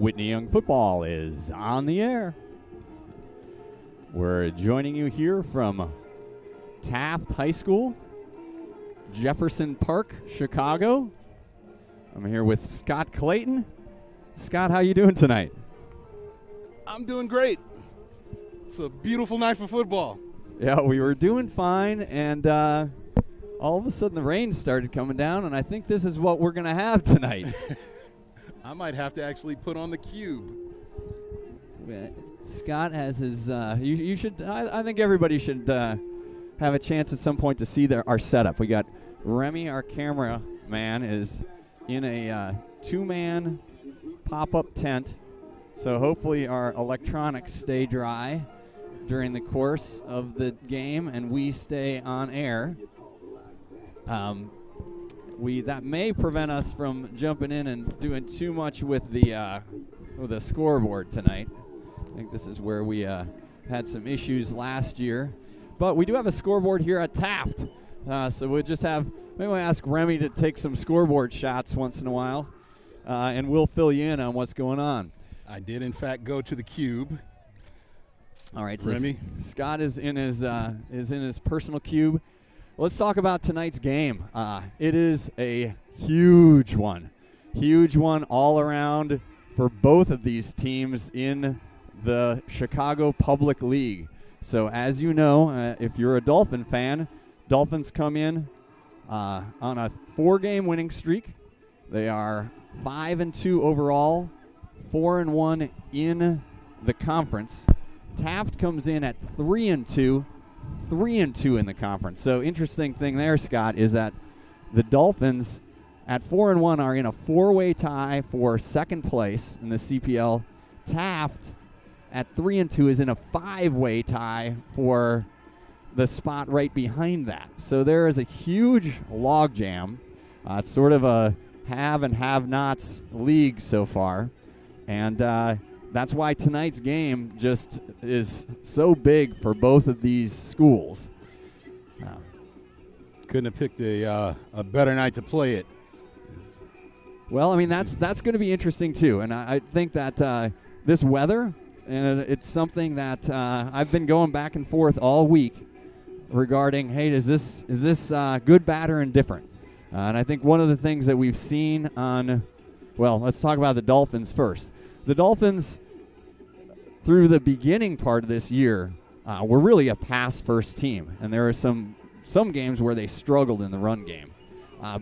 Whitney Young Football is on the air. We're joining you here from Taft High School, Jefferson Park, Chicago. I'm here with Scott Clayton. Scott, how you doing tonight? I'm doing great. It's a beautiful night for football. Yeah, we were doing fine, and all of a sudden the rain started coming down, and I think this is what we're going to have tonight. I might have to actually put on the cube. Scott has his. You should. I think everybody should have a chance at some point to see our setup. We got Remy, our cameraman, is in a two-man pop-up tent, so hopefully our electronics stay dry during the course of the game, and we stay on air. That may prevent us from jumping in and doing too much with the scoreboard tonight. I think this is where we had some issues last year. But we do have a scoreboard here at Taft. So we'll just maybe ask Remy to take some scoreboard shots once in a while, and we'll fill you in on what's going on. I did, in fact, go to the cube. All right, so Remy. Scott is in his personal cube. Let's talk about tonight's game. It is a huge one all around for both of these teams in the Chicago Public League. So as you know, if you're a Dolphin fan, Dolphins come in on a 4-game winning streak. They are 5-2 overall, 4-1 in the conference. Taft comes in at 3-2. 3-2 in the conference. So interesting thing there, Scott, is that the Dolphins at 4-1 are in a 4-way tie for second place in the CPL. Taft at 3-2 is in a 5-way tie for the spot right behind that. So there is a huge logjam. It's sort of a have and have-nots league so far, and that's why tonight's game just is so big for both of these schools. Couldn't have picked a better night to play it. Well, I mean, that's going to be interesting, too. And I think that this weather, and it's something that I've been going back and forth all week regarding, hey, is this good, bad, or indifferent? And I think one of the things that we've seen let's talk about the Dolphins first. The Dolphins, through the beginning part of this year, were really a pass-first team, and there are some games where they struggled in the run game.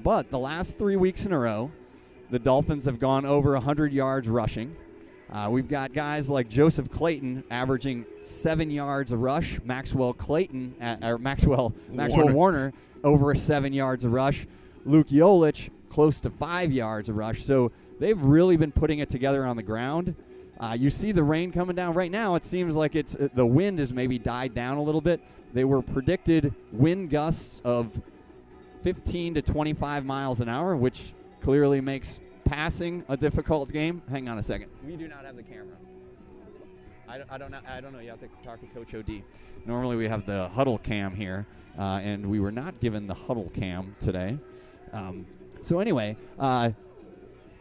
But the last 3 weeks in a row, the Dolphins have gone over 100 yards rushing. We've got guys like Joseph Clayton averaging 7 yards a rush, Maxwell Warner over 7 yards a rush, Luke Yolich close to 5 yards a rush. So they've really been putting it together on the ground. You see the rain coming down. Right now it seems like the wind has maybe died down a little bit. They were predicted wind gusts of 15 to 25 miles an hour, which clearly makes passing a difficult game. Hang on a second. We do not have the camera. I don't know. You have to talk to Coach O.D. Normally we have the huddle cam here, and we were not given the huddle cam today. So anyway,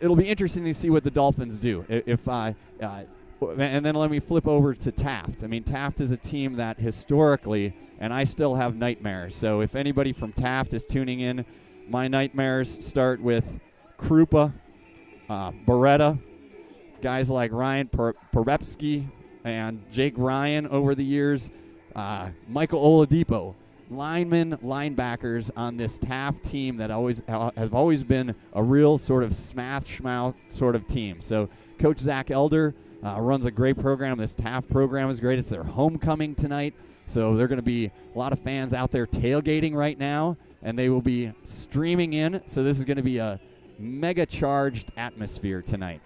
it'll be interesting to see what the Dolphins do. And then let me flip over to Taft. I mean, Taft is a team that historically, and I still have nightmares. So if anybody from Taft is tuning in, my nightmares start with Krupa, Beretta, guys like Ryan Porepsky and Jake Ryan over the years, Michael Oladipo. Linebackers on this Taft team that have always been a real sort of smash-mouth sort of team. So Coach Zach Elder runs a great program. This Taft program is great. It's their homecoming tonight, so they're going to be a lot of fans out there tailgating right now, and they will be streaming in. So this is going to be a mega-charged atmosphere tonight.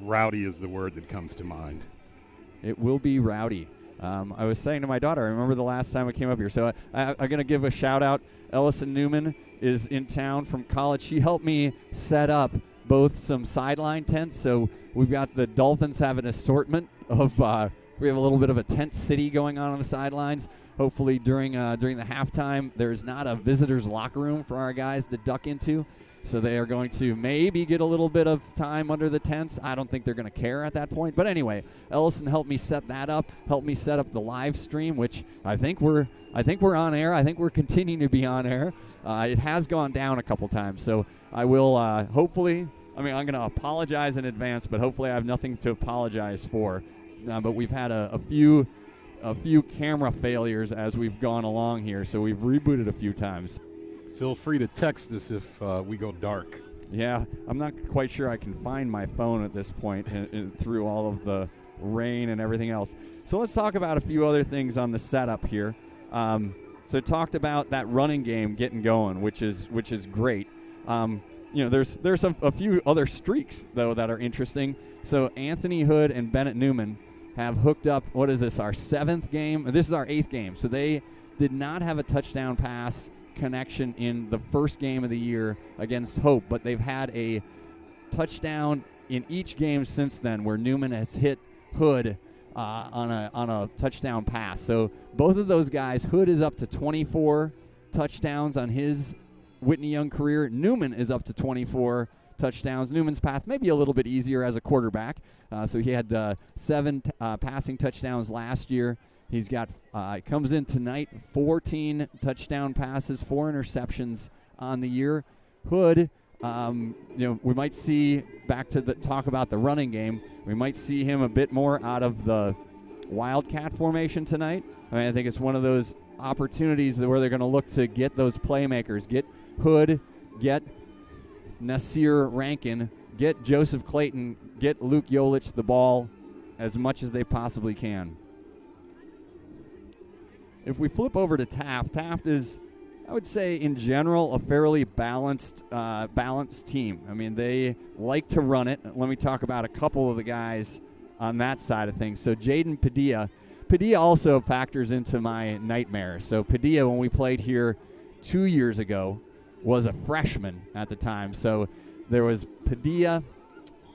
Rowdy is the word that comes to mind. It will be rowdy. I was saying to my daughter, I remember the last time I came up here. So I'm going to give a shout-out. Ellison Newman is in town from college. She helped me set up both some sideline tents. So we've got the Dolphins have an assortment of We have a little bit of a tent city going on the sidelines. Hopefully during the halftime, there's not a visitor's locker room for our guys to duck into. So they are going to maybe get a little bit of time under the tents. I don't think they're going to care at that point. But anyway, Ellison helped me set that up, helped me set up the live stream, which I think we're on air. I think we're continuing to be on air. It has gone down a couple times. So I will hopefully, I'm going to apologize in advance, but hopefully I have nothing to apologize for. But we've had a few camera failures as we've gone along here, so we've rebooted a few times. Feel free to text us if we go dark. Yeah, I'm not quite sure I can find my phone at this point through all of the rain and everything else. So let's talk about a few other things on the setup here. So talked about that running game getting going, which is great. There's a few other streaks though that are interesting. So Anthony Hood and Bennett Newman have hooked up. What is this? Our 7th game. This is our 8th game. So they did not have a touchdown pass connection in the first game of the year against Hope, but they've had a touchdown in each game since then where Newman has hit Hood on a touchdown pass. So both of those guys, Hood is up to 24 touchdowns on his Whitney Young career. Newman is up to 24 touchdowns. Newman's path maybe a little bit easier as a quarterback. So he had 7 passing touchdowns last year. He's got comes in tonight, 14 touchdown passes, 4 interceptions on the year. Hood, we might see, back to talk about the running game, we might see him a bit more out of the Wildcat formation tonight. I think it's one of those opportunities where they're going to look to get those playmakers, get Hood, get Nasir Rankin, get Joseph Clayton, get Luke Yolich the ball as much as they possibly can. If we flip over to Taft is, I would say, in general, a fairly balanced team. I mean, they like to run it. Let me talk about a couple of the guys on that side of things. So Jaden Padilla also factors into my nightmare. So Padilla, when we played here 2 years ago, was a freshman at the time. So there was Padilla,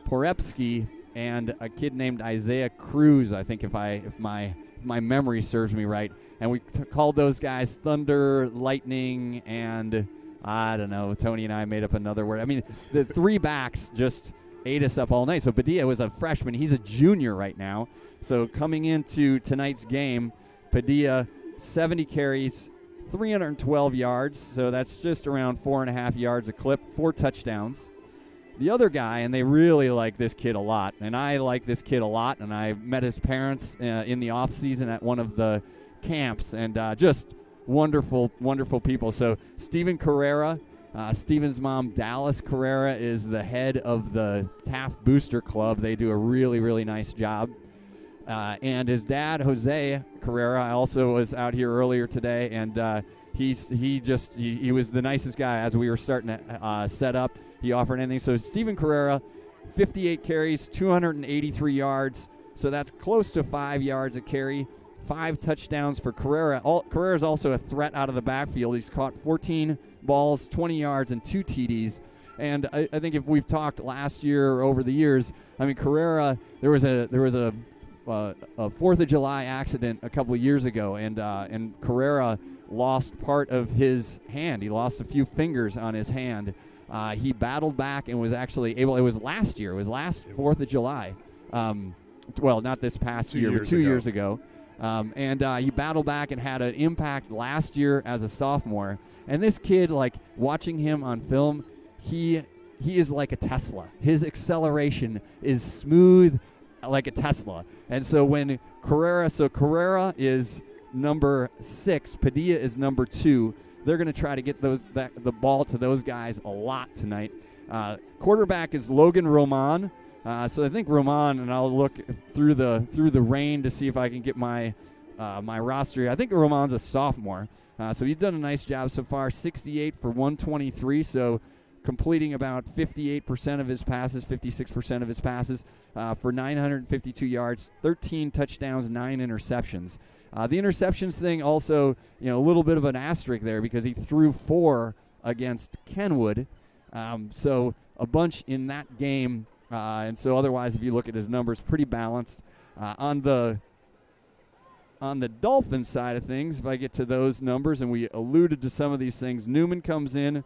Porepsky, and a kid named Isaiah Cruz, I think, if my memory serves me right. And we called those guys Thunder, Lightning, and I don't know, Tony and I made up another word. I mean, the 3 backs just ate us up all night. So Padilla was a freshman. He's a junior right now. So coming into tonight's game, Padilla, 70 carries, 312 yards. So that's just around 4.5 yards a clip, 4 touchdowns. The other guy, and they really like this kid a lot, and I like this kid a lot, and I met his parents in the off season at one of the camps, and just wonderful, wonderful people. So Steven Carrera, Steven's mom, Dallas Carrera, is the head of the Taft Booster Club. They do a really, really nice job. And his dad, Jose Carrera, also was out here earlier today, and he was the nicest guy as we were starting to set up. He offered anything. So Steven Carrera, 58 carries, 283 yards. So that's close to 5 yards a carry. 5 touchdowns for Carrera. Carrera's also a threat out of the backfield. He's caught 14 balls, 20 yards, and 2 TDs. And I think if we've talked last year or over the years, I mean, Carrera, there was a 4th of July accident a couple of years ago, and Carrera lost part of his hand. He lost a few fingers on his hand. He battled back and was actually able. It was last year. It was last 4th of July. Well, not this past year, but 2 years ago. And he battled back and had an impact last year as a sophomore. And this kid, like, watching him on film, he is like a Tesla. His acceleration is smooth like a Tesla. And so when Carrera is number 6, Padilla is number 2. They're going to try to get the ball to those guys a lot tonight. Quarterback is Logan Roman. So I think Roman, and I'll look through the rain to see if I can get my roster. I think Roman's a sophomore. So he's done a nice job so far. 68 for 123. So completing about 58% of his passes, 56% of his passes for 952 yards, 13 touchdowns, 9 interceptions. The interceptions thing also, a little bit of an asterisk there because he threw 4 against Kenwood. So a bunch in that game. And so otherwise, if you look at his numbers, pretty balanced. On the on the Dolphins side of things, if I get to those numbers, and we alluded to some of these things, Newman comes in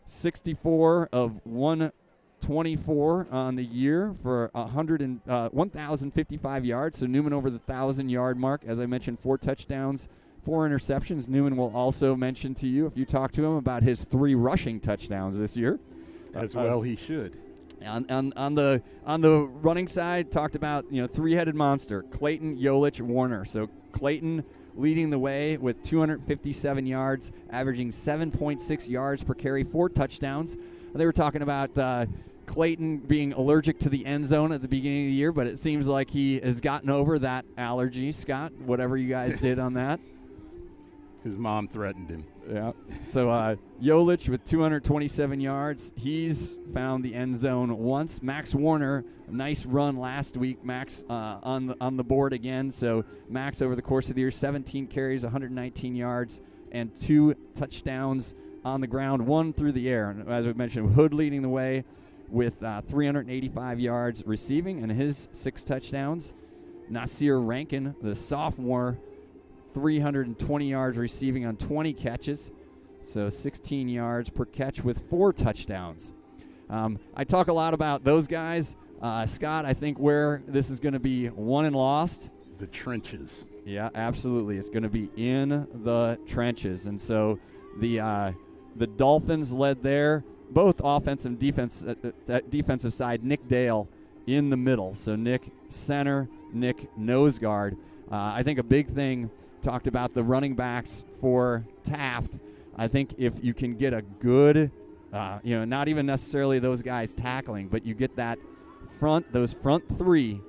64 of 124 on the year for 1,055 yards. So Newman over the 1,000-yard mark. As I mentioned, 4 touchdowns, 4 interceptions. Newman will also mention to you, if you talk to him, about his 3 rushing touchdowns this year. As well he should. On the running side, talked about, 3-headed monster, Clayton, Yolich, Warner. So Clayton leading the way with 257 yards, averaging 7.6 yards per carry, 4 touchdowns. They were talking about Clayton being allergic to the end zone at the beginning of the year, but it seems like he has gotten over that allergy. Scott, whatever you guys did on that. His mom threatened him. Yeah. So Yolich with 227 yards. He's found the end zone once. Max Warner, a nice run last week. Max on the board again. So Max over the course of the year, 17 carries, 119 yards, and 2 touchdowns on the ground, 1 through the air. And as we mentioned, Hood leading the way with 385 yards receiving and his 6 touchdowns. Nasir Rankin, the sophomore, 320 yards receiving on 20 catches, so 16 yards per catch with 4 touchdowns. I talk a lot about those guys. Scott, I think where this is going to be won and lost. The trenches. Yeah, absolutely. It's going to be in the trenches. And so the Dolphins led there, both offensive and defensive side. Nick Dale in the middle. So Nick center, Nick nose guard. I think a big thing, talked about the running backs for Taft. I think if you can get a good, not even necessarily those guys tackling, but you get those front 3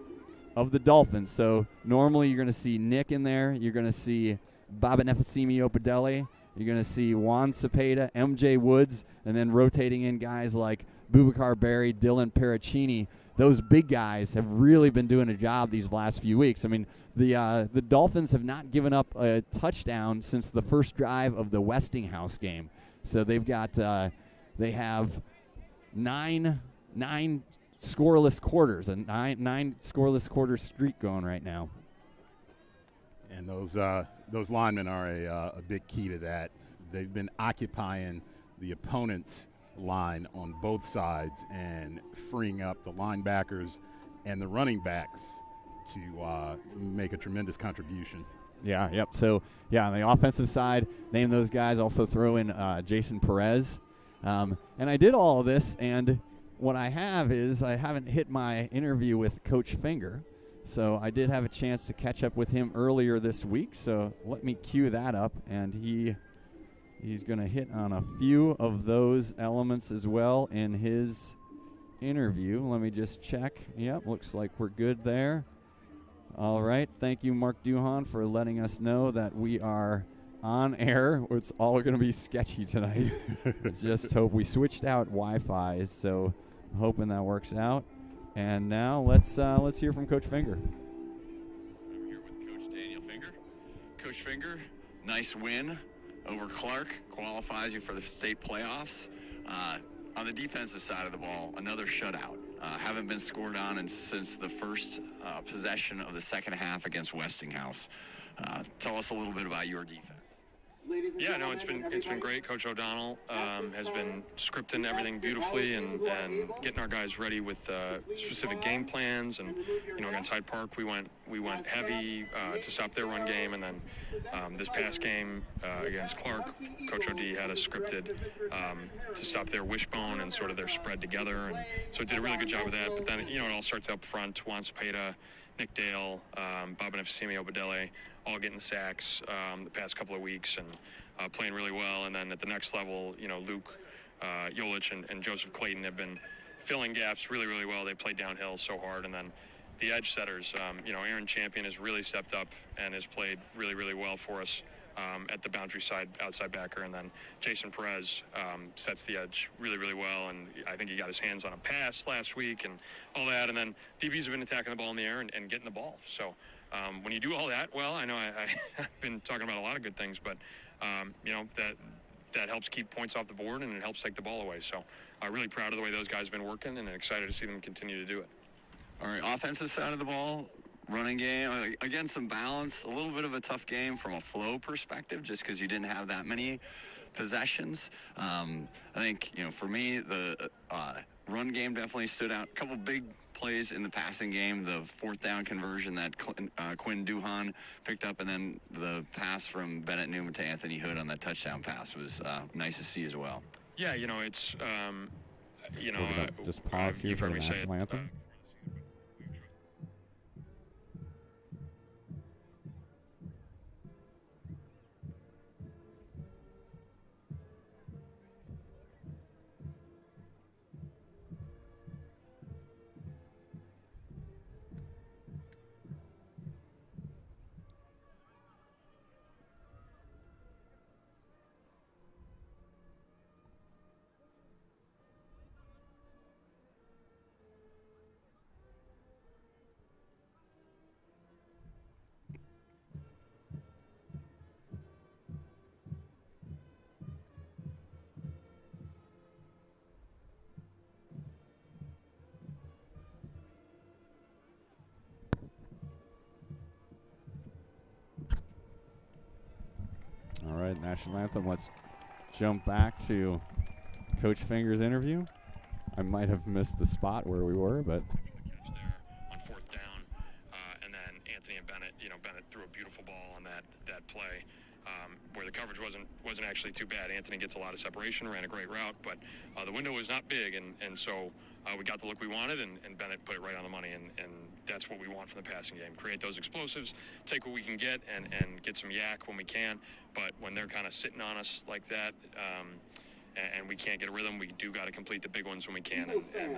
of the Dolphins. So normally you're going to see Nick in there. You're going to see Baba Nefesimi Opedele. You're going to see Juan Cepeda, MJ Woods, and then rotating in guys like Boubacar Berry, Dylan Paracchini. Those big guys have really been doing a job these last few weeks. I mean, the Dolphins have not given up a touchdown since the first drive of the Westinghouse game. So they've got they have nine scoreless quarters, a nine scoreless quarter streak going right now. And those linemen are a big key to that. They've been occupying the opponent's line on both sides and freeing up the linebackers and the running backs to make a tremendous contribution. Yeah, yep. So, on the offensive side, name those guys. Also throw in Jason Perez. And I did all of this, and what I have is I haven't hit my interview with Coach Finger. So I did have a chance to catch up with him earlier this week. So let me cue that up, and he's going to hit on a few of those elements as well in his interview. Let me just check. Yep, looks like we're good there. All right. Thank you, Mark Duhan, for letting us know that we are on air. It's all going to be sketchy tonight. Just hope we switched out Wi-Fi, so hoping that works out. And now let's hear from Coach Finger. I'm here with Coach Daniel Finger. Coach Finger, nice win over Clark, qualifies you for the state playoffs. On the defensive side of the ball, another shutout. Haven't been scored on since the first possession of the second half against Westinghouse. Tell us a little bit about your defense. Yeah, no, it's been great. Coach O'Donnell has been scripting everything beautifully and getting our guys ready with specific game plans. And against Hyde Park, we went heavy to stop their run game, and then this past game against Clark, Coach O'D had us scripted to stop their wishbone and sort of their spread together, and so it did a really good job of that. But then it all starts up front. Juan Cepeda, Nick Dale, Baba Nefesimi Opedele, all getting sacks the past couple of weeks and playing really well. And then at the next level, Luke Yolich and Joseph Clayton have been filling gaps really, really well. They played downhill so hard. And then the edge setters, Aaron Champion has really stepped up and has played really, really well for us at the boundary side, outside backer. And then Jason Perez sets the edge really, really well. And I think he got his hands on a pass last week and all that. And then DBs have been attacking the ball in the air and getting the ball. So when you do all that, well, I know I've been talking about a lot of good things, but, that helps keep points off the board and it helps take the ball away. So I'm really proud of the way those guys have been working and excited to see them continue to do it. All right, offensive side of the ball, running game. Again, some balance. A little bit of a tough game from a flow perspective, just because you didn't have that many possessions. I think, for me, the run game definitely stood out. A couple big plays in the passing game, the 4th down conversion that Quinn Duhan picked up, and then the pass from Bennett Newman to Anthony Hood on that touchdown pass was nice to see as well. Yeah, it's, just pause here you've for heard the me say national it. anthem. All right, national anthem. Let's jump back to Coach Finger's interview. I might have missed the spot where we were, but Catch there on 4th down, and then Anthony and Bennett. Bennett threw a beautiful ball on that play, where the coverage wasn't actually too bad. Anthony gets a lot of separation, ran a great route, but the window was not big, and so we got the look we wanted, and Bennett put it right on the money, and that's what we want from the passing game. Create those explosives, take what we can get, and get some yak when we can. But when they're kind of sitting on us like that, and we can't get a rhythm, we do got to complete the big ones when we can, and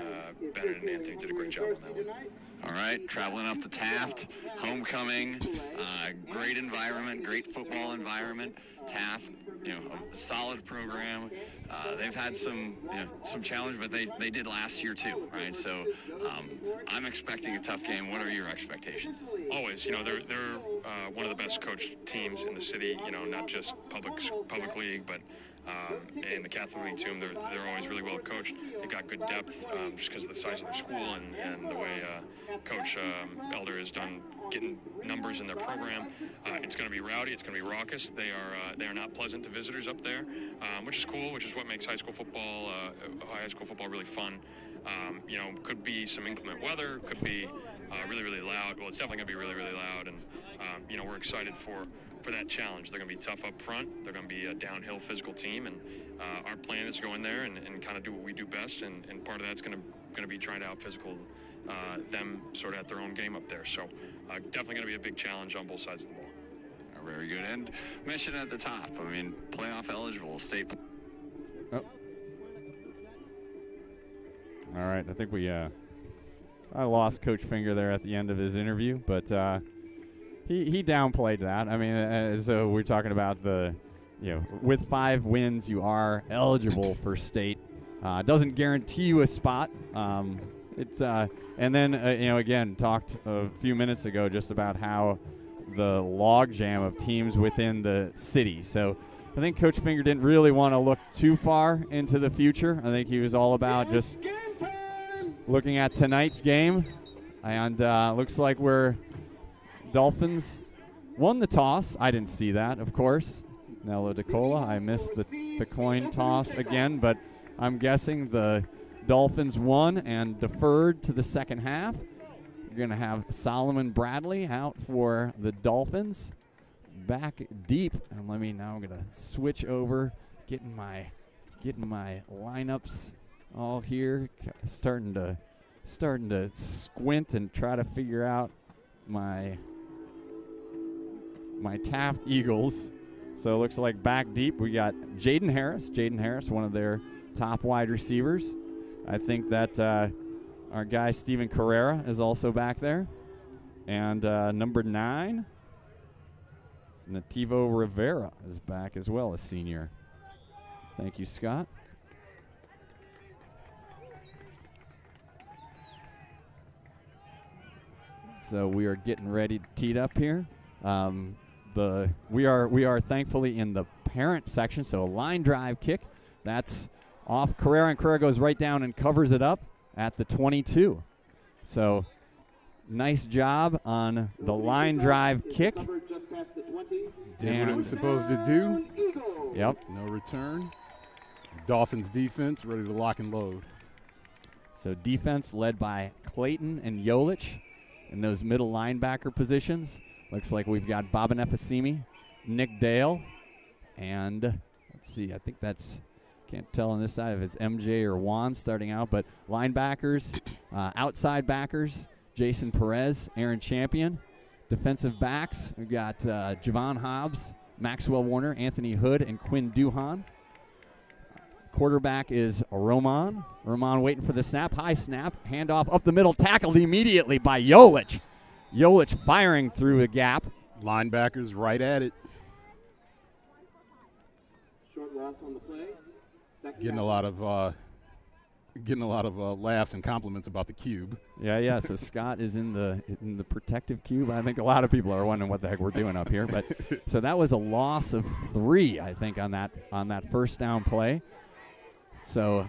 Bennett and Anthony did a great job on that one. All right, traveling up to Taft, homecoming, great environment, great football environment. Taft, a solid program. They've had some challenge, but they did last year too, right? So I'm expecting a tough game. What are your expectations? Always, they're one of the best coached teams in the city. Not just public league, but in the Catholic League too. They're always really well coached. They've got good depth just because of the size of their school and the way Coach Elder has done getting numbers in their program. It's going to be rowdy. It's going to be raucous. They are not pleasant to visitors up there, which is cool. Which is what makes high school football really fun. Could be some inclement weather. Could be really, really loud. Well, it's definitely going to be really, really loud. And we're excited for that challenge. They're going to be tough up front. They're going to be a downhill physical team, and our plan is to go in there and kind of do what we do best. And part of that's going to be trying to out physical them sort of at their own game up there. So definitely going to be a big challenge on both sides of the ball. Very good. And mention at the top, playoff eligible state. oh. All right, I think I lost Coach Finger there at the end of his interview, but he downplayed that. So we're talking about with 5 wins, you are eligible for state. Doesn't guarantee you a spot. And then again, talked a few minutes ago just about how the logjam of teams within the city. So I think Coach Finger didn't really want to look too far into the future. I think he was all about just looking at tonight's game. And looks like Dolphins won the toss. I didn't see that, of course. Nello DeCola, I missed the coin toss again, but I'm guessing the Dolphins won and deferred to the second half. You're going to have Solomon Bradley out for the Dolphins. Back deep. And I'm going to switch over, getting my lineups all here. Starting to squint and try to figure out my Taft Eagles. So it looks like back deep we got Jaden Harris, one of their top wide receivers. I think that our guy Steven Carrera is also back there. And number 9, Nativo Rivera is back as well, a senior. Thank you, Scott. So we are getting ready to tee up here. We are thankfully in the parent section, so a line drive kick. That's off Carrera, and Carrera goes right down and covers it up at the 22. So Nice job on the line drive kick. Did what it was supposed to do. Yep. No return. Dolphins defense ready to lock and load. So defense led by Clayton and Yolich in those middle linebacker positions. Looks like we've got Baba Nefasimi, Nick Dale, and let's see, I think that's, can't tell on this side if it's MJ or Juan starting out, but linebackers, outside backers, Jason Perez, Aaron Champion. Defensive backs, we've got Javon Hobbs, Maxwell Warner, Anthony Hood, and Quinn Duhan. Quarterback is Roman. Roman waiting for the snap. High snap. Handoff up the middle. Tackled immediately by Yolich. Yolich firing through a gap. Linebackers right at it. Short loss on the play. Getting a lot of laughs and compliments about the cube. Yeah. So Scott is in the protective cube. I think a lot of people are wondering what the heck we're doing up here. But so that was a loss of 3, I think, on that first down play. So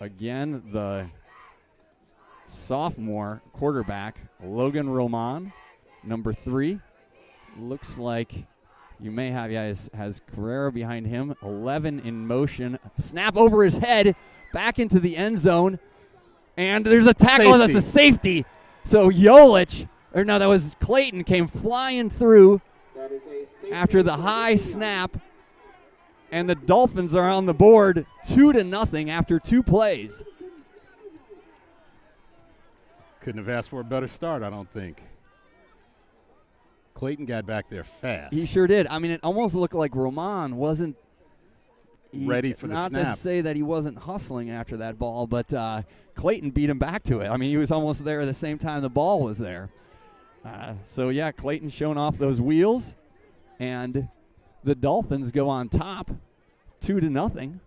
again, the sophomore quarterback, Logan Roman, number 3. Looks like you may have, has Carrera behind him. 11 in motion. Snap over his head, back into the end zone. And there's a tackle, that's a safety. So Yolich, that was Clayton, came flying through after the high snap. And the Dolphins are on the board 2-0 after 2 plays. Couldn't have asked for a better start, I don't think. Clayton got back there fast. He sure did. I mean, it almost looked like Roman wasn't ready for the snap. Not to say that he wasn't hustling after that ball, but Clayton beat him back to it. I mean, he was almost there at the same time the ball was there. Clayton showing off those wheels, and the Dolphins go on top 2-0,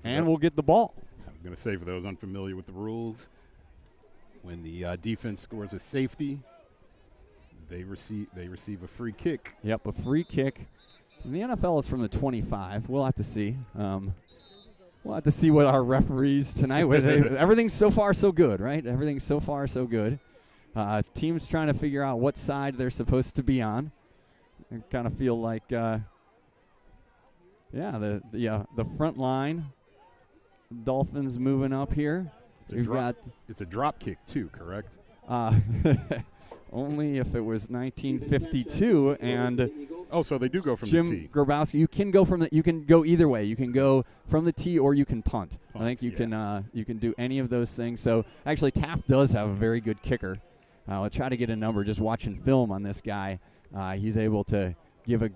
and we'll get the ball. I was going to say, for those unfamiliar with the rules, when the defense scores a safety, they receive a free kick. Yep, a free kick. And the NFL is from the 25. We'll have to see. We'll have to see what our referees tonight. Everything's so far so good, right? Everything's so far so good. Teams trying to figure out what side they're supposed to be on. I kind of feel like, the front line, Dolphins moving up here. It's a drop kick too, correct? Only if it was 1952 and. Oh, so they do go from Jim the tee. Grabowski, you can go either way. You can go from the tee or you can punt. I think you can do any of those things. So actually, Taft does have a very good kicker. I'll try to get a number just watching film on this guy. He's able to give a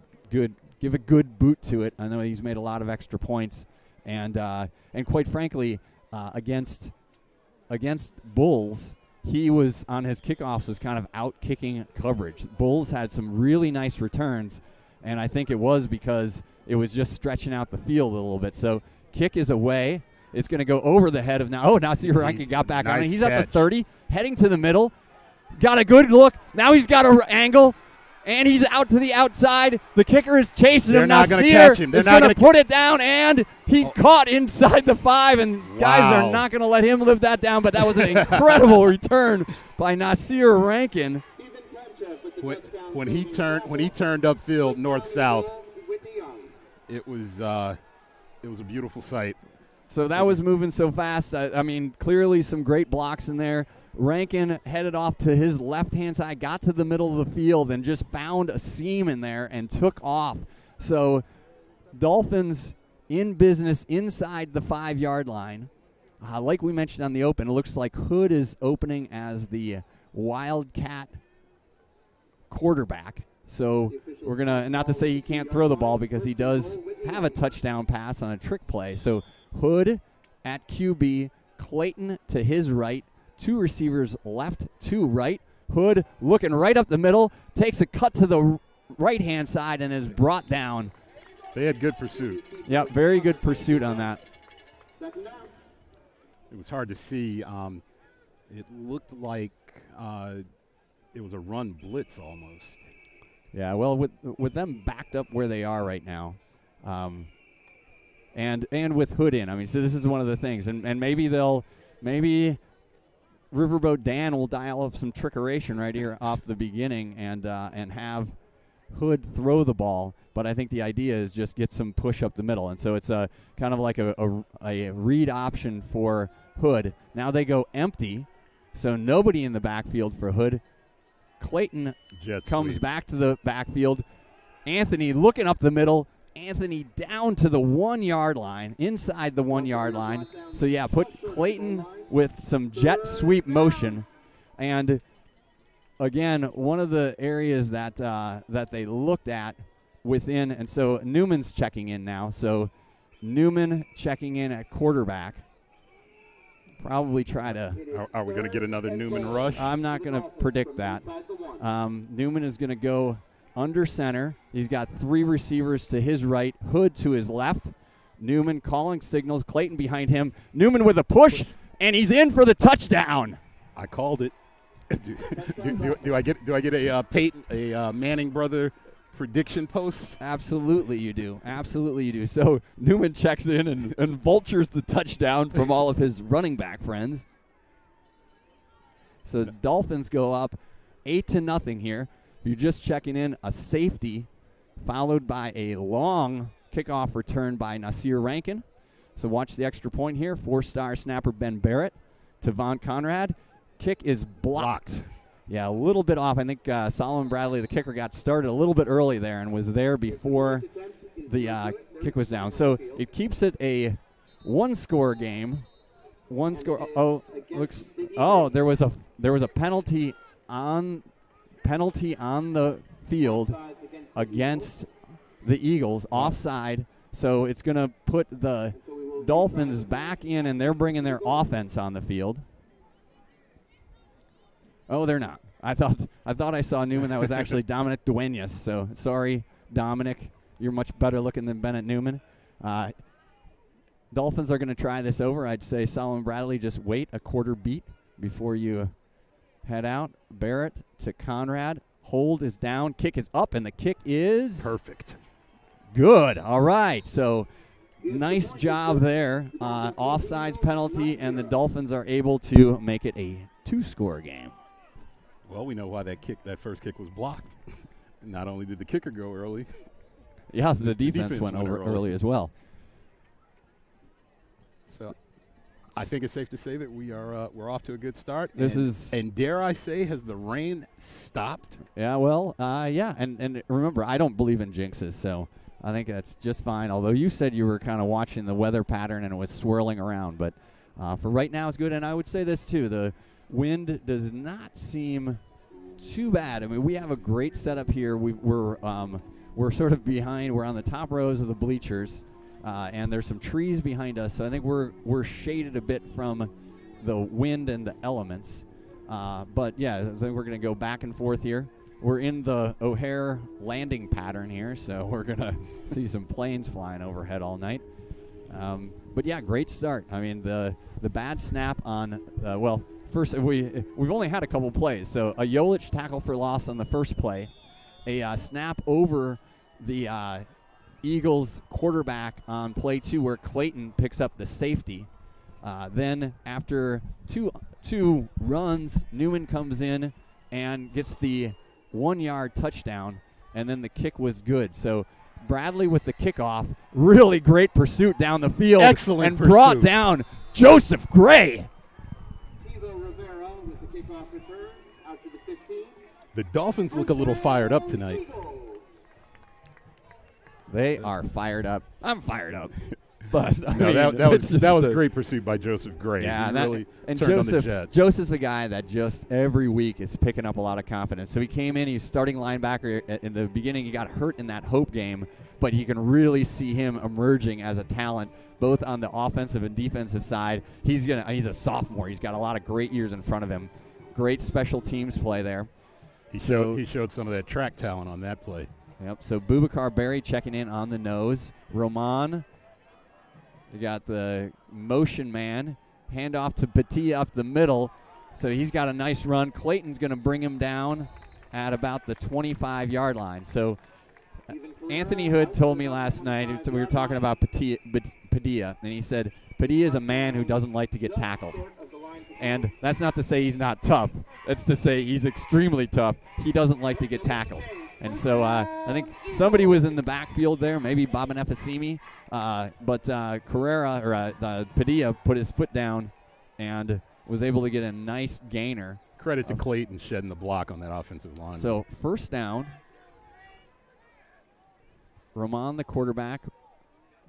good boot to it. I know he's made a lot of extra points, and quite frankly, against Bulls, he was on his kickoffs was kind of out kicking coverage. Bulls had some really nice returns, and I think it was because it was just stretching out the field a little bit. So kick is away. It's going to go over the head of now. Oh, Nasir Rankin got back on it. He's at the 30, heading to the middle. Got a good look. Now he's got an angle, and he's out to the outside. The kicker is chasing him. They're not going to catch him. He's going to put it down, and he's caught inside the 5, and guys are not going to let him live that down, but that was an incredible return by Nasir Rankin. When he turned upfield north-south, it was a beautiful sight. So that was moving so fast. I mean, clearly some great blocks in there. Rankin headed off to his left-hand side, got to the middle of the field, and just found a seam in there and took off. So Dolphins in business inside the 5-yard line. Like we mentioned on the open, it looks like Hood is opening as the Wildcat quarterback. So we're going to, not to say he can't throw the ball because he does have a touchdown pass on a trick play. So Hood at QB, Clayton to his right, 2 receivers left, 2 right. Hood looking right up the middle, takes a cut to the right-hand side and is brought down. They had good pursuit. Yeah, very good pursuit on that. It was hard to see. It looked like it was a run blitz almost. Yeah, well, with them backed up where they are right now, and with Hood in, I mean, so this is one of the things, and maybe Riverboat Dan will dial up some trickeration right here off the beginning and have Hood throw the ball. But I think the idea is just get some push up the middle. And so it's a kind of like a read option for Hood. Now they go empty, so nobody in the backfield for Hood. Clayton comes back to the backfield. Anthony looking up the middle. Anthony down to the 1 yard line, inside the 1 yard line. So, yeah, put Clayton with some jet sweep motion. And, again, one of the areas that they looked at within, and so Newman's checking in now. So, Newman checking in at quarterback. Probably try to. Are we going to get another Newman rush? I'm not going to predict that. Newman is going to go under center. He's got 3 receivers to his right, Hood to his left. Newman calling signals, Clayton behind him. Newman with a push, and he's in for the touchdown. I called it. do I get a Peyton, a Manning brother prediction post? Absolutely you do. Absolutely you do. So Newman checks in and vultures the touchdown from all of his running back friends. So the Dolphins go up 8-0 here. If you're just checking in, a safety followed by a long kickoff return by Nasir Rankin. So watch the extra point here. 4-star snapper Ben Barrett to Von Conrad. Kick is blocked. Yeah, a little bit off. I think Solomon Bradley, the kicker, got started a little bit early there and was there before the kick was down. So it keeps it a one-score game. One score. There was a penalty on the field against the Eagles, offside. So it's going to put the Dolphins back in, and they're bringing their offense on the field. Oh, they're not. I thought I saw Newman. That was actually Dominic Duenas. So sorry, Dominic. You're much better looking than Bennett Newman. Dolphins are going to try this over. I'd say Solomon Bradley, just wait a quarter beat before you head out. Barrett to Conrad. Hold is down. Kick is up, and the kick is perfect. Good. All right. So nice job there. Offsides penalty, and the Dolphins are able to make it a 2-score game. Well, we know why that first kick was blocked. Not only did the kicker go early. Yeah, the defense went over early as well. So I think it's safe to say that we're off to a good start. And dare I say, has the rain stopped? Yeah, well, yeah, and remember, I don't believe in jinxes, so I think that's just fine. Although you said you were kind of watching the weather pattern and it was swirling around, but for right now it's good. And I would say this too: the wind does not seem too bad. I mean, we have a great setup here. We're sort of behind. We're on the top rows of the bleachers. And there's some trees behind us, so I think we're shaded a bit from the wind and the elements. But, yeah, I think we're going to go back and forth here. We're in the O'Hare landing pattern here, so we're going to see some planes flying overhead all night. But, yeah, great start. I mean, the bad snap on first we've only had a couple plays. So a Jolich tackle for loss on the first play, a snap over the Eagles quarterback on play 2 where Clayton picks up the safety. Then after two runs, Newman comes in and gets the 1-yard touchdown, and then the kick was good. So Bradley with the kickoff, really great pursuit down the field. Excellent and pursuit. Brought down Joseph Gray. Rivera with the kickoff return out to the 15. The Dolphins look a little fired up tonight. They are fired up. I'm fired up. But that was a great pursuit by Joseph Gray. Yeah, he really and turned on the Jets. Joseph's a guy that just every week is picking up a lot of confidence. So he came in, he's starting linebacker in the beginning. He got hurt in that Hope game, but you can really see him emerging as a talent, both on the offensive and defensive side. He's a sophomore. He's got a lot of great years in front of him. Great special teams play there. He showed some of that track talent on that play. Yep, so Boubacar Berry checking in on the nose. Roman, you got the motion man. Handoff to Petit up the middle. So he's got a nice run. Clayton's going to bring him down at about the 25-yard line. So Anthony Hood told me last night, we were talking about Padilla, and he said, Padilla is a man who doesn't like to get tackled. And that's not to say he's not tough. That's to say he's extremely tough. He doesn't like to get tackled. And so I think somebody was in the backfield there, maybe Bob Nefasimi, but Carrera or Padilla put his foot down and was able to get a nice gainer. Credit to Clayton shedding the block on that offensive line. So first down, Roman, the quarterback,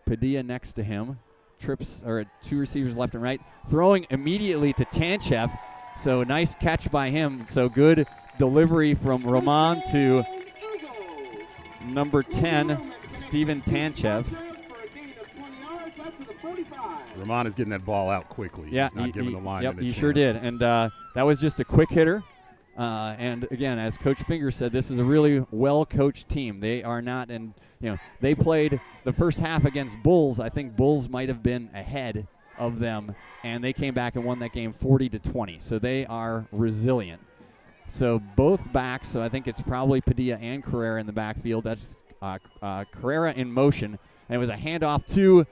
Padilla next to him, trips or two receivers left and right, throwing immediately to Tanchev. So nice catch by him. So good delivery from Roman to number 10, Steven Tanchev. Roman is getting that ball out quickly. Yeah, he's not giving the lineman a he chance. sure did. And that was just a quick hitter. And again, as Coach Finger said, this is a really well-coached team. They are not, and they played the first half against Bulls. I think Bulls might have been ahead of them, and they came back and won that game 40-20. So they are resilient. So both backs. So I think it's probably Padilla and Carrera in the backfield. That's Carrera in motion, and it was a handoff to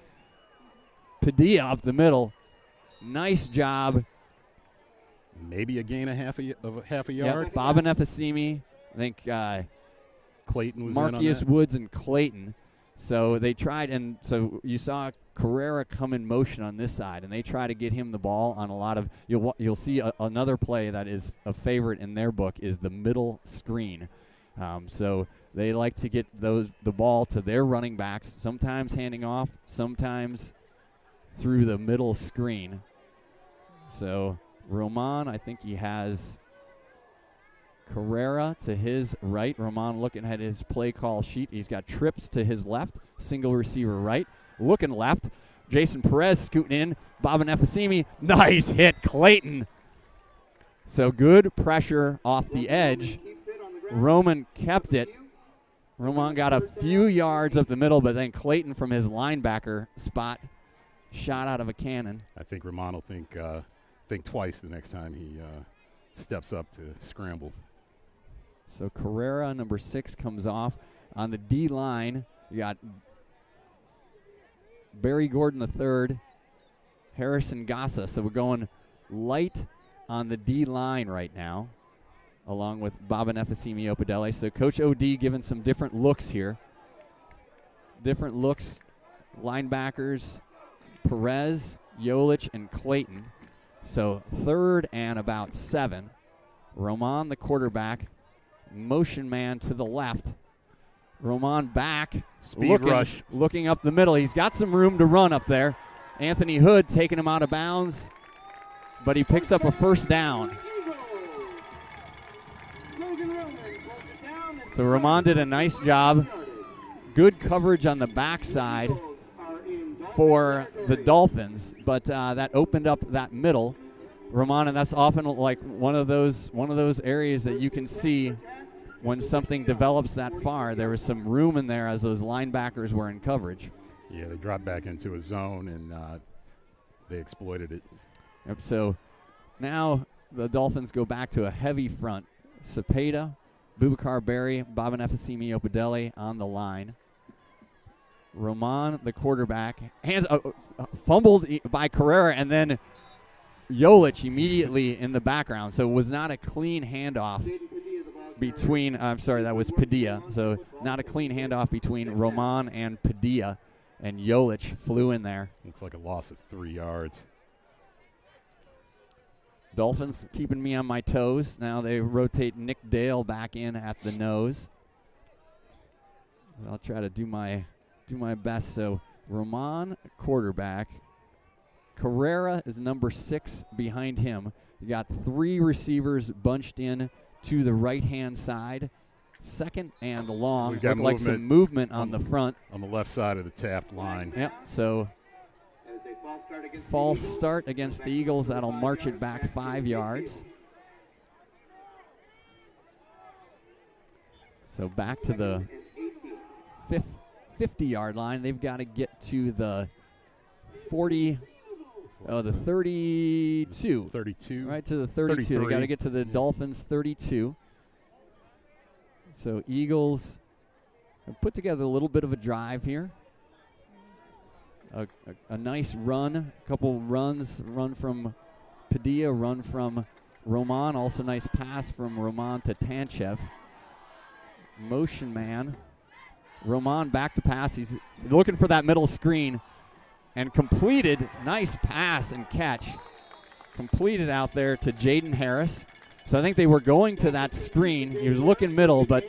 Padilla up the middle. Nice job. Maybe a gain of half a yard. Yep. Bob and Nefasimi. I think Clayton was Marcus in on that. Woods and Clayton. So they tried, and so you saw Carrera come in motion on this side, and they try to get him the ball on a lot of. You'll see another play that is a favorite in their book is the middle screen. So they like to get the ball to their running backs, sometimes handing off, sometimes through the middle screen. So Roman, I think he has Carrera to his right. Roman looking at his play call sheet. He's got trips to his left, single receiver right, looking left. Jason Perez scooting in. Bob Nefasimi, nice hit, Clayton. So good pressure off the edge. Roman kept it. Roman got a few yards up the middle, but then Clayton from his linebacker spot shot out of a cannon. I think Roman will think twice the next time he steps up to scramble. So Carrera, number 6, comes off. On the D line, you got Barry Gordon III, Harrison Gassa. So we're going light on the D line right now, along with Baba Nefasimi Opedele. So Coach O.D. giving some different looks here. Different looks, linebackers, Perez, Yolich, and Clayton. So 3rd and about 7. Roman, the quarterback, motion man to the left. Roman back, looking up the middle. He's got some room to run up there. Anthony Hood taking him out of bounds, but he picks up a first down. So Roman did a nice job. Good coverage on the backside for the Dolphins, but that opened up that middle. Roman, and that's often like one of those areas that you can see when something develops that far. There was some room in there as those linebackers were in coverage. Yeah, they dropped back into a zone, and they exploited it. Yep, so now the Dolphins go back to a heavy front. Cepeda, Boubacar Berry, Baba Nefasimi Opedele on the line. Roman, the quarterback, fumbled by Carrera, and then Yolich immediately in the background. So it was not a clean handoff between, that was Padilla. So not a clean handoff between Roman and Padilla, and Yolich flew in there. Looks like a loss of 3 yards. Dolphins keeping me on my toes. Now they rotate Nick Dale back in at the nose. I'll try to do my best. So Roman, quarterback. Carrera is number 6 behind him. You got 3 receivers bunched in to the right-hand side. 2nd and long. We've got like some movement on the front. On the left side of the Taft line. Yep, so false start against the Eagles. That'll march it back 5 yards. So back to the 50-yard line. They've got to get to the 32. 32. Right to the 32. They got to get to the Dolphins 32. So Eagles have put together a little bit of a drive here. A nice run, a couple runs, run from Padilla, run from Roman. Also nice pass from Roman to Tanchev. Motion man. Roman back to pass. He's looking for that middle screen and completed. Nice pass and catch. Completed out there to Jaden Harris. So I think they were going to that screen. He was looking middle, but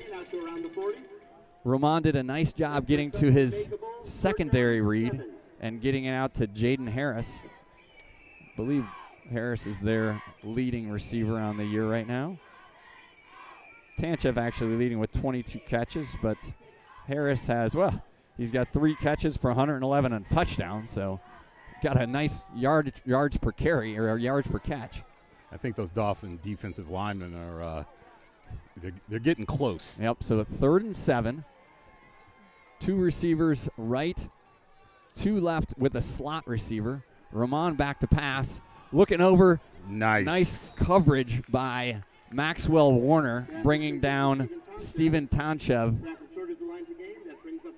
Roman did a nice job getting to his secondary read and getting it out to Jaden Harris. I believe Harris is their leading receiver on the year right now. Tanchev actually leading with 22 catches, but Harris has, well, he's got 3 catches for 111 and a touchdown, so got a nice yards per carry or yards per catch. I think those Dolphin defensive linemen are they're getting close. Yep, so 3rd and 7. 2 receivers right, 2 left with a slot receiver. Roman back to pass. Looking over. Nice coverage by Maxwell Warner, bringing down Steven Tanchev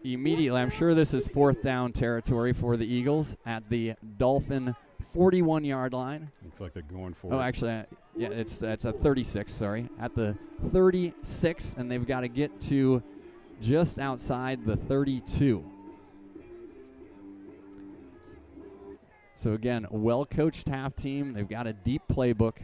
immediately. I'm sure this is 4th down territory for the Eagles at the Dolphin 41-yard line. Looks like they're going for it. Oh, actually, yeah, it's a 36, sorry. At the 36, and they've got to get to just outside the 32. So, again, a well-coached Taft team. They've got a deep playbook.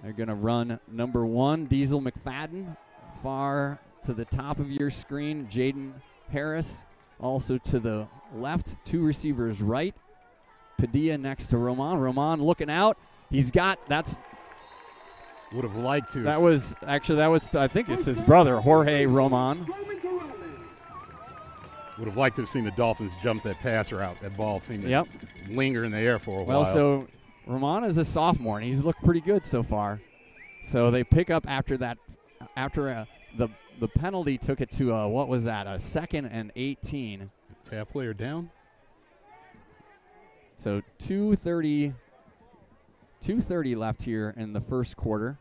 They're going to run number 1, Diesel McFadden, far to the top of your screen. Jaden Harris also to the left. 2 receivers right. Padilla next to Roman. Roman looking out. He's got, would have liked to. That was, I think it's his brother, Jorge Roman. Would have liked to have seen the Dolphins jump that passer out. That ball seemed to linger in the air for a while. Well, so Roman is a sophomore, and he's looked pretty good so far. So they pick up after that, the penalty took it to, what was that, a 2nd and 18. Taft player down. So 2:30 left here in the first quarter.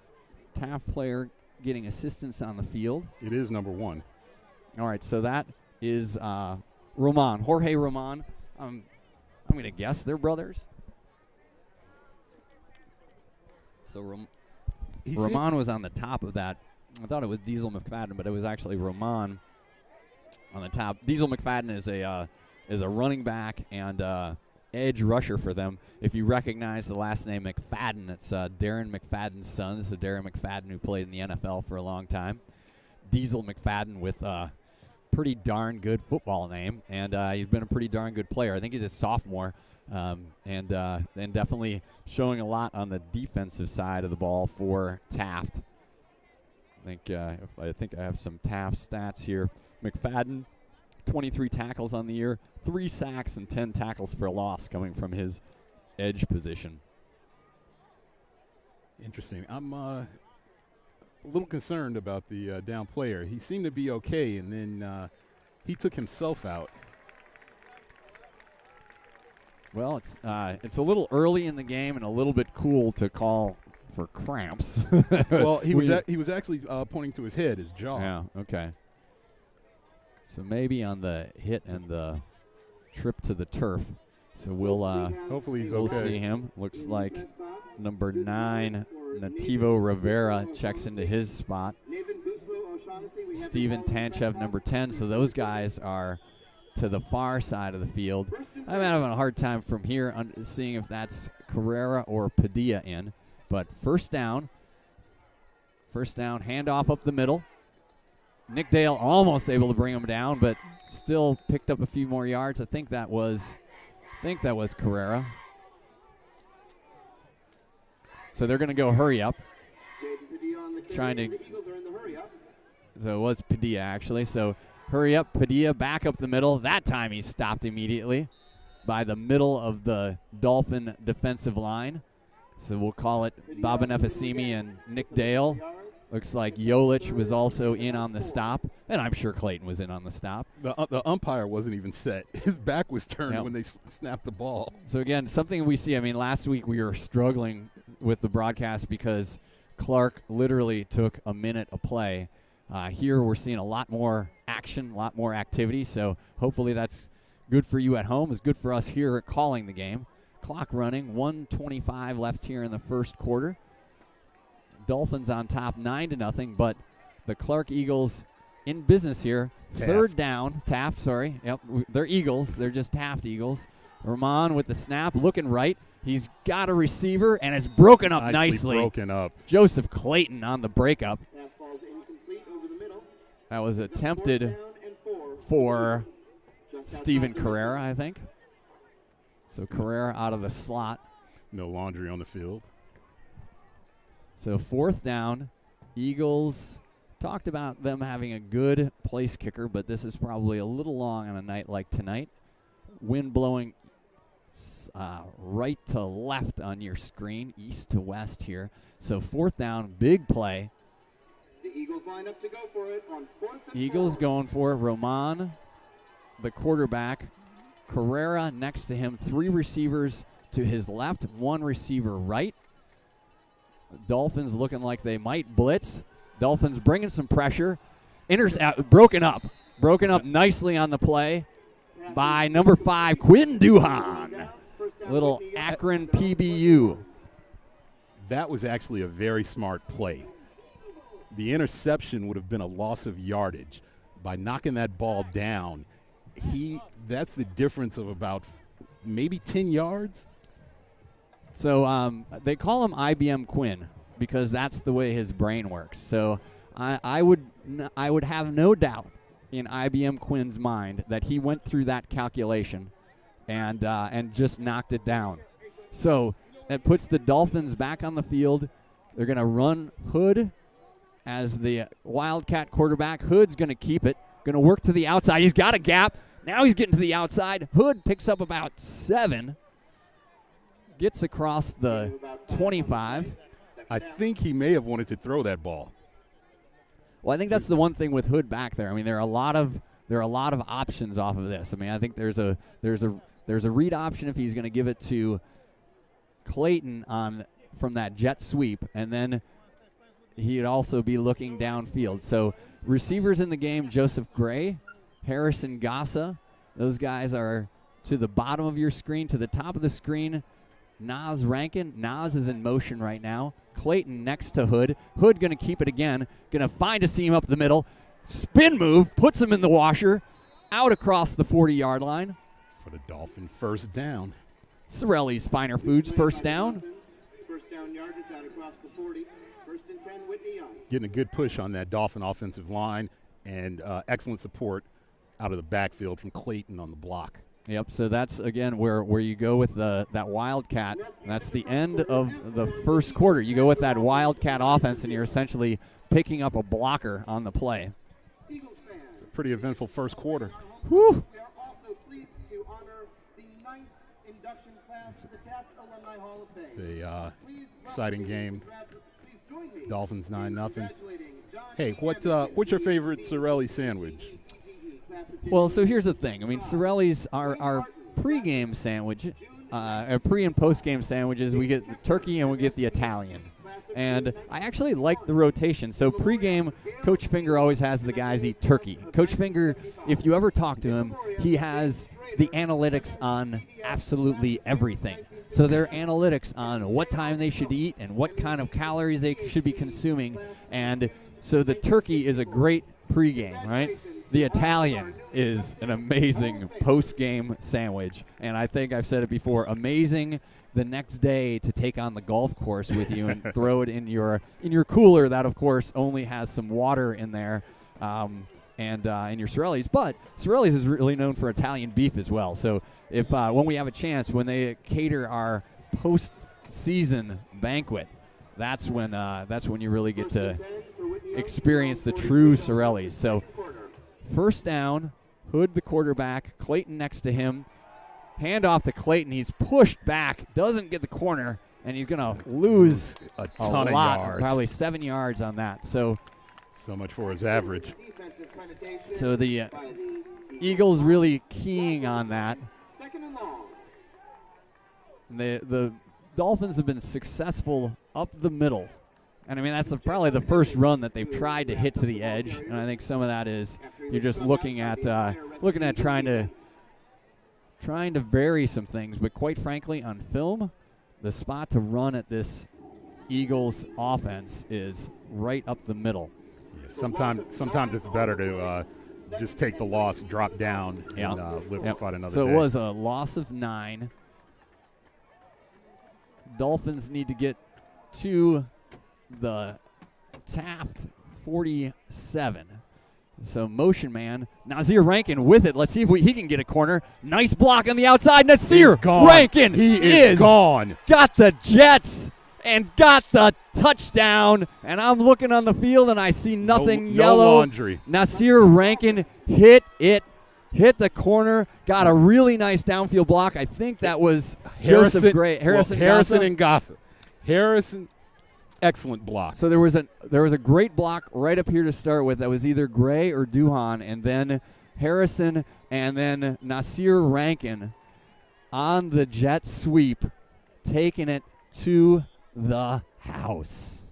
Taft player getting assistance on the field. It is number 1. All right, so that is Roman, Jorge Roman. I'm going to guess they're brothers. So Roman was on the top of that. I thought it was Diesel McFadden, but it was actually Roman on the top. Diesel McFadden is a running back and edge rusher for them. If you recognize the last name McFadden, it's Darren McFadden's son. So Darren McFadden, who played in the NFL for a long time. Diesel McFadden with pretty darn good football name, and he's been a pretty darn good player. I think he's a sophomore, and definitely showing a lot on the defensive side of the ball for Taft. I think I have some Taft stats here. McFadden, 23 tackles on the year, 3 sacks and 10 tackles for a loss coming from his edge position. Interesting. I'm a little concerned about the down player. He seemed to be okay, and then he took himself out. Well, it's a little early in the game and a little bit cool to call for cramps. Well, he was actually pointing to his head, his jaw. Yeah. Okay. So maybe on the hit and the trip to the turf. So we'll hopefully he's we'll okay. see him. Looks like number 9, Nativo Rivera, checks into his spot. Steven Tanchev, number 10. So those guys are to the far side of the field. I'm having a hard time from here seeing if that's Carrera or Padilla in. But first down, handoff up the middle. Nick Dale almost able to bring him down, but still picked up a few more yards. I think that was Carrera. So they're going to go hurry up. So it was Padilla, actually. So hurry up, Padilla, back up the middle. That time he stopped immediately by the middle of the Dolphin defensive line. So we'll call it Baba Nefasimi and Nick Dale. Looks like Yolich was also in on the stop, and I'm sure Clayton was in on the stop. The umpire wasn't even set. His back was turned when they snapped the ball. So, again, something we see. I mean, last week we were struggling with the broadcast because Clark literally took a minute a play. Here we're seeing a lot more action, a lot more activity, so hopefully that's good for you at home. It's good for us here at calling the game. Clock running, 1:25 left here in the first quarter. Dolphins on top 9-0, but the Clark Eagles in business here. Taft. Third down. Taft, sorry. Yep, they're Eagles. They're just Taft Eagles. Ramon with the snap, looking right. He's got a receiver, and it's broken up nicely. Broken up. Joseph Clayton on the breakup. Pass ball's incomplete over the middle. That was attempted for Steven Carrera, I think. So Carrera out of the slot. No laundry on the field. So fourth down. Eagles talked about them having a good place kicker, but this is probably a little long on a night like tonight. Wind blowing right to left on your screen, east to west here. So fourth down, big play. The Eagles line up to go for it on 4th and Eagles 4. going for it. Roman, the quarterback. Carrera next to him. 3 receivers to his left, 1 receiver right. Dolphins looking like they might blitz. Dolphins bringing some pressure. Broken up nicely on the play by number 5, Quinn Duhan. Little Akron PBU. That was actually a very smart play. The interception would have been a loss of yardage. By knocking that ball down, that's the difference of about maybe 10 yards. So they call him IBM Quinn because that's the way his brain works. So I would have no doubt in IBM Quinn's mind that he went through that calculation and just knocked it down. So that puts the Dolphins back on the field. They're going to run Hood as the Wildcat quarterback. Hood's going to keep it, going to work to the outside. He's got a gap. Now he's getting to the outside. Hood picks up about 7, gets across the 25. I think he may have wanted to throw that ball. Well, I think that's the one thing with Hood back there. I mean, there are a lot of options off of this. I mean, I think there's a read option if he's going to give it to Clayton from that jet sweep, and then he'd also be looking downfield. So receivers in the game: Joseph Gray, Harrison Gassa. Those guys are to the bottom of your screen. To the top of the screen, Nas Rankin. Nas is in motion right now. Clayton next to Hood. Hood going to keep it again. Going to find a seam up the middle. Spin move. Puts him in the washer. Out across the 40-yard line. For the Dolphin first down. Sorelli's Finer Foods first down. First down yardage out across the 40. 1st and 10, Whitney Young. Getting a good push on that Dolphin offensive line and excellent support out of the backfield from Clayton on the block. Yep, so that's, again, where you go with that Wildcat. That's the end of the first quarter. You go with that Wildcat offense, and you're essentially picking up a blocker on the play. Eagles fans. It's a pretty eventful first quarter. Whew. We are also pleased to honor the 9th induction class to the Taft Alumni Hall of Fame. It's a Please exciting game. please join me Dolphins 9-0. congratulating John Hey, what's your favorite Sorelli sandwich? Well, so here's the thing. I mean, Sorelli's our pregame sandwich, pre- and post-game sandwiches, we get the turkey and we get the Italian. And I actually like the rotation. So pregame, Coach Finger always has the guys eat turkey. Coach Finger, if you ever talk to him, he has the analytics on absolutely everything. So their analytics on what time they should eat and what kind of calories they should be consuming. And so the turkey is a great pregame, right? The Italian is an amazing post-game sandwich. And I think I've said it before, amazing the next day to take on the golf course with you and throw it in your cooler that, of course, only has some water in there and in your Sorelli's. But Sorelli's is really known for Italian beef as well. So if when we have a chance, when they cater our post-season banquet, that's when you really get to experience the true Sorelli's. So first down, Hood the quarterback, Clayton next to him. Hand off to Clayton. He's pushed back, doesn't get the corner, and he's going to lose a ton of lot, yards. probably 7 yards on that. So much for his average. So the Eagles really keying on that. Second and long. The Dolphins have been successful up the middle. And, I mean, that's probably the first run that they've tried to hit to the edge. And I think some of that is you're just looking at trying to trying to vary some things, but quite frankly, on film, the spot to run at this Eagles offense is right up the middle. Yeah, sometimes it's better to just take the loss, drop down, and live to fight another day. So it was a loss of 9. Dolphins need to get to the Taft 47. So motion man, Nasir Rankin with it. Let's see if he can get a corner. Nice block on the outside. Nasir Rankin is gone. Got the Jets and got the touchdown. And I'm looking on the field and I see nothing yellow. No laundry. Nasir Rankin hit the corner, got a really nice downfield block. I think that was Joseph Gray. Harrison and Gossett. Harrison. Excellent block. So there was a great block right up here to start with. That was either Gray or Duhan, and then Harrison, and then Nasir Rankin on the jet sweep, taking it to the house.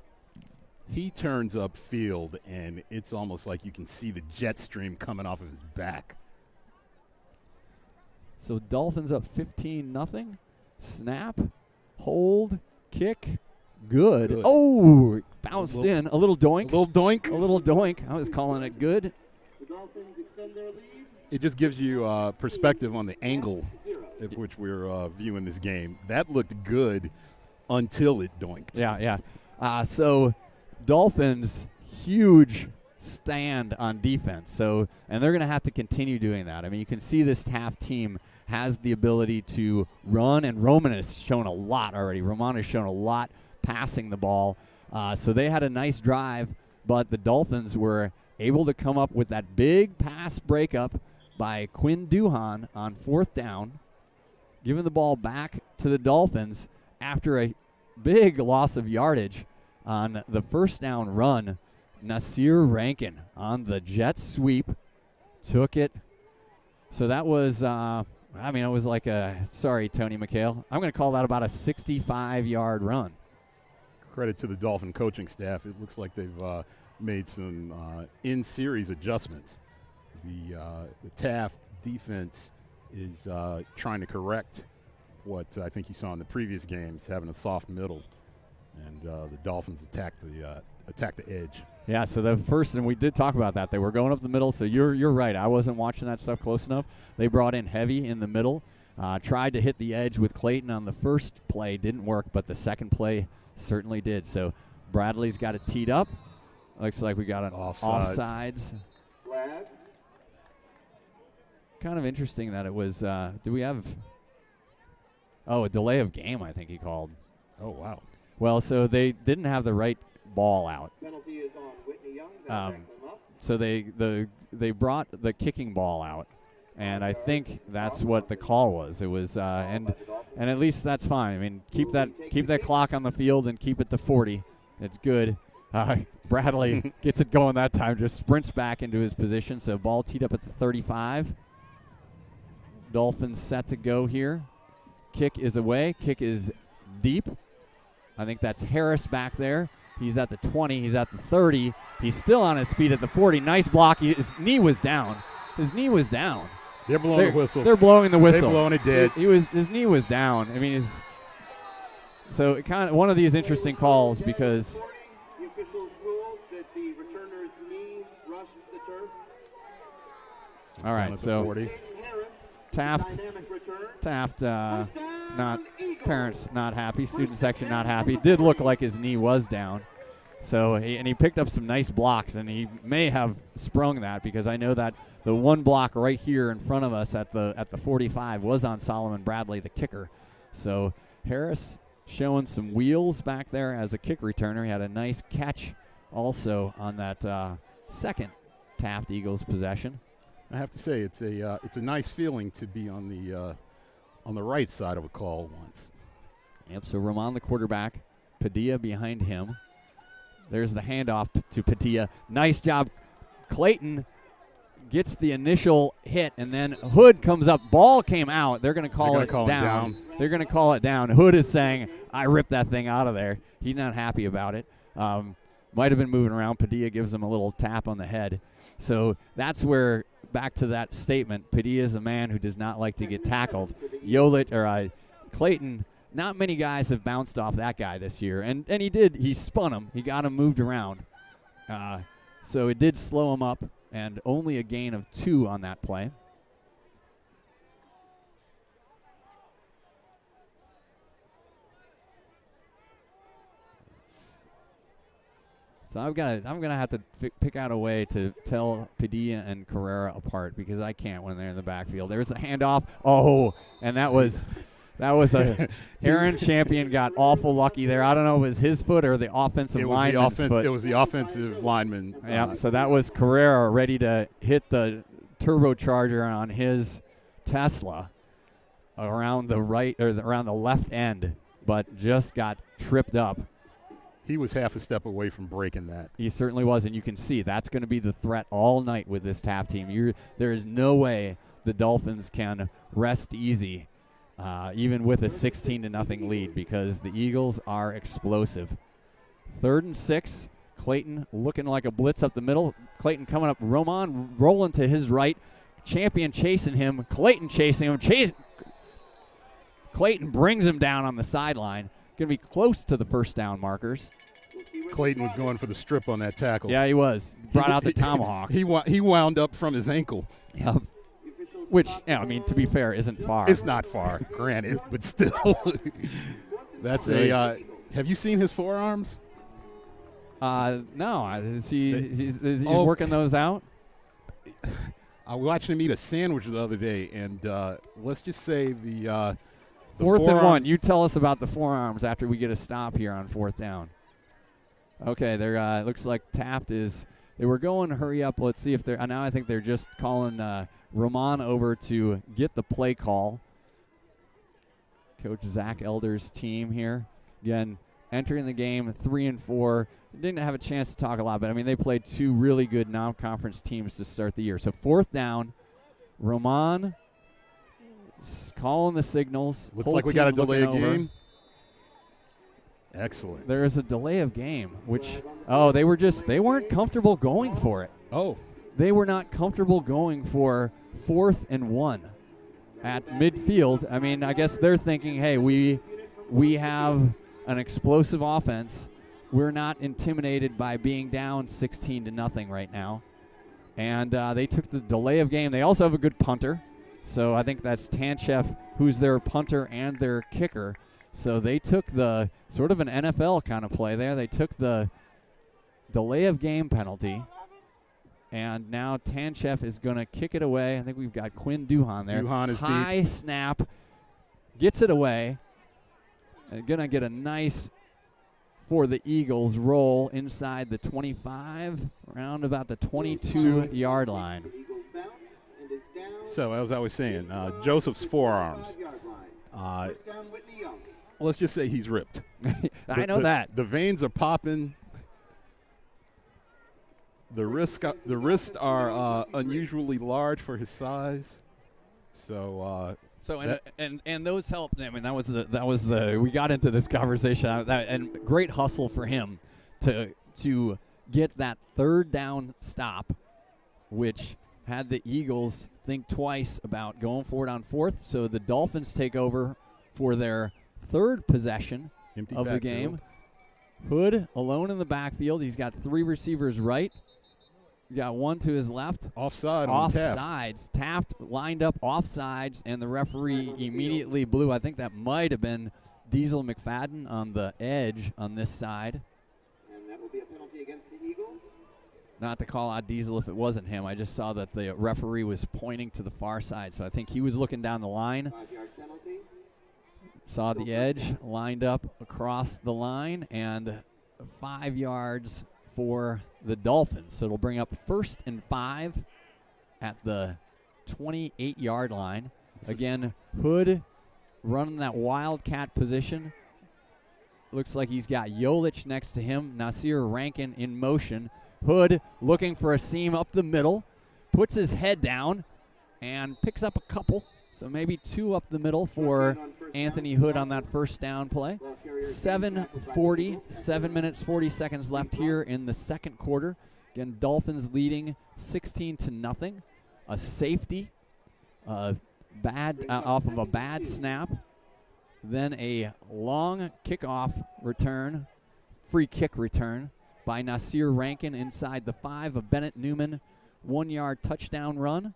He turns upfield, and it's almost like you can see the jet stream coming off of his back. So Dolphins up 15-0. Snap, hold, kick. Good. Oh, bounced in. A little doink. A little doink. A little doink. I was calling it good. The Dolphins extend their lead. It just gives you perspective on the angle at which we're viewing this game. That looked good until it doinked. Yeah. So Dolphins, huge stand on defense. So, and they're going to have to continue doing that. I mean, you can see this Taft team has the ability to run, and Roman has shown a lot already. Roman has shown a lot passing the ball. So they had a nice drive, but the Dolphins were able to come up with that big pass breakup by Quinn Duhan on 4th down, giving the ball back to the Dolphins after a big loss of yardage on the 1st down run. Nasir Rankin on the jet sweep took it. So that was, it was like sorry, Tony McHale. I'm going to call that about a 65-yard run. Credit to the Dolphin coaching staff. It looks like they've made some in-series adjustments. The Taft defense is trying to correct what I think you saw in the previous games, having a soft middle, and the Dolphins attack the edge. Yeah, so the first, and we did talk about that. They were going up the middle, so you're right. I wasn't watching that stuff close enough. They brought in heavy in the middle, tried to hit the edge with Clayton on the first play. Didn't work, but the second play certainly did. So Bradley's got it teed up. Looks like we got an offsides. Flag. Kind of interesting that it was, do we have, a delay of game, I think he called. Oh, wow. Well, so they didn't have the right ball out. Penalty is on Whitney Young. So they brought the kicking ball out, and I think that's what the call was. It was, and at least that's fine. I mean, keep that clock on the field and keep it to 40. It's good. Bradley gets it going that time, just sprints back into his position. So ball teed up at the 35. Dolphins set to go here. Kick is away. Kick is deep. I think that's Harris back there. He's at the 20. He's at the 30. He's still on his feet at the 40. Nice block. His knee was down. They're blowing the whistle. They're blowing the whistle. They're blowing it dead. His knee was down. I mean, so it kind of one of these interesting calls because The officials ruled that the returner's knee rushed the turf. All right, so 40. Taft, parents not happy, student section not happy. It did look like his knee was down. So he picked up some nice blocks, and he may have sprung that because I know that the one block right here in front of us at the 45 was on Solomon Bradley, the kicker. So Harris showing some wheels back there as a kick returner. He had a nice catch also on that second Taft Eagles possession. I have to say it's a nice feeling to be on the right side of a call once. Yep. So Roman, the quarterback, Padilla behind him. There's the handoff to Padilla. Nice job. Clayton gets the initial hit, and then Hood comes up. Ball came out. They're going to call it down. They're going to call it down. Hood is saying, I ripped that thing out of there. He's not happy about it. might have been moving around. Padilla gives him a little tap on the head. So that's where, back to that statement, Padilla is a man who does not like to get tackled. Clayton, not many guys have bounced off that guy this year. And he did. He spun him. He got him moved around. So it did slow him up, and only a gain of 2 on that play. So I'm gonna have to pick out a way to tell Padilla and Carrera apart, because I can't when they're in the backfield. There's a handoff. Oh, and that was a Aaron Champion got awful lucky there. I don't know if it was his foot or the offensive lineman's foot. It was the offensive lineman. Yeah. So that was Carrera ready to hit the turbocharger on his Tesla around the right or around the left end, but just got tripped up. He was half a step away from breaking that. He certainly was, and you can see that's going to be the threat all night with this Taft team. There is no way the Dolphins can rest easy, even with a 16-0 lead, because the Eagles are explosive. 3rd and 6. Clayton looking like a blitz up the middle. Clayton coming up. Roman rolling to his right. Champion chasing him. Clayton chasing him. Clayton brings him down on the sideline. Going to be close to the first down markers. Clayton was going for the strip on that tackle. Yeah, he was. Brought out the tomahawk. He wound up from his ankle. Yep. Which, I mean, to be fair, isn't far. It's not far, granted, but still. That's a. Have you seen his forearms? No. Is he working those out? I watched him eat a sandwich the other day, and let's just say the 4th and 1. You tell us about the forearms after we get a stop here on 4th down. Okay, there looks like Taft is. They were going hurry up. Let's see if they're. Now I think they're just calling Roman over to get the play call. Coach Zach Elder's team here. Again, entering the game 3 and 4. Didn't have a chance to talk a lot, but I mean they played 2 really good non-conference teams to start the year. So 4th down, Roman calling the signals. Looks like we got a delay of game. Excellent. There is a delay of game, which they weren't comfortable going for it. Oh. They were not comfortable going for 4th and 1 at midfield. I mean, I guess they're thinking, hey, we have an explosive offense. We're not intimidated by being down 16-0 right now. And they took the delay of game. They also have a good punter. So I think that's Tanchef, who's their punter and their kicker. So they took the sort of an NFL kind of play there. They took the delay of game penalty. And now Tanchef is going to kick it away. I think we've got Quinn Duhan there. Duhan is high deep. Snap. Gets it away. Going to get a nice, for the Eagles, roll inside the 25, around about the 22-yard line. So, as I was saying, Joseph's forearms. Let's just say he's ripped. I know that. The veins are popping. The wrists are unusually large for his size. So and those helped. I mean, that was the we got into this conversation and great hustle for him to get that 3rd down stop, which had the Eagles think twice about going for it on 4th. So the Dolphins take over for their 3rd possession of the game. Hood alone in the backfield. He's got 3 receivers right. He's got 1 to his left. Offsides. Taft lined up offsides, and the referee immediately blew. I think that might have been Diesel McFadden on the edge on this side. And that will be a penalty against the Eagles. Not to call out Diesel if it wasn't him. I just saw that the referee was pointing to the far side, so I think he was looking down the line. 5-yard penalty. Saw the edge, lined up across the line, and 5 yards for the Dolphins. So it'll bring up 1st and 5 at the 28-yard line. Again, Hood running that wildcat position. Looks like he's got Yolich next to him. Nasir Rankin in motion. Hood looking for a seam up the middle. Puts his head down and picks up a couple. So maybe 2 up the middle for Anthony Hood on that 1st down play. 7:40, 7 minutes 40 seconds left here in the second quarter. Again, Dolphins leading 16-0. A safety, off of a bad snap. Then a long kickoff return, free kick return by Nasir Rankin inside the 5 of Bennett Newman, 1-yard touchdown run.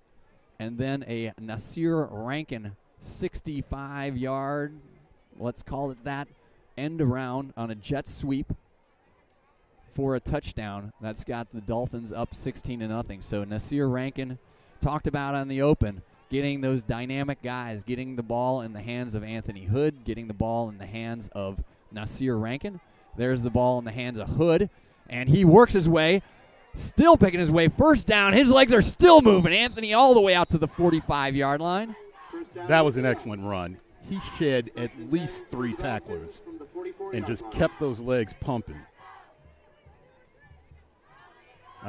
And then a Nasir Rankin 65-yard, let's call it that, end around on a jet sweep for a touchdown. That's got the Dolphins up 16-0. So Nasir Rankin, talked about on the open, getting those dynamic guys, getting the ball in the hands of Anthony Hood, getting the ball in the hands of Nasir Rankin. There's the ball in the hands of Hood, and he works his way, still picking his way. First down, his legs are still moving. Anthony all the way out to the 45-yard line. That was an excellent run. He shed at least 3 tacklers and just kept those legs pumping.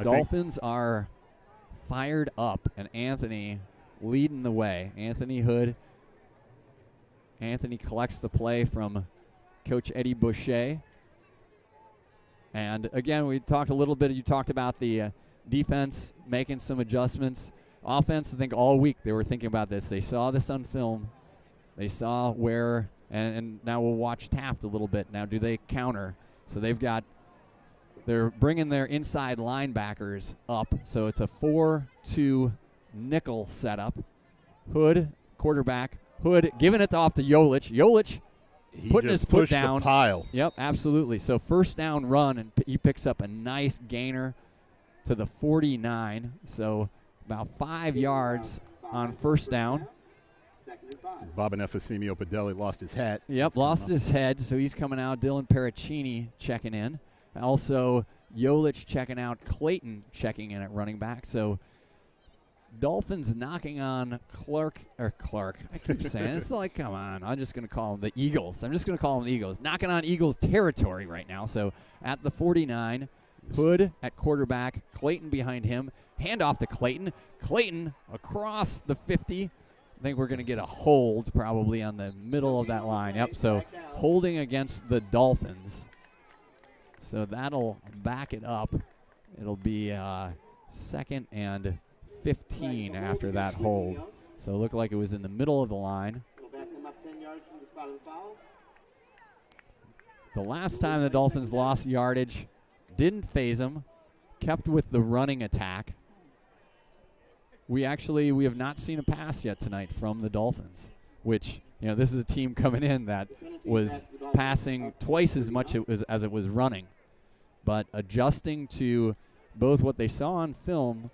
Dolphins are fired up, and Anthony leading the way. Anthony Hood. Anthony collects the play from Coach Eddie Boucher. And again, we talked a little bit, you talked about the defense making some adjustments. Offense, I think all week they were thinking about this. They saw this on film. They saw where, and now we'll watch Taft a little bit. Now, do they counter? So they're bringing their inside linebackers up. So it's a 4-2 nickel setup. Hood, quarterback. Hood giving it off to Yolich. Yolich putting his foot down. The pile. Yep, absolutely. So first down run, and he picks up a nice gainer to the 49. So about 5 yards on first down. Bob and Efesimio Padelli lost his hat. Yep, lost his head, so he's coming out. Dylan Paracchini checking in. Also, Yolich checking out. Clayton checking in at running back. So Dolphins knocking on Clark. I keep saying it's like, come on. I'm just going to call them the Eagles. Knocking on Eagles territory right now. So at the 49, Hood at quarterback. Clayton behind him. Handoff to Clayton. Clayton across the 50. I think we're going to get a hold probably on the middle of that line. Yep, so holding against the Dolphins. So that'll back it up. It'll be 2nd and 15 after that hold. So it looked like it was in the middle of the line. The last time the Dolphins lost yardage, didn't phase them, kept with the running attack. We have not seen a pass yet tonight from the Dolphins, which, this is a team coming in that was passing twice as much as it was running. But adjusting to both what they saw on film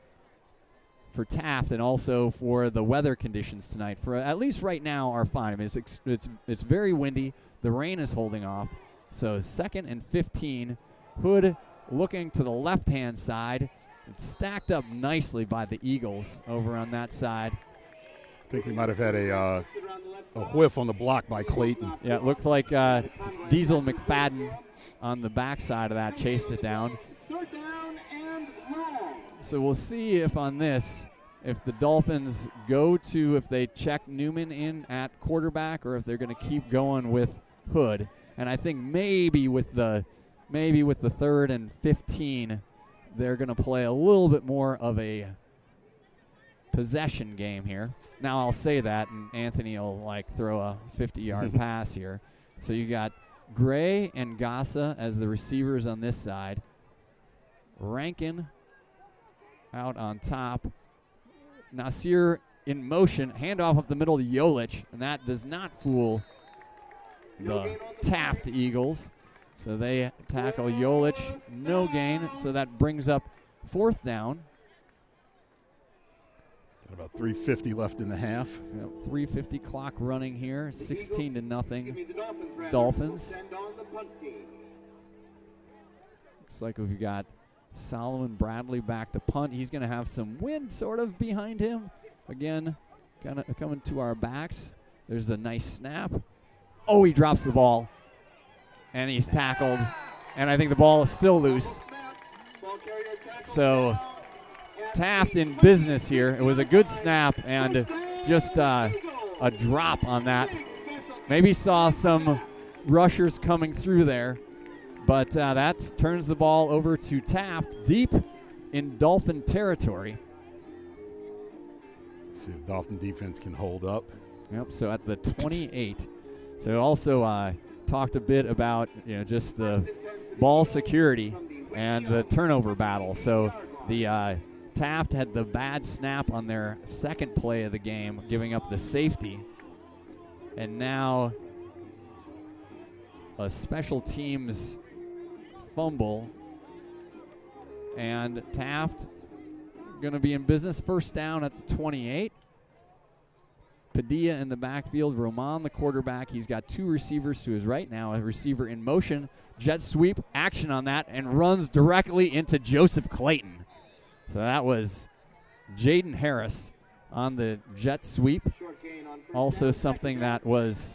for Taft and also for the weather conditions tonight, for at least right now, are fine. I mean, it's very windy. The rain is holding off. So 2nd and 15. Hood looking to the left-hand side. It's stacked up nicely by the Eagles over on that side. I think we might have had a whiff on the block by Clayton. Yeah, it looked like Diesel McFadden on the backside of that chased it down. So we'll see if on this, if the Dolphins if they check Newman in at quarterback, or if they're going to keep going with Hood. And I think maybe with the 3rd and 15, they're going to play a little bit more of a possession game here. Now I'll say that, and Anthony will throw a 50-yard pass here. So you got Gray and Gassa as the receivers on this side. Rankin out on top. Nasir in motion. Handoff up the middle to Yolich, and that does not fool the Taft Eagles. So they tackle Yolich, no gain. So that brings up 4th down. Got about 3:50 left in the half. 3:50 clock running here. 16-0 Dolphins. Looks like we've got Solomon Bradley back to punt. He's going to have some wind sort of behind him. Again, kind of coming to our backs. There's a nice snap. Oh, he drops the ball. And he's tackled, and I think the ball is still loose. So Taft in business here. It was a good snap and just a drop on that. Maybe saw some rushers coming through there. But that turns the ball over to Taft deep in Dolphin territory. Let's see if Dolphin defense can hold up. Yep, so at the 28. So also talked a bit about just the ball security and the turnover battle. So the Taft had the bad snap on their second play of the game, giving up the safety. And now a special teams fumble. And Taft going to be in business. First down at the 28. Padilla in the backfield. Roman, the quarterback. He's got two receivers to his right now. A receiver in motion. Jet sweep. Action on that. And runs directly into Joseph Clayton. So that was Jaden Harris on the jet sweep. Also something that was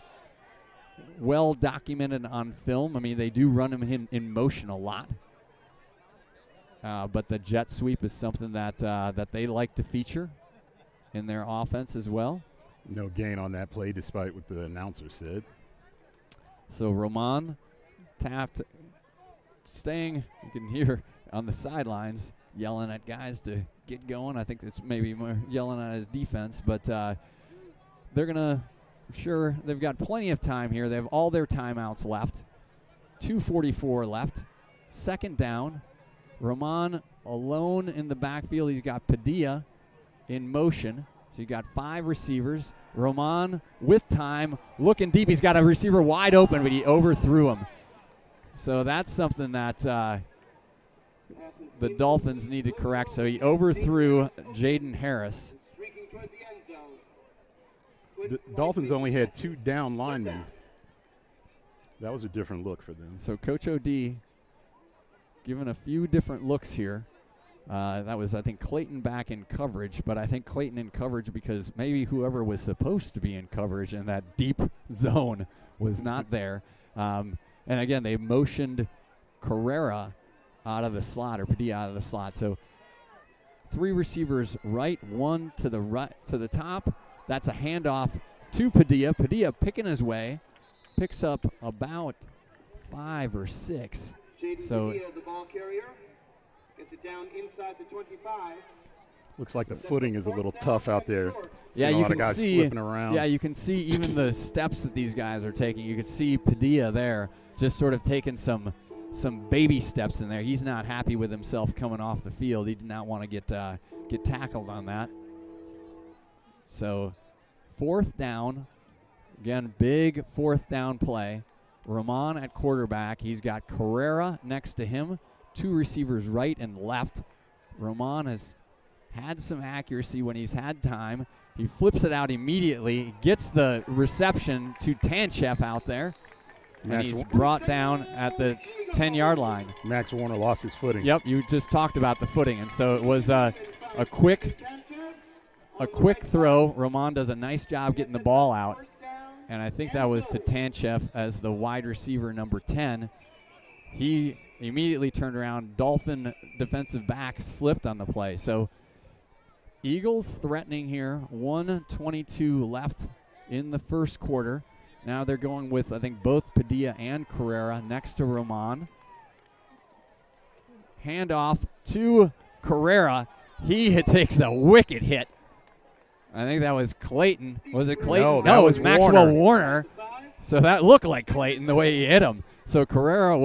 well documented on film. I mean, they do run him in motion a lot. But the jet sweep is something that they like to feature in their offense as well. No gain on that play, despite what the announcer said. So Roman, Taft staying, you can hear on the sidelines, yelling at guys to get going. I think it's maybe more yelling at his defense, but they're going to, sure, they've got plenty of time here. They have all their timeouts left. 2:44 left. Second down. Roman alone in the backfield. He's got Padilla in motion. So you got five receivers. Roman with time, looking deep. He's got a receiver wide open, but he overthrew him. So that's something that the Dolphins need to correct. So he overthrew Jaden Harris. The Dolphins only had two down linemen. That was a different look for them. So Coach O.D. given a few different looks here. That was, I think, Clayton back in coverage, but I think Clayton in coverage because maybe whoever was supposed to be in coverage in that deep zone was not there. And again, they motioned Carrera out of the slot, or Padilla out of the slot. So three receivers right, one to the right, to the top. That's a handoff to Padilla. Padilla picking his way, picks up about 5 or 6. So Padilla, the ball carrier, gets it down inside the 25. Looks like the footing is a little tough out there. Yeah, Seeing a you lot of can guys see. slipping around. Yeah, you can see even the steps that these guys are taking. You can see Padilla there, just sort of taking some baby steps in there. He's not happy with himself coming off the field. He did not want to get tackled on that. So, fourth down. Again, big fourth down play. Roman at quarterback. He's got Carrera next to him. Two receivers right and left. Roman has had some accuracy when he's had time. He flips it out immediately, gets the reception to Tanchef out there, and he's brought down at the 10-yard line. Max Warner lost his footing. Yep, you just talked about the footing, and so it was a quick throw. Roman does a nice job getting the ball out, and I think that was to Tanchef as the wide receiver number 10. He immediately turned around. Dolphin defensive back slipped on the play. So Eagles threatening here. 1:22 left in the first quarter. Now they're going with, I think, both Padilla and Carrera next to Roman. Handoff to Carrera. He takes a wicked hit. I think that was Clayton. Was it Clayton? No, it was Maxwell Warner. So that looked like Clayton the way he hit him. So Carrera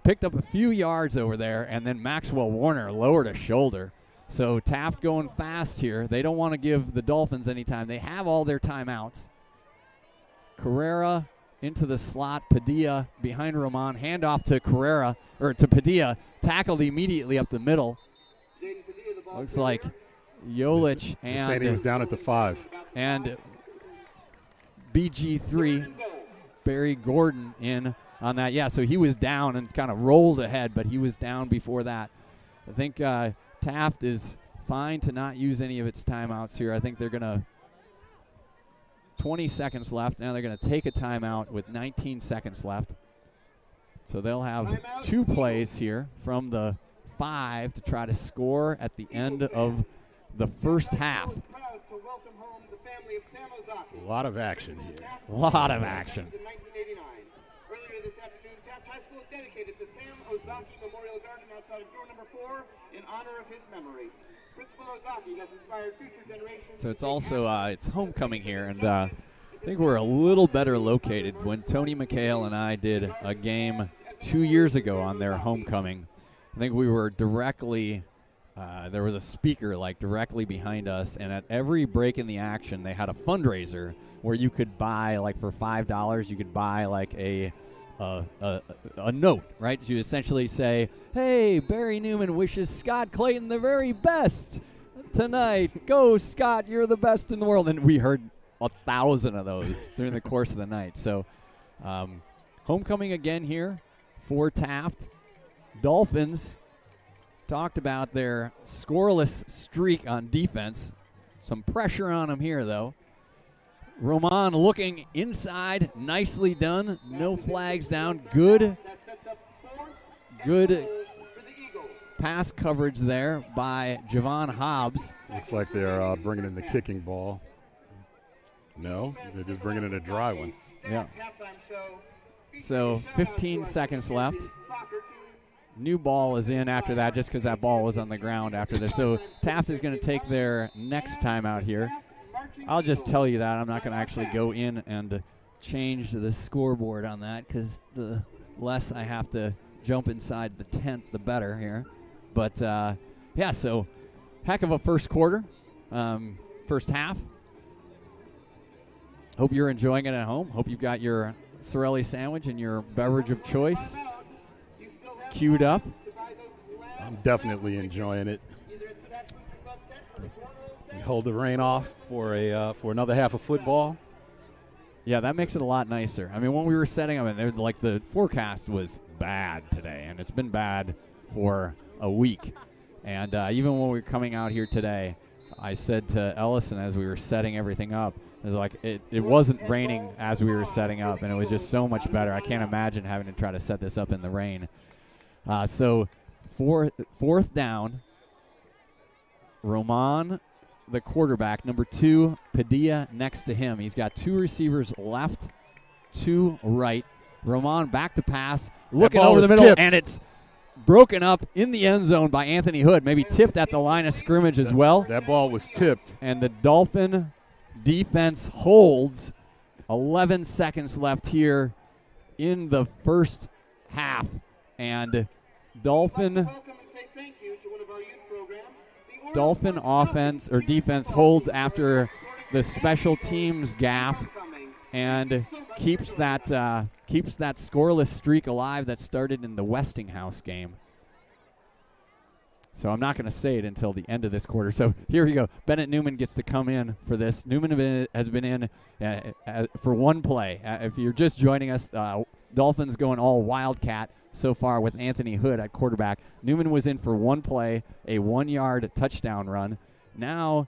picked up a few yards over there, and then Maxwell Warner lowered a shoulder. So Taft going fast here. They don't want to give the Dolphins any time. They have all their timeouts. Carrera into the slot. Padilla behind Roman. Handoff to to Padilla. Tackled immediately up the middle. Looks like Yolich and he was down at the 5. And BG3, Barry Gordon in on that. Yeah, so he was down and kind of rolled ahead, but he was down before that. I think Taft is fine to not use any of its timeouts here. I think they're going to 20 seconds left. Now they're going to take a timeout with 19 seconds left. So they'll have 2 plays here from the 5 to try to score at the end of the first half. A lot of action here. A lot of action. dedicated to Sam Ozaki Memorial Garden outside of door number 4 in honor of his memory. Principal Ozaki has inspired future generations. So it's also it's homecoming here, and I think we're a little better located. When Tony McHale and I did a game 2 years ago on their homecoming, I think we were directly there was a speaker like directly behind us, and at every break in the action they had a fundraiser where you could buy, like, for $5 you could buy like a note, right? You essentially say, hey, Barry Newman wishes Scott Clayton the very best tonight. Go, Scott, you're the best in the world. And we heard 1,000 of those during the course of the night. So homecoming again here for Taft. Dolphins talked about their scoreless streak on defense. Some pressure on them here, though. Roman looking inside. Nicely done. No flags down. Good pass coverage there by Javon Hobbs. Looks like they're bringing in the kicking ball. No, they're just bringing in a dry one. Yeah. So 15 seconds left. New ball is in after that, just because that ball was on the ground after this. So Taft is going to take their next timeout here. I'll just tell you that. I'm not going to actually go in and change the scoreboard on that, because the less I have to jump inside the tent, the better here. But, yeah, so heck of a first quarter, first half. Hope you're enjoying it at home. Hope you've got your Sorelli sandwich and your beverage of choice queued up. I'm definitely enjoying it. We hold the rain off for another half of football. Yeah, that makes it a lot nicer. I mean, when we were setting up, and like the forecast was bad today, and it's been bad for a week. And even when we were coming out here today, I said to Ellison as we were setting everything up, it was like it wasn't raining as we were setting up, and it was just so much better. I can't imagine having to try to set this up in the rain. So fourth down, Roman, the quarterback, number 2, Padilla next to him. He's got 2 receivers left, 2 right. Roman back to pass, looking over the middle, tipped. And it's broken up in the end zone by Anthony Hood, maybe tipped at the line of scrimmage as well. That ball was tipped. And the Dolphin defense holds. 11 seconds left here in the first half. And Dolphin offense or defense holds after the special teams gaffe and keeps that scoreless streak alive that started in the Westinghouse game. So I'm not going to say it until the end of this quarter. So here we go. Bennett Newman gets to come in for this. Newman has been in for one play. If you're just joining us, Dolphins going all Wildcat so far with Anthony Hood at quarterback. Newman was in for one play, a 1-yard touchdown run. Now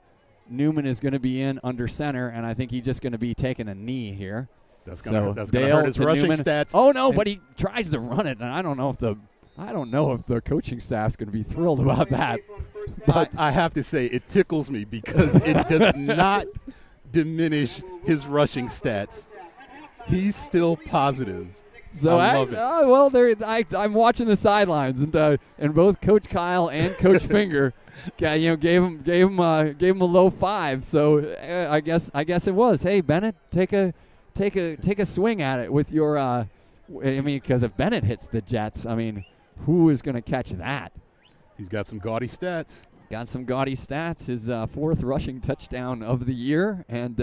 Newman is going to be in under center, and I think he's just going to be taking a knee here. That's going to hurt his rushing Newman. stats. Oh no, but he tries to run it, and I don't know if the coaching staff's going to be thrilled about that. But I have to say, it tickles me because it does not diminish his rushing stats. He's still positive. So I love it. I'm watching the sidelines, and both Coach Kyle and Coach Finger, gave him a low 5. So I guess it was. Hey, Bennett, take a swing at it with your. Because if Bennett hits the Jets, who is going to catch that? He's got some gaudy stats. Got some gaudy stats. His 4th rushing touchdown of the year, and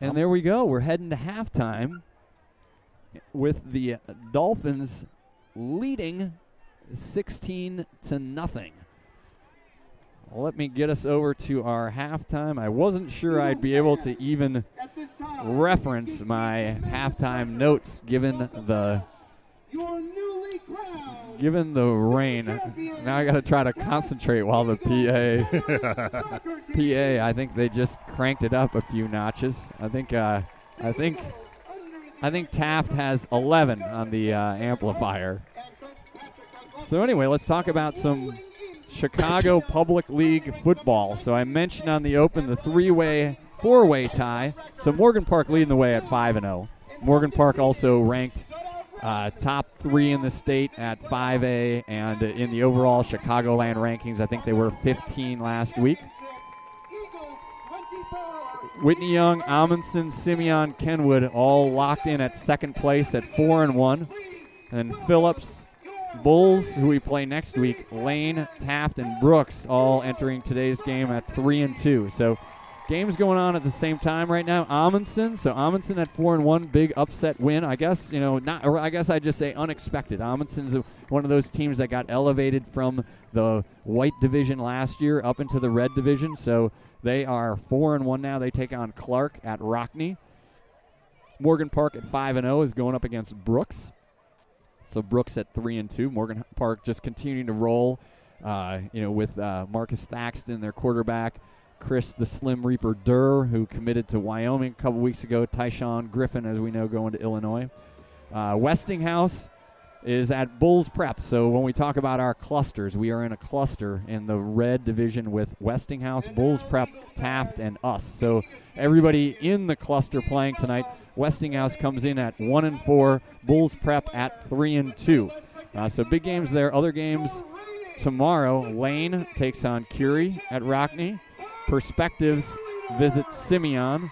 there we go. We're heading to halftime with the Dolphins leading 16-0. Let me get us over to our halftime. I wasn't sure I'd be able to even reference my halftime notes given the rain. Now I got to try to concentrate while the PA, I think they just cranked it up a few notches. I think Taft has 11 on the amplifier. So anyway, let's talk about some Chicago Public League football. So I mentioned on the open the 4-way tie. So Morgan Park leading the way at 5-0. Morgan Park also ranked top 3 in the state at 5A, and in the overall Chicagoland rankings, I think they were 15 last week. Whitney Young, Amundsen, Simeon, Kenwood all locked in at second place at 4-1. And Phillips, Bulls, who we play next week, Lane, Taft, and Brooks all entering today's game at 3-2. So games going on at the same time right now. Amundsen at 4-1, big upset win. I guess, I guess I'd just say unexpected. Amundsen's one of those teams that got elevated from the white division last year up into the red division. So they are 4-1 now. They take on Clark at Rockney. Morgan Park at 5-0 is going up against Brooks. So Brooks at 3-2. Morgan Park just continuing to roll, with Marcus Thaxton, their quarterback. Chris the Slim Reaper Durr, who committed to Wyoming a couple weeks ago. Tyshawn Griffin, as we know, going to Illinois. Westinghouse is at Bulls Prep. So when we talk about our clusters, we are in a cluster in the red division with Westinghouse, Bulls Prep, Taft, and us. So everybody in the cluster playing tonight. Westinghouse comes in at 1-4, Bulls Prep at 3-2. So big games there. Other games tomorrow. Lane takes on Curie at Rockney. Perspectives visits Simeon.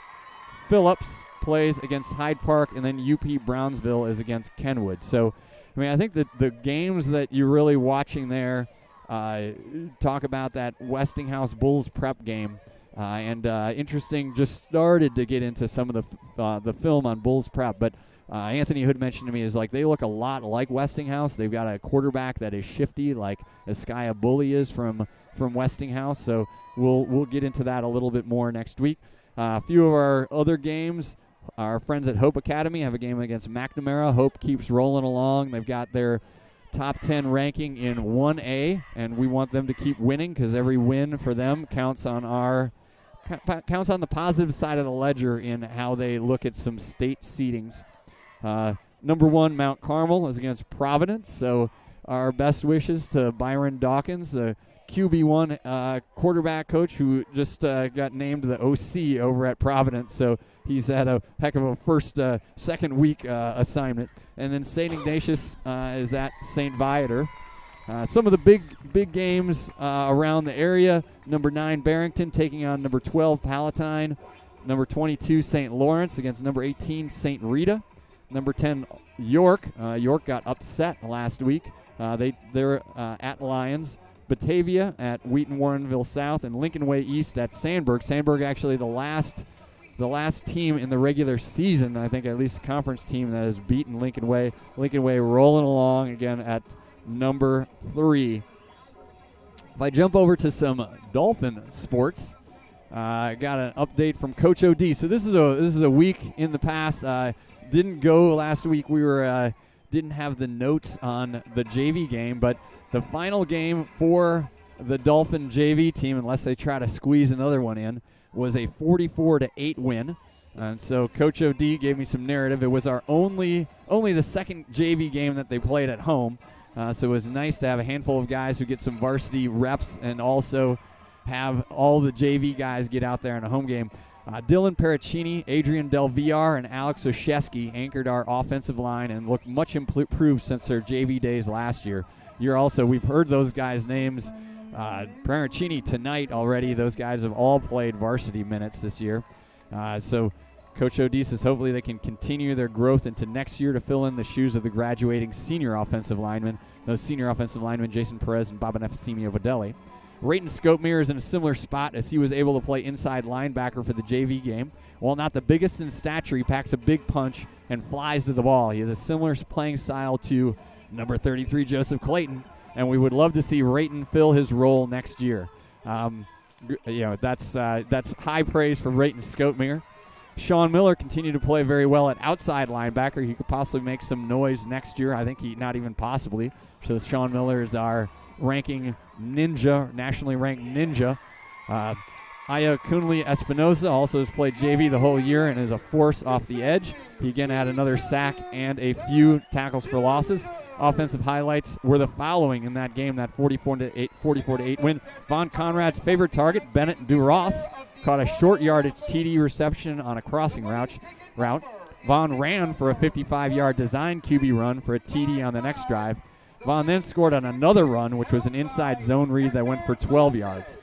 Phillips plays against Hyde Park, and then UP Brownsville is against Kenwood. So, I think that the games that you're really watching there talk about that Westinghouse Bulls Prep game. Interesting, just started to get into some of the film on Bulls Prep, but Anthony Hood mentioned to me is like they look a lot like Westinghouse. They've got a quarterback that is shifty, like Askaya Bully is from Westinghouse. So we'll get into that a little bit more next week. A few of our other games, our friends at Hope Academy have a game against McNamara. Hope keeps rolling along. They've got their top 10 ranking in 1A, and we want them to keep winning because every win for them counts on the positive side of the ledger in how they look at some state seedings. Number 1, Mount Carmel, is against Providence, so our best wishes to Byron Dawkins, the QB1 quarterback coach who just got named the OC over at Providence, so he's had a heck of a second week assignment. And then St. Ignatius is at St. Viator. Some of the big games around the area. Number 9, Barrington taking on number 12, Palatine. Number 22, St. Lawrence against number 18, St. Rita. Number 10, York. York got upset last week. They're at Lions. Batavia at Wheaton Warrenville South, and Lincoln Way East at Sandburg. Sandburg actually the last team in the regular season, I think, at least a conference team that has beaten Lincoln Way. Lincoln Way rolling along again at number 3. If I jump over to some Dolphin sports, I got an update from Coach OD. So this is a week in the past. Didn't go last week. We were didn't have the notes on the JV game, but the final game for the Dolphin JV team, unless they try to squeeze another one in, was a 44-8 win. And so Coach OD gave me some narrative. It was our only the second JV game that they played at home. So it was nice to have a handful of guys who get some varsity reps and also have all the JV guys get out there in a home game. Dylan Paracchini, Adrian Del Villar, and Alex Oshesky anchored our offensive line and looked much improved since their JV days last year. We've heard those guys' names. Paracchini tonight already. Those guys have all played varsity minutes this year. So Coach OD says hopefully they can continue their growth into next year to fill in the shoes of the graduating senior offensive linemen. Those senior offensive linemen, Jason Perez and Baba Nefesimio Vadelli. Rayton Scopemere is in a similar spot as he was able to play inside linebacker for the JV game. While not the biggest in stature, he packs a big punch and flies to the ball. He has a similar playing style to number 33, Joseph Clayton, and we would love to see Rayton fill his role next year. That's high praise for Rayton Scopemere. Sean Miller continued to play very well at outside linebacker. He could possibly make some noise next year. I think not even possibly. So Sean Miller is our ranking ninja, nationally ranked ninja. Aya Kunli Espinosa also has played JV the whole year and is a force off the edge. He again had another sack and a few tackles for losses. Offensive highlights were the following in that game, that 44-8 win. Von Conrad's favorite target, Bennett Duras, caught a short yardage TD reception on a crossing route. Vaughn ran for a 55-yard design QB run for a TD on the next drive. Vaughn then scored on another run, which was an inside zone read that went for 12 yards.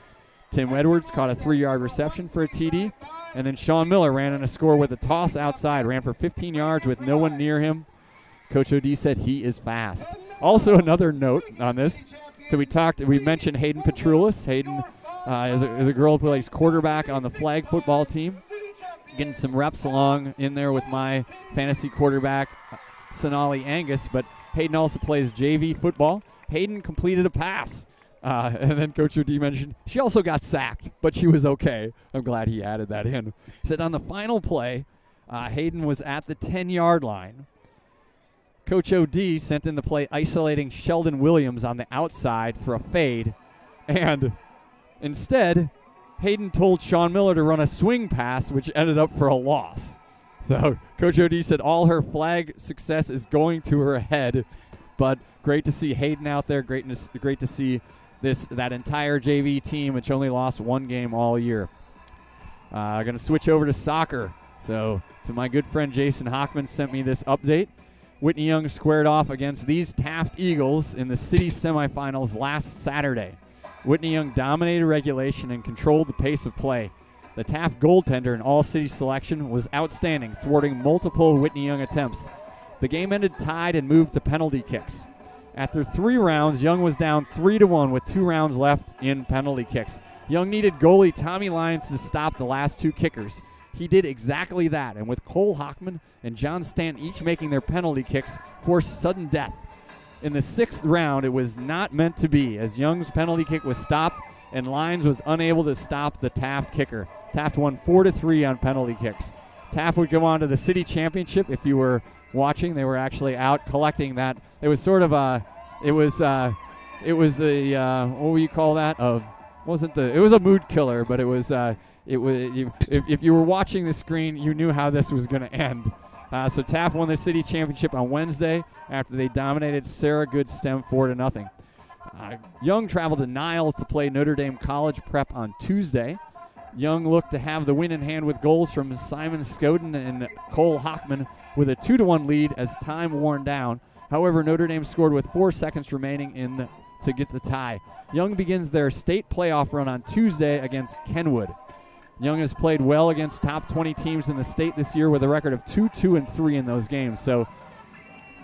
Tim Edwards caught a 3-yard reception for a TD. And then Sean Miller ran in a score with a toss outside, ran for 15 yards with no one near him. Coach O.D. said he is fast. Also, another note on this. So we mentioned Hayden Petrulis. Hayden is a girl who plays quarterback on the flag football team. Getting some reps along in there with my fantasy quarterback, Sonali Angus. But Hayden also plays JV football. Hayden completed a pass. And then Coach O.D. mentioned she also got sacked, but she was okay. I'm glad he added that in. He said on the final play, Hayden was at the 10-yard line. Coach O.D. sent in the play isolating Sheldon Williams on the outside for a fade. And instead, Hayden told Sean Miller to run a swing pass, which ended up for a loss. So Coach O.D. said all her flag success is going to her head. But great to see Hayden out there. Great to see that entire JV team, which only lost one game all year. Going to switch over to soccer. So to my good friend Jason Hockman sent me this update. Whitney Young squared off against these Taft Eagles in the city semifinals last Saturday. Whitney Young dominated regulation and controlled the pace of play. The Taft goaltender in all-city selection was outstanding, thwarting multiple Whitney Young attempts. The game ended tied and moved to penalty kicks. After 3 rounds, Young was down 3-1 with 2 rounds left in penalty kicks. Young needed goalie Tommy Lyons to stop the last 2 kickers. He did exactly that, and with Cole Hockman and John Stanton each making their penalty kicks, forced sudden death. In the 6th round, it was not meant to be, as Young's penalty kick was stopped and Lyons was unable to stop the Taft kicker. Taft won 4-3 on penalty kicks. Taft would go on to the city championship. If you were watching, they were actually out collecting that. It was sort of it was the what will you call that? It was a mood killer, but if you were watching the screen, you knew how this was going to end. So Taft won the city championship on Wednesday after they dominated Sarah Good STEM 4-0. Young traveled to Niles to play Notre Dame College Prep on Tuesday. Young looked to have the win in hand with goals from Simon Scoden and Cole Hockman with a 2-1 lead as time worn down. However, Notre Dame scored with 4 seconds remaining to get the tie. Young begins their state playoff run on Tuesday against Kenwood. Young has played well against top 20 teams in the state this year with a record of 2-2-3 in those games. So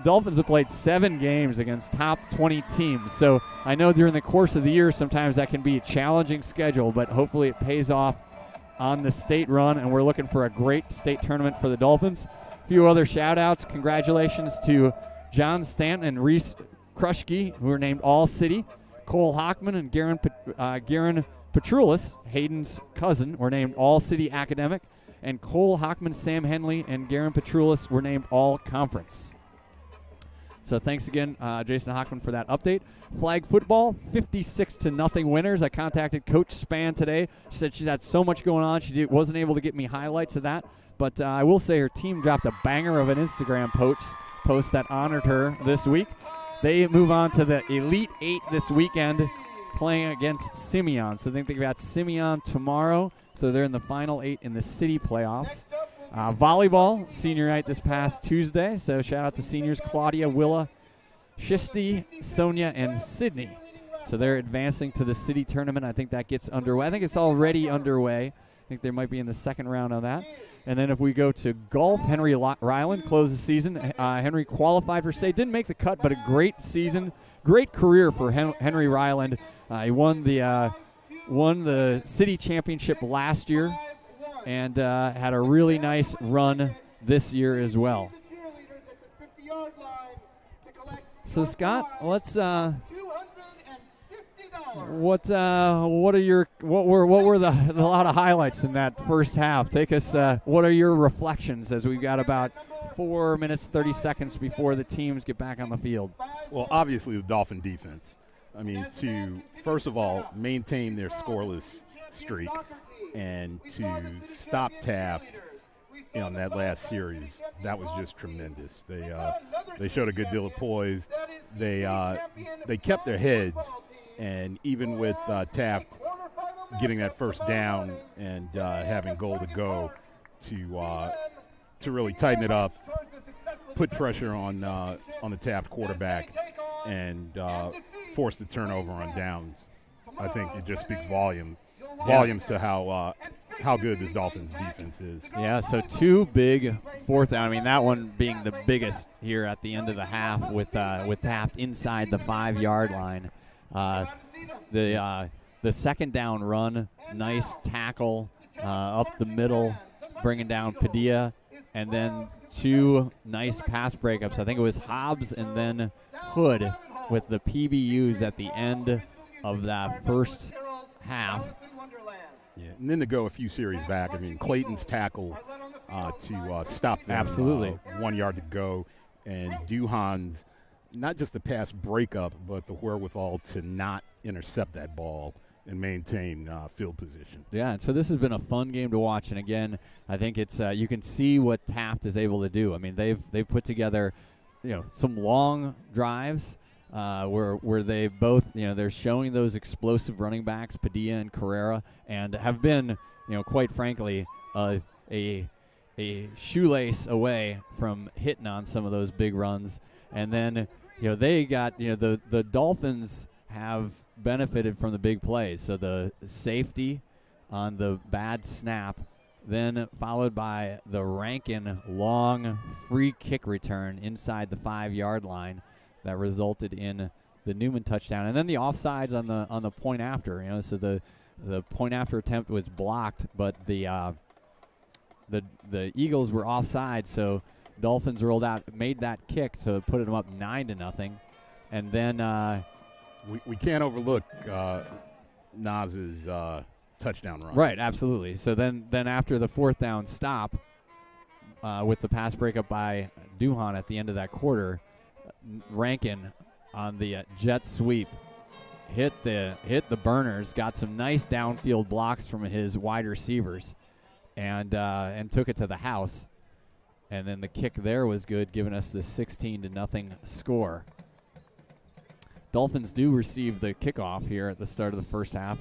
Dolphins have played 7 games against top 20 teams. So I know during the course of the year sometimes that can be a challenging schedule, but hopefully it pays off on the state run, and we're looking for a great state tournament for the Dolphins. A few other shout-outs. Congratulations to John Stanton and Reese Krushke, who were named All-City. Cole Hockman and Garen Petrulis, Hayden's cousin, were named All-City Academic. And Cole Hockman, Sam Henley, and Garen Petrulis were named All-Conference. So thanks again, Jason Hockman, for that update. Flag football, 56-0 winners. I contacted Coach Spann today. She said she's had so much going on, she wasn't able to get me highlights of that. But I will say her team dropped a banger of an Instagram post that honored her this week. They move on to the Elite 8 this weekend, playing against Simeon. So I think they've got Simeon tomorrow. So they're in the final 8 in the city playoffs. Volleyball, senior night this past Tuesday. So shout out to seniors Claudia, Willa, Shisty, Sonia, and Sydney. So they're advancing to the city tournament. I think that gets underway. I think it's already underway. I think they might be in the second round on that. And then if we go to golf, Henry Ryland closed the season. Henry qualified for state. Didn't make the cut, but a great season. Great career for Henry Ryland. He won the city championship last year and had a really nice run this year as well. So Scott, let's what were the lot of highlights in that first half? Take us. What are your reflections as we've got about 4 minutes 30 seconds before the teams get back on the field? Well, obviously the Dolphin defense. I mean, to first of all maintain their scoreless streak and to stop Taft on that last series, that was just tremendous. They showed a good deal of poise. They kept their heads. And even with Taft getting that first down and having goal to go to to really tighten it up, put pressure on the Taft quarterback, and force the turnover on downs. I think it just speaks volumes to how good this Dolphins defense is. Yeah, so 2 big fourth down. I mean, that one being the biggest here at the end of the half with Taft inside the 5-yard line. The second down run, nice tackle up the middle, bringing down Padilla, and then 2 nice pass breakups. I think it was Hobbs and then Hood with the PBUs at the end of that first half. Yeah, and then to go a few series back, I mean, Clayton's tackle to stop them. Absolutely. 1 yard to go, and Duhan's not just the pass breakup, but the wherewithal to not intercept that ball and maintain field position. Yeah, and so this has been a fun game to watch, and again, I think it's you can see what Taft is able to do. I mean, they've put together, some long drives where they both, they're showing those explosive running backs, Padilla and Carrera, and have been, quite frankly, a shoelace away from hitting on some of those big runs. And then, they got, the Dolphins have benefited from the big plays. So the safety on the bad snap, then followed by the Rankin long free kick return inside the 5-yard line that resulted in the Newman touchdown, and then the offsides on the point after. So the point after attempt was blocked, but the Eagles were offside, so Dolphins rolled out, made that kick, so it put them up 9-0, and then we can't overlook Naz's touchdown run. Right, absolutely. So then after the 4th down stop with the pass breakup by Duhan at the end of that quarter, Rankin on the jet sweep hit the burners, got some nice downfield blocks from his wide receivers, and took it to the house. And then the kick there was good, giving us the 16-0 score. Dolphins do receive the kickoff here at the start of the first half.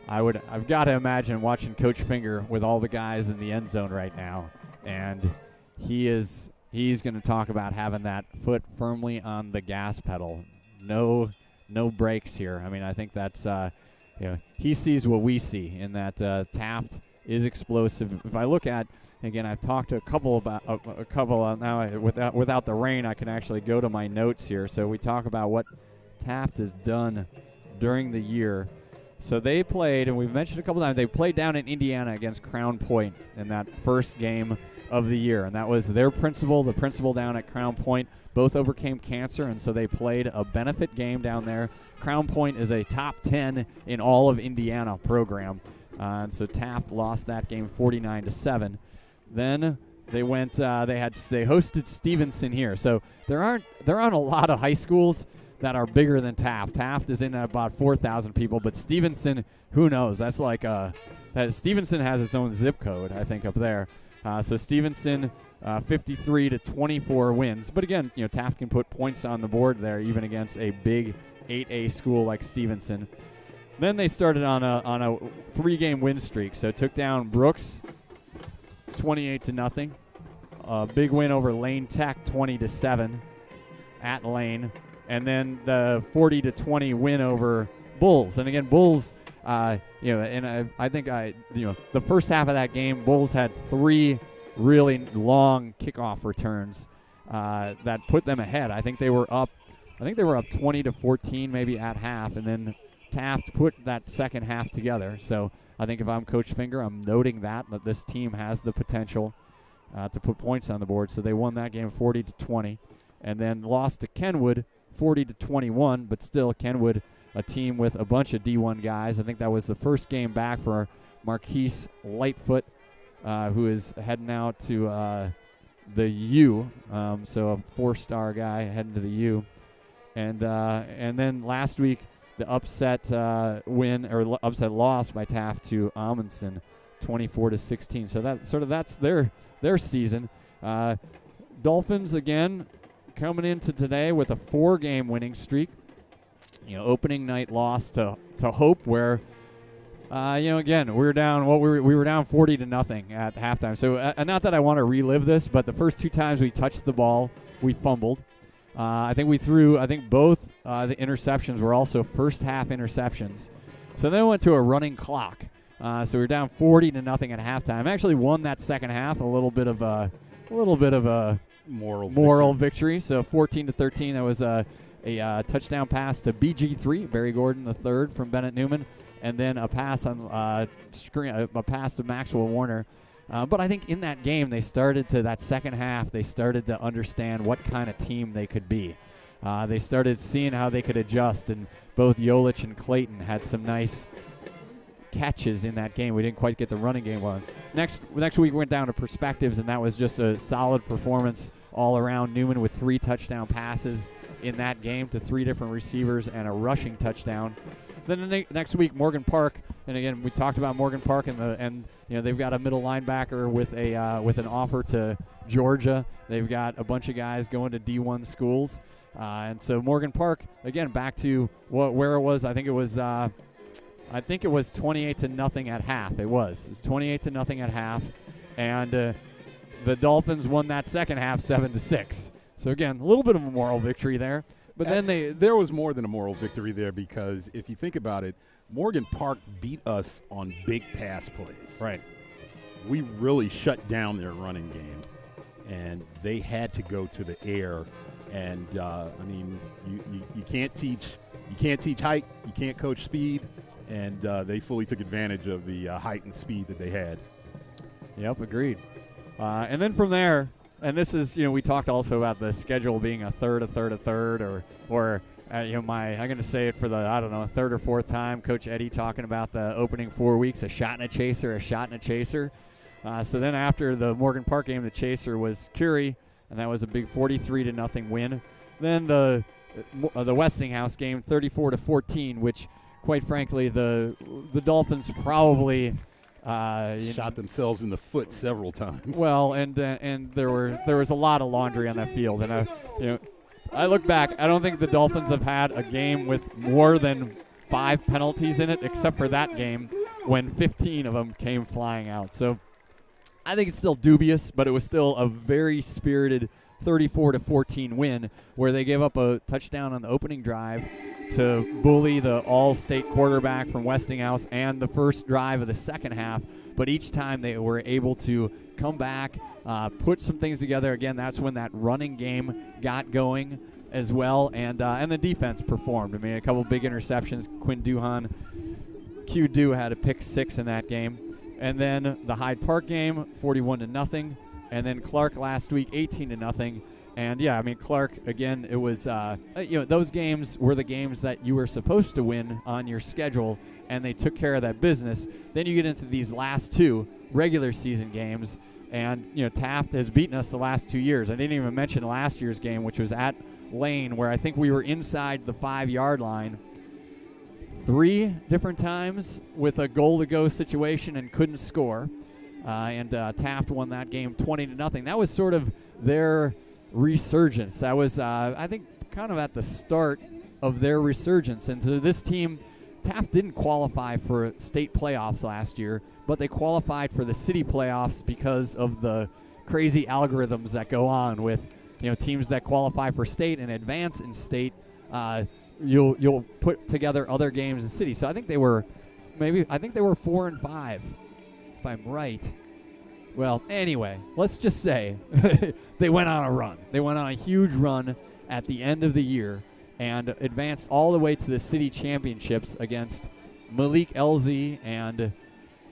I've got to imagine watching Coach Finger with all the guys in the end zone right now, and he's going to talk about having that foot firmly on the gas pedal. No brakes here. I mean, I think that's he sees what we see in that Taft is explosive. If I look at, again, I've talked to a couple now without the rain, I can actually go to my notes here. So we talk about what Taft has done during the year. So they played, and we've mentioned a couple times, they played down in Indiana against Crown Point in that first game of the year, and that was their principal, the principal down at Crown Point. Both overcame cancer, and so they played a benefit game down there. Crown Point is a top 10 in all of Indiana program, and so Taft lost that game 49-7. Then they went, they hosted Stevenson here. So there aren't a lot of high schools that are bigger than Taft. Taft is in at about 4,000 people, but Stevenson, who knows? That's like Stevenson has its own zip code, I think, up there. So Stevenson, 53-24 wins. But again, Taft can put points on the board there, even against a big 8A school like Stevenson. Then they started on a 3-game win streak. So took down Brooks, 28-0. A big win over Lane Tech, 20-7 at Lane. And then the 40-20 win over Bulls. And again, Bulls, I think the first half of that game, Bulls had 3 really long kickoff returns that put them ahead. I think they were up 20-14 maybe at half, and then Taft put that second half together. So I think if I'm Coach Finger, I'm noting that this team has the potential to put points on the board. So they won that game 40-20, and then lost to Kenwood 40-21, but still Kenwood, a team with a bunch of D1 guys. I think that was the first game back for Marquise Lightfoot, who is heading out to the U, so a 4-star guy heading to the U. And then last week, the upset upset loss by Taft to Amundsen, 24-16. So that's their season. Dolphins again coming into today with a 4-game winning streak. Opening night loss to Hope, where Again, we were down. We were down 40-0 at halftime. So not that I want to relive this, but the first 2 times we touched the ball, we fumbled. I think both the interceptions were also first half interceptions. So then we went to a running clock. So we were down 40-0 at halftime. Actually won that second half. A little bit of a moral victory. So 14-13. That was a touchdown pass to BG3, Barry Gordon III from Bennett Newman, and then a pass on a pass to Maxwell Warner. But I think in that game, that second half, they started to understand what kind of team they could be. They started seeing how they could adjust, and both Yolich and Clayton had some nice catches in that game. We didn't quite get the running game on. Next week, we went down to perspectives, and that was just a solid performance all around. Newman with 3 touchdown passes in that game to 3 different receivers and a rushing touchdown. Then the next week, Morgan Park, and again we talked about Morgan Park and they've got a middle linebacker with an offer to Georgia. They've got a bunch of guys going to D1 schools, and so Morgan Park again back to where it was. I think it was 28-0 at half. It was 28-0 at half, and the Dolphins won that second half 7-6. So again, a little bit of a moral victory there. But then there was more than a moral victory there, because if you think about it, Morgan Park beat us on big pass plays. Right. We really shut down their running game, and they had to go to the air. And you can't teach height, you can't coach speed, and they fully took advantage of the height and speed that they had. Yep, agreed. And then from there. And this is, we talked also about the schedule being a third, or I'm going to say it for the, third or fourth time, Coach Eddie talking about the opening 4 weeks, a shot and a chaser. So then after the Morgan Park game, the chaser was Curie, and that was a big 43-0 win. Then the Westinghouse game, 34-14, which, quite frankly, the Dolphins probably shot themselves in the foot several times. Well, and there was a lot of laundry on that field, and I look back. I don't think the Dolphins have had a game with more than 5 penalties in it, except for that game when 15 of them came flying out. So I think it's still dubious, but it was still a very spirited 34-14 win, where they gave up a touchdown on the opening drive to bully the all-state quarterback from Westinghouse and the first drive of the second half. But each time they were able to come back, put some things together. Again, that's when that running game got going as well, and the defense performed. I mean, a couple big interceptions. Quinn Duhan, Q-Do had a pick 6 in that game. And then the Hyde Park game, 41-0. And then Clark last week, 18-0. And, Clark, again, it was, those games were the games that you were supposed to win on your schedule, and they took care of that business. Then you get into these last 2 regular season games, and, Taft has beaten us the last 2 years. I didn't even mention last year's game, which was at Lane, where I think we were inside the 5-yard line 3 different times with a goal-to-go situation and couldn't score. And Taft won that game 20-0. That was sort of their resurgence. That was, I think, kind of at the start of their resurgence. And so this team, Taft didn't qualify for state playoffs last year, but they qualified for the city playoffs because of the crazy algorithms that go on with, teams that qualify for state and advance in state. You'll put together other games in city. So I think they were 4-5. If I'm right. Well, anyway, let's just say they went on a run. They went on a huge run at the end of the year and advanced all the way to the city championships against Malik Elzy and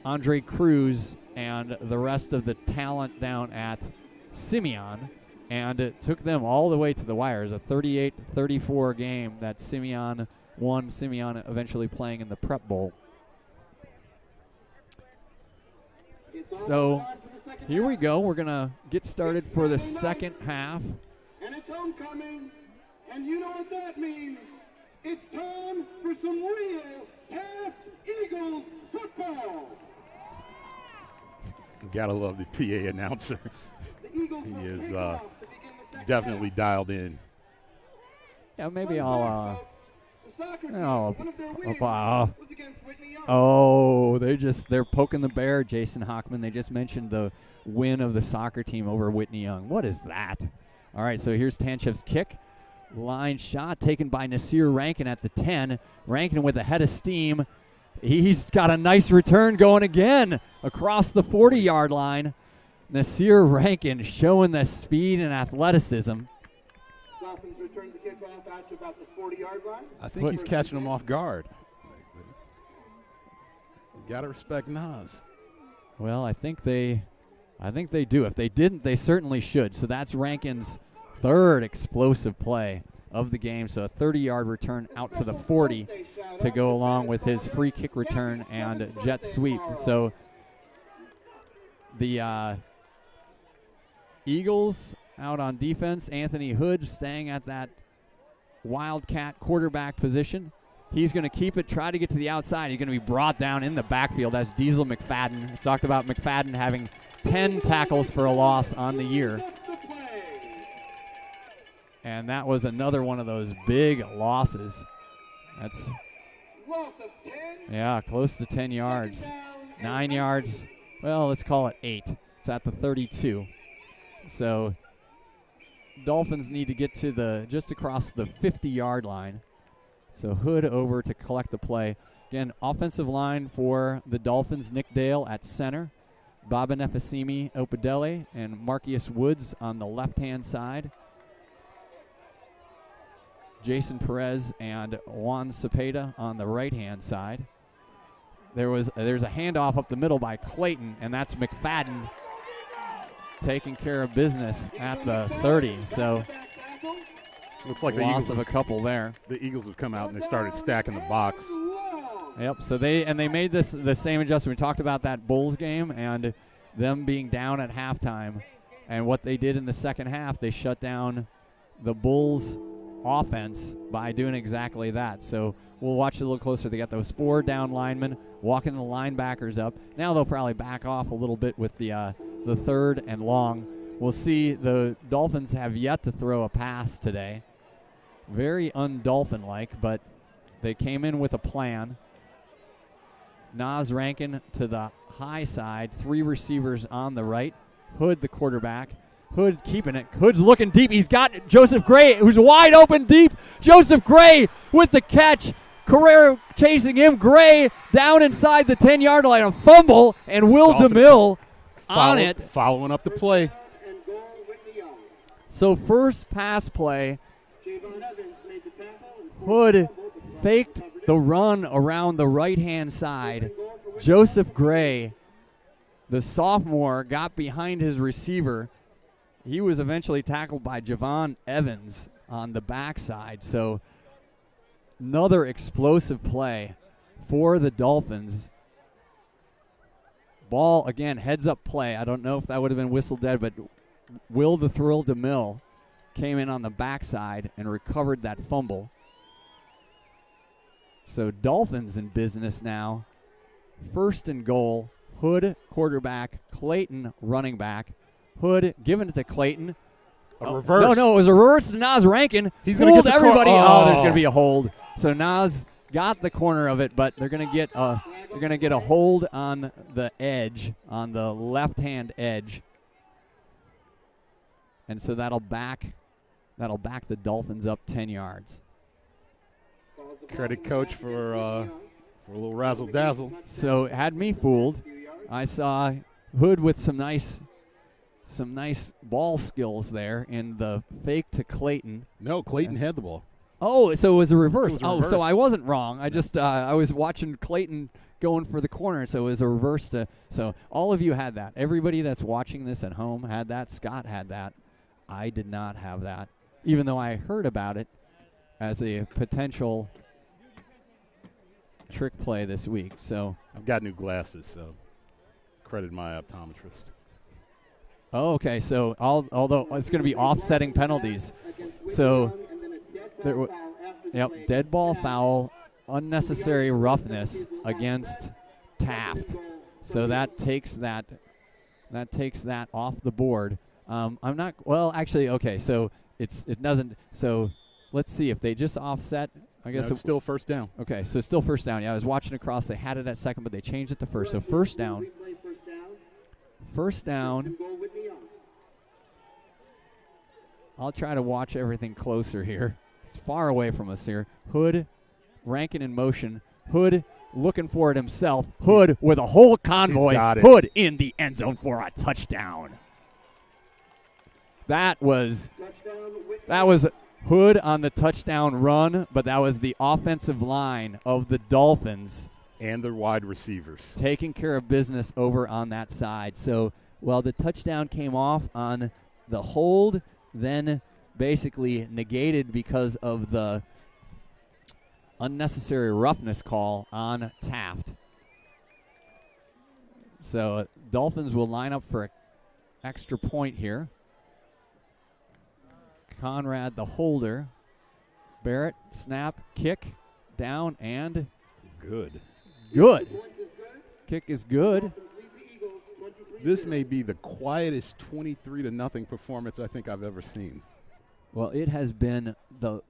Andre Cruz and the rest of the talent down at Simeon, and it took them all the way to the wires. A 38-34 game that Simeon won, Simeon eventually playing in the Prep Bowl. So here we go. We're going to get started for the second half. And it's homecoming, and you know what that means. It's time for some real Taft Eagles football. Gotta love the PA announcer. He is definitely dialed in. Yeah, maybe I'll The soccer team, Oh, one of their wins wow. was against Whitney Young. Oh, they're poking the bear, Jason Hockman. They just mentioned the win of the soccer team over Whitney Young. What is that? All right, so here's Tanchev's kick. Line shot taken by Nasir Rankin at the 10. Rankin with a head of steam. He's got a nice return going again across the 40-yard line. Nasir Rankin showing the speed and athleticism. Dolphins return the kickoff out to about the 40-yard line. I think he's catching them off guard. You got to respect Nas. Well, I think they do. If they didn't, they certainly should. So that's Rankin's third explosive play of the game. So a 30-yard return out to the 40 to go along with his free kick return and jet sweep. So the Eagles out on defense. Anthony Hood staying at that Wildcat quarterback position. He's going to keep it, try to get to the outside. He's going to be brought down in the backfield. That's Diesel McFadden. We talked about McFadden having 10 tackles for a loss on the year. And that was another one of those big losses. That's, yeah, close to 10 yards. 9 yards. Well, let's call it 8. It's at the 32. So Dolphins need to get to just across the 50-yard line. So Hood over to collect the play. Again, offensive line for the Dolphins, Nick Dale at center. Baba Nefasimi Opedele and Marcus Woods on the left-hand side. Jason Perez and Juan Cepeda on the right-hand side. There's a handoff up the middle by Clayton, and that's McFadden taking care of business at the 30. So looks like loss of a couple there. The Eagles have come out and they started stacking the box. Yep. So they made this the same adjustment. We talked about that Bulls game and them being down at halftime, and what they did in the second half, they shut down the Bulls offense by doing exactly that. So we'll watch it a little closer. They got those 4 down linemen walking the linebackers up. Now they'll probably back off a little bit with the third and long. We'll see. The Dolphins have yet to throw a pass today. Very un-Dolphin-like, but they came in with a plan. Nas Rankin to the high side, 3 receivers on the right. Hood, the quarterback. Hood keeping it. Hood's looking deep. He's got Joseph Gray, who's wide open deep. Joseph Gray with the catch. Carrera chasing him. Gray down inside the 10-yard line. A fumble, and Will DeMille on it. Following up the play. So first pass play, Hood faked the run around the right-hand side. Joseph Gray, the sophomore, got behind his receiver. He was eventually tackled by Javon Evans on the backside. So another explosive play for the Dolphins. Ball, again, heads-up play. I don't know if that would have been whistle dead, but Will the Thrill DeMille came in on the backside and recovered that fumble. So Dolphins in business now. First and goal. Hood, quarterback. Clayton, running back. Hood giving it to Clayton. Reverse. No, it was a reverse to Nas Rankin. He's going to get everybody. Oh, there's going to be a hold. So Nas got the corner of it, but they're going to get a hold on the edge, on the left-hand edge. And so that'll back the Dolphins up 10 yards. Credit coach for a little razzle-dazzle. So it had me fooled. I saw Hood with some nice ball skills there in the fake to Clayton. No, Clayton had the ball. Oh, so it was a reverse. It was a reverse. So I wasn't wrong. I just I was watching Clayton going for the corner, so it was a reverse to. So all of you had that. Everybody that's watching this at home had that. Scott had that. I did not have that, even though I heard about it as a potential trick play this week. So I've got new glasses, so credit my optometrist. Oh, okay. So although it's going to be offsetting penalties. So dead ball foul, unnecessary roughness against Taft. So that takes that off the board. I'm not. Well, actually, okay. So it doesn't. So let's see if they just offset. I guess it's still first down. Okay, so still first down. Yeah, I was watching across. They had it at second, but they changed it to first. So first down. First down. I'll try to watch everything closer here. It's far away from us here. Hood, Rankin in motion. Hood looking for it himself. Hood with a whole convoy. Hood in the end zone for a touchdown. That was Hood on the touchdown run, but that was the offensive line of the Dolphins. And their wide receivers. Taking care of business over on that side. So, well, the touchdown came off on the hold, then basically negated because of the unnecessary roughness call on Taft. So, Dolphins will line up for an extra point here. Conrad, the holder. Barrett, snap, kick, down, and good. Kick is good. This may be the quietest 23-0 performance I think I've ever seen. Well, it has been the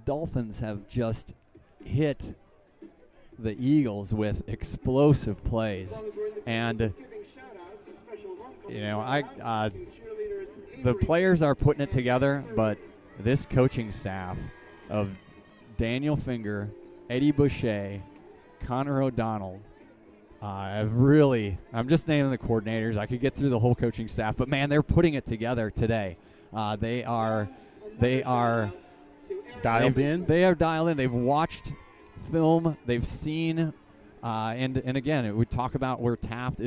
Dolphins have just hit the Eagles with explosive plays, and the players are putting it together, but this coaching staff of Daniel Finger, Eddie Boucher, Connor O'Donnell, I'm just naming the coordinators. I could get through the whole coaching staff, but man, they're putting it together today. They are dialed in. They are dialed in. They've watched film. They've seen, and again, we talk about where Taft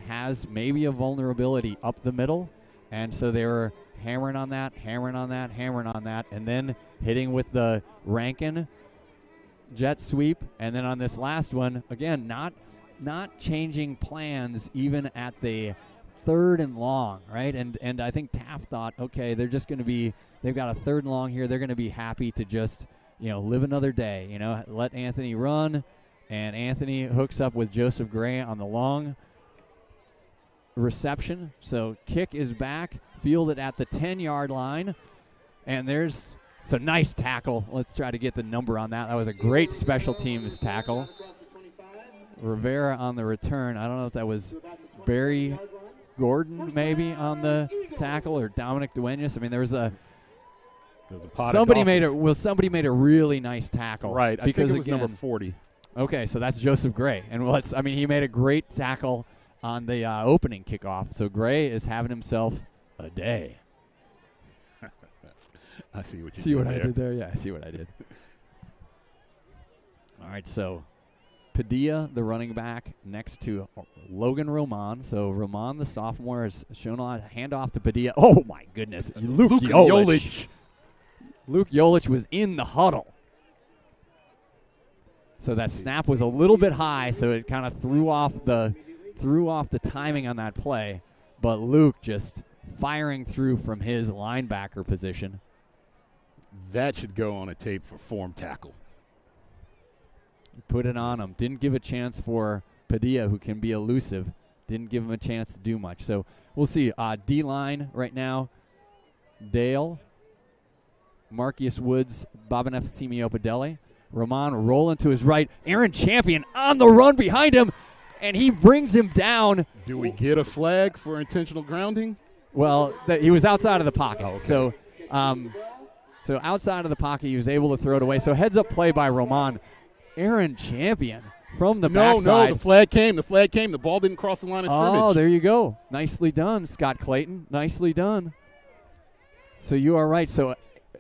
has maybe a vulnerability up the middle, and so they were hammering on that, and then hitting with the Rankin jet sweep, and then on this last one, again, not changing plans even at the 3rd and long, right? And I think Taft thought, okay, they've got a 3rd and long here. They're going to be happy to just, live another day, let Anthony run, and Anthony hooks up with Joseph Gray on the long reception. So kick is back, fielded at the 10-yard line, and there's nice tackle. Let's try to get the number on that. That was a great special teams tackle. Rivera on the return. I don't know if that was Barry Gordon maybe on the tackle or Dominic Duenas. I mean, there was a pot somebody made a really nice tackle. Right. Because I think it was number 40. Okay, so that's Joseph Gray. And he made a great tackle on the opening kickoff. So Gray is having himself a day. I see what you see what I did there? Yeah, I see what I did. All right, so Padilla, the running back, next to Logan Roman. So Roman, the sophomore, has shown a lot of handoff to Padilla. Oh, my goodness. Luke Yolich. Luke Yolich was in the huddle. So that snap was a little bit high, so it kind of threw off the timing on that play. But Luke just firing through from his linebacker position. That should go on a tape for form tackle. Put it on him. Didn't give a chance for Padilla, who can be elusive. Didn't give him a chance to do much. So we'll see. D-line right now, Dale, Marcus Woods, Bobanef Simeopadele. Roman rolling to his right. Aaron Champion on the run behind him, and he brings him down. Do we get a flag for intentional grounding? Well, he was outside of the pocket. Oh, okay. So outside of the pocket, he was able to throw it away. So heads-up play by Roman. Aaron Champion from the backside. No, the flag came. The ball didn't cross the line of scrimmage. Oh, there you go. Nicely done, Scott Clayton. Nicely done. So you are right. So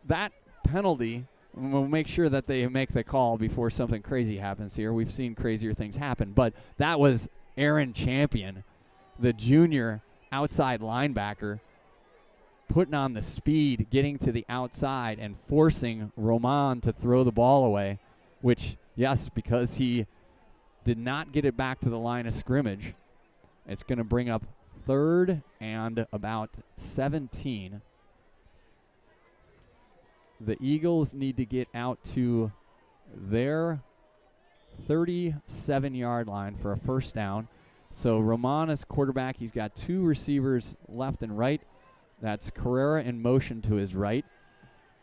that penalty, we'll make sure that they make the call before something crazy happens here. We've seen crazier things happen. But that was Aaron Champion, the junior outside linebacker, putting on the speed, getting to the outside, and forcing Roman to throw the ball away, which, yes, because he did not get it back to the line of scrimmage, it's going to bring up 3rd and about 17. The Eagles need to get out to their 37-yard line for a first down. So Roman is quarterback. He's got 2 receivers left and right. That's Carrera in motion to his right.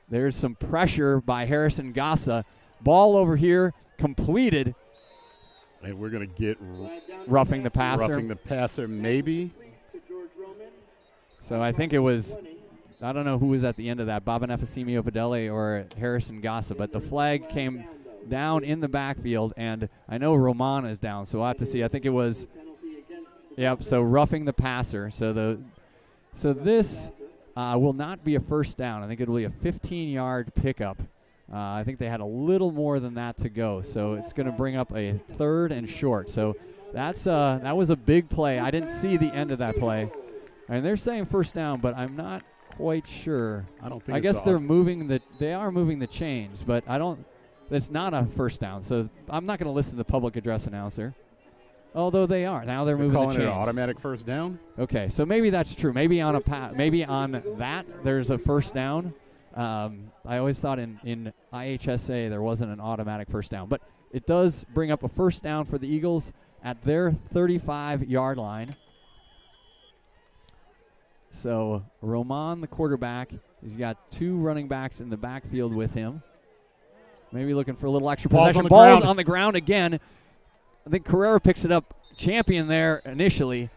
There's some pressure by Harrison Gassa ball over here completed. And we're going to get Roughing the passer. roughing the passer, maybe. So I think it was, I don't know who was at the end of that, Baba Nefesimi Opedele or Harrison Gossa, but the flag came down in the backfield, and I know Roman is down, so we'll have to see. I think it was, yep, so roughing the passer. So this will not be a first down. I think it will be a 15-yard pickup. I think they had a little more than that to go, so it's going to bring up a 3rd and short. So that was a big play. I didn't see the end of that play. And they're saying first down, but I'm not quite sure. I guess they are moving the chains, but it's not a first down. So I'm not going to listen to the public address announcer. Although they are. Now they're moving the chains. Calling it an automatic first down? Okay, so maybe that's true. Maybe on that there's a first down. I always thought in IHSA there wasn't an automatic first down. But it does bring up a first down for the Eagles at their 35-yard line. So Roman, the quarterback, he's got 2 running backs in the backfield with him. Maybe looking for a little extra possession. Ball's on the ground again. I think Carrera picks it up. Champion there initially.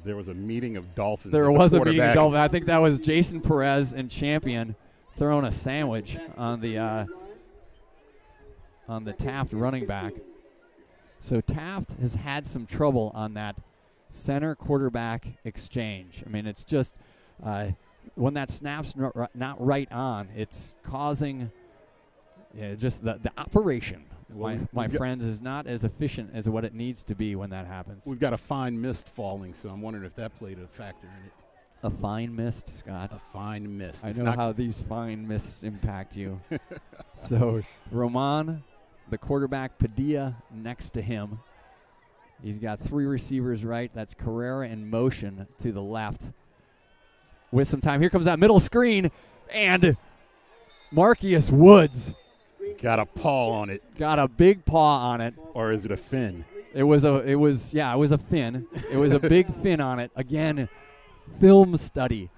There was a meeting of Dolphins. There was a meeting of Dolphins. I think that was Jason Perez and Champion throwing a sandwich on the Taft running back. So Taft has had some trouble on that center quarterback exchange. I mean, it's just when that snap's not right on, it's causing just the operation. My friends, is not as efficient as what it needs to be when that happens. We've got a fine mist falling, so I'm wondering if that played a factor in it. A fine mist, Scott. A fine mist. I know how these fine mists impact you. So Roman, the quarterback, Padilla next to him. He's got 3 receivers right. That's Carrera in motion to the left. With some time, here comes that middle screen, and Marcus Woods got a paw on it. Got a big paw on it. Or is it a fin? It was a fin. It was a big fin on it. Again, film study.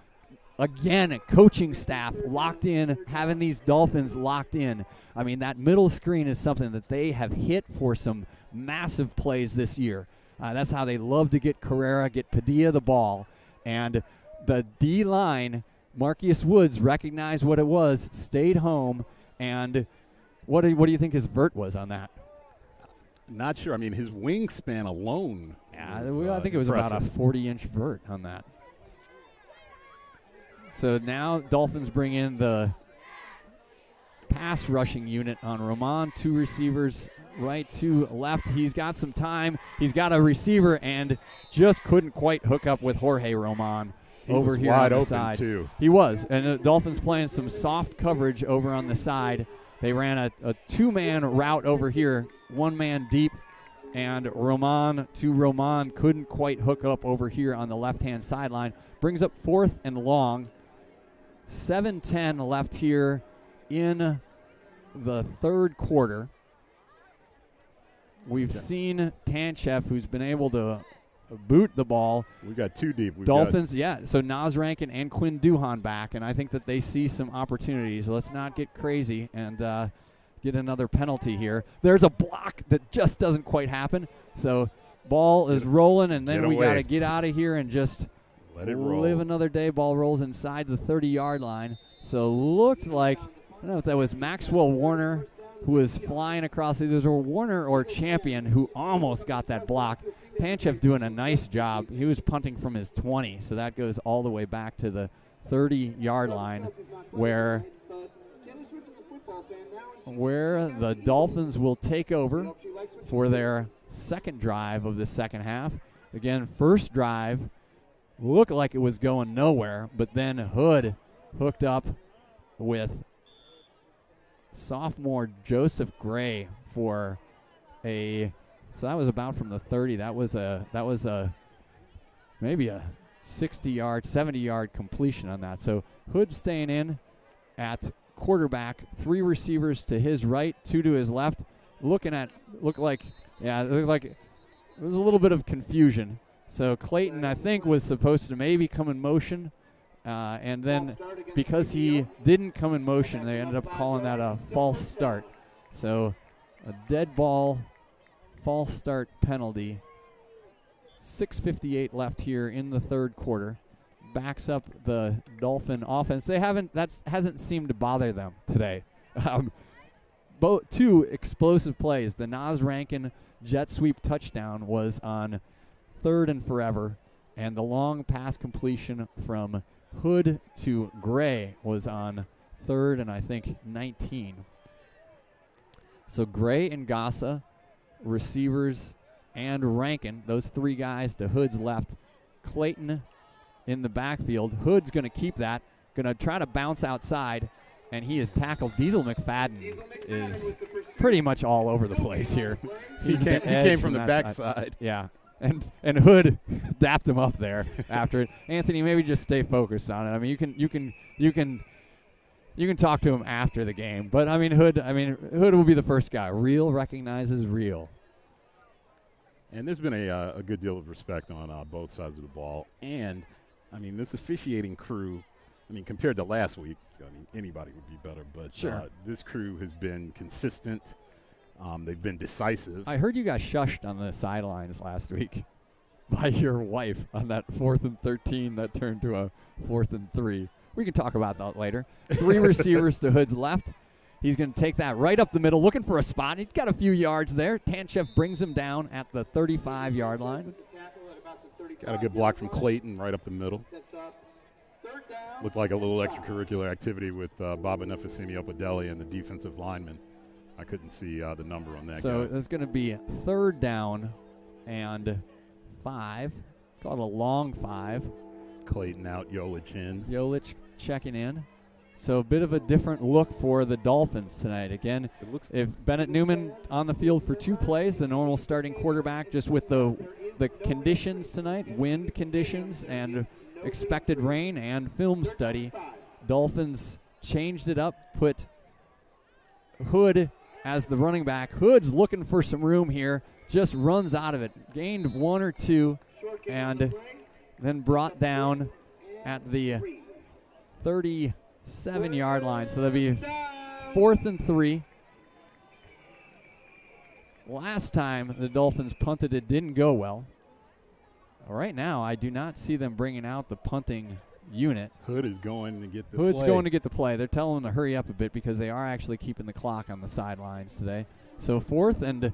Again, coaching staff locked in, having these Dolphins locked in. I mean, that middle screen is something that they have hit for some massive plays this year. That's how they love to get Carrera, get Padilla the ball. And the D-line, Marcus Woods recognized what it was, stayed home, and what do you think his vert was on that? Not sure. I mean, his wingspan alone. Yeah, I think it was impressive. about a 40-inch vert on that. So now Dolphins bring in the pass rushing unit on Roman. 2 receivers, right to left. He's got some time. He's got a receiver and just couldn't quite hook up with Jorge Roman over here on the side. Too. He was. And the Dolphins playing some soft coverage over on the side. They ran a 2-man route over here, 1 man deep, and Roman couldn't quite hook up over here on the left-hand sideline. Brings up 4th and long. 7:10 left here in the 3rd quarter. We've seen Tanchev, who's been able to boot the ball. We got 2 deep. Dolphins, so Nas Rankin and Quinn Duhan back, and I think that they see some opportunities. Let's not get crazy and get another penalty here. There's a block that just doesn't quite happen. So ball is rolling, and then we got to get out of here and just let it roll. Live another day. Ball rolls inside the 30-yard line. So looked like, I don't know if that was Maxwell Warner who was flying across. Either Warner or Champion who almost got that block. Tanchev doing a nice job. He was punting from his 20, so that goes all the way back to the 30-yard line where the Dolphins will take over for their second drive of the second half. Again, first drive looked like it was going nowhere, but then Hood hooked up with sophomore Joseph Gray for so that was about from the 30. That was maybe a 60-yard, 70-yard completion on that. So Hood staying in at quarterback, 3 receivers to his right, 2 to his left. It looked like there was a little bit of confusion. So Clayton, I think, was supposed to maybe come in motion, and then because he didn't come in motion, they ended up calling that a false start. So a dead ball, false start penalty. 6:58 left here in the third quarter. Backs up the Dolphin offense. That hasn't seemed to bother them today. Two explosive plays. The Naz Rankin jet sweep touchdown was on 3rd and forever, and the long pass completion from Hood to Gray was on 3rd and I think 19. So Gray and Gossa, receivers, and Rankin, those 3 guys to Hood's left. Clayton in the backfield. Hood's going to keep that, going to try to bounce outside, and he is tackled. Diesel McFadden is pretty much all over the place here. He came from the backside. Yeah, and Hood dapped him up there after it. Anthony, maybe just stay focused on it. I mean, you can talk to him after the game, but Hood will be the first guy. Real recognizes real. And there's been a good deal of respect on both sides of the ball. And, this officiating crew, compared to last week, anybody would be better. But sure. This crew has been consistent. They've been decisive. I heard you got shushed on the sidelines last week by your wife on that 4th and 13 that turned to a 4th and 3. We can talk about that later. 3 receivers to Hood's left. He's going to take that right up the middle, looking for a spot. He's got a few yards there. Tanchev brings him down at the 35-yard line. Got a good block from Clayton right up the middle. Looked like a little extracurricular activity with Baba Nefesimi Opadeli and the defensive lineman. I couldn't see the number on that. So it's going to be 3rd down and 5. Call it a long 5. Clayton out, Yolich in. Yolich checking in. So a bit of a different look for the Dolphins tonight. Again, if Bennett Newman on the field for 2 plays, the normal starting quarterback, just with the conditions tonight, wind conditions and expected rain and film study, Dolphins changed it up, put Hood as the running back. Hood's looking for some room here, just runs out of it. Gained 1 or 2 and then brought down at the 37-yard line. So that'll be 4th and 3. Last time the Dolphins punted, it didn't go well. Right now, I do not see them bringing out the punting unit. Hood is going to get the Hood's play. going to get the play. They're telling him to hurry up a bit because they are actually keeping the clock on the sidelines today. So 4th and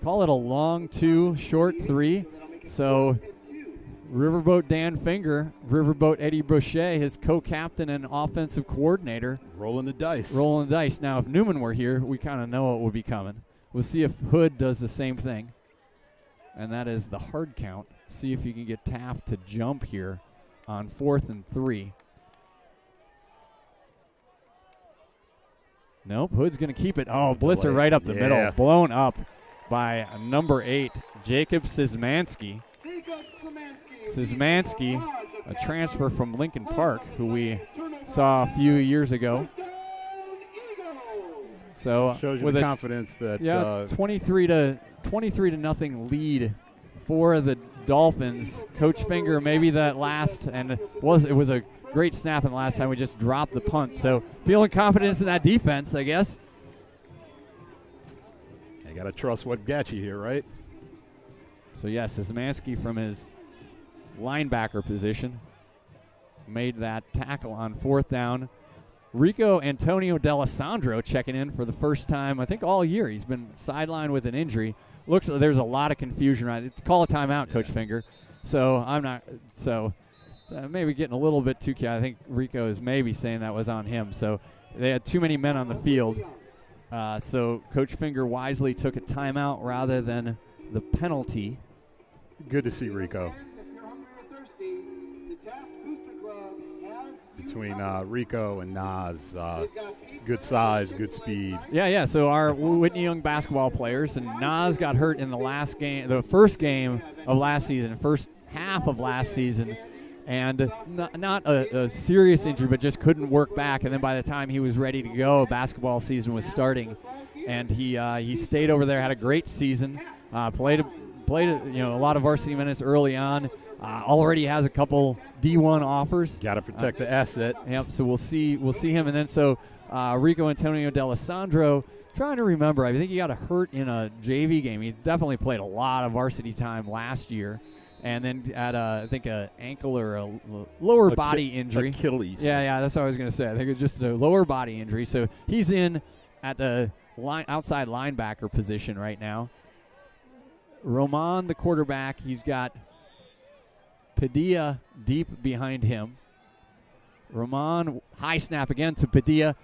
call it a long 2, short 3. So Riverboat Dan Finger, Riverboat Eddie Brochet, his co-captain and offensive coordinator. Rolling the dice. Rolling the dice. Now, if Newman were here, we kind of know what would be coming. We'll see if Hood does the same thing. And that is the hard count. See if you can get Taft to jump here on 4th and 3. Nope, Hood's going to keep it. Oh, blitzer right up the middle. Blown up by number 8, Jacob Szymanski. Szymanski, a transfer from Lincoln Park, who we saw a few years ago. So shows you with the confidence that 23 to nothing lead for the Dolphins. Coach Finger, maybe that last, and it was a great snap, and the last time we just dropped the punt. So feeling confidence in that defense, I guess. You got to trust what got you here, right? So yes, Szymanski from his linebacker position made that tackle on 4th down. Rico Antonio D'Alessandro checking in for the first time, I think, all year. He's been sidelined with an injury. Looks like there's a lot of confusion. Right? Call a timeout, Coach Finger. So I'm not. So maybe getting a little bit too careful. I think Rico is maybe saying that was on him. So they had too many men on the field. So Coach Finger wisely took a timeout rather than the penalty. Good to see Rico. Between Rico and Naz, good size, good speed. Yeah. So our Whitney Young basketball players, and Naz got hurt in the last game, the first game of last season, first half of last season, and not a serious injury, but just couldn't work back. And then by the time he was ready to go, basketball season was starting, and he stayed over there, had a great season, played a lot of varsity minutes early on. already has a couple D1 offers. Got to protect the asset. Yep. So we'll see him, and then so Rico Antonio D'Alessandro. Trying to remember, I think he got hurt in a JV game. He definitely played a lot of varsity time last year, and then had I think an ankle or a lower body injury. Achilles. Yeah, that's what I was going to say. I think it was just a lower body injury. So he's in at the outside linebacker position right now. Roman, the quarterback, he's got Padilla deep behind him. Roman, high snap again to Padilla.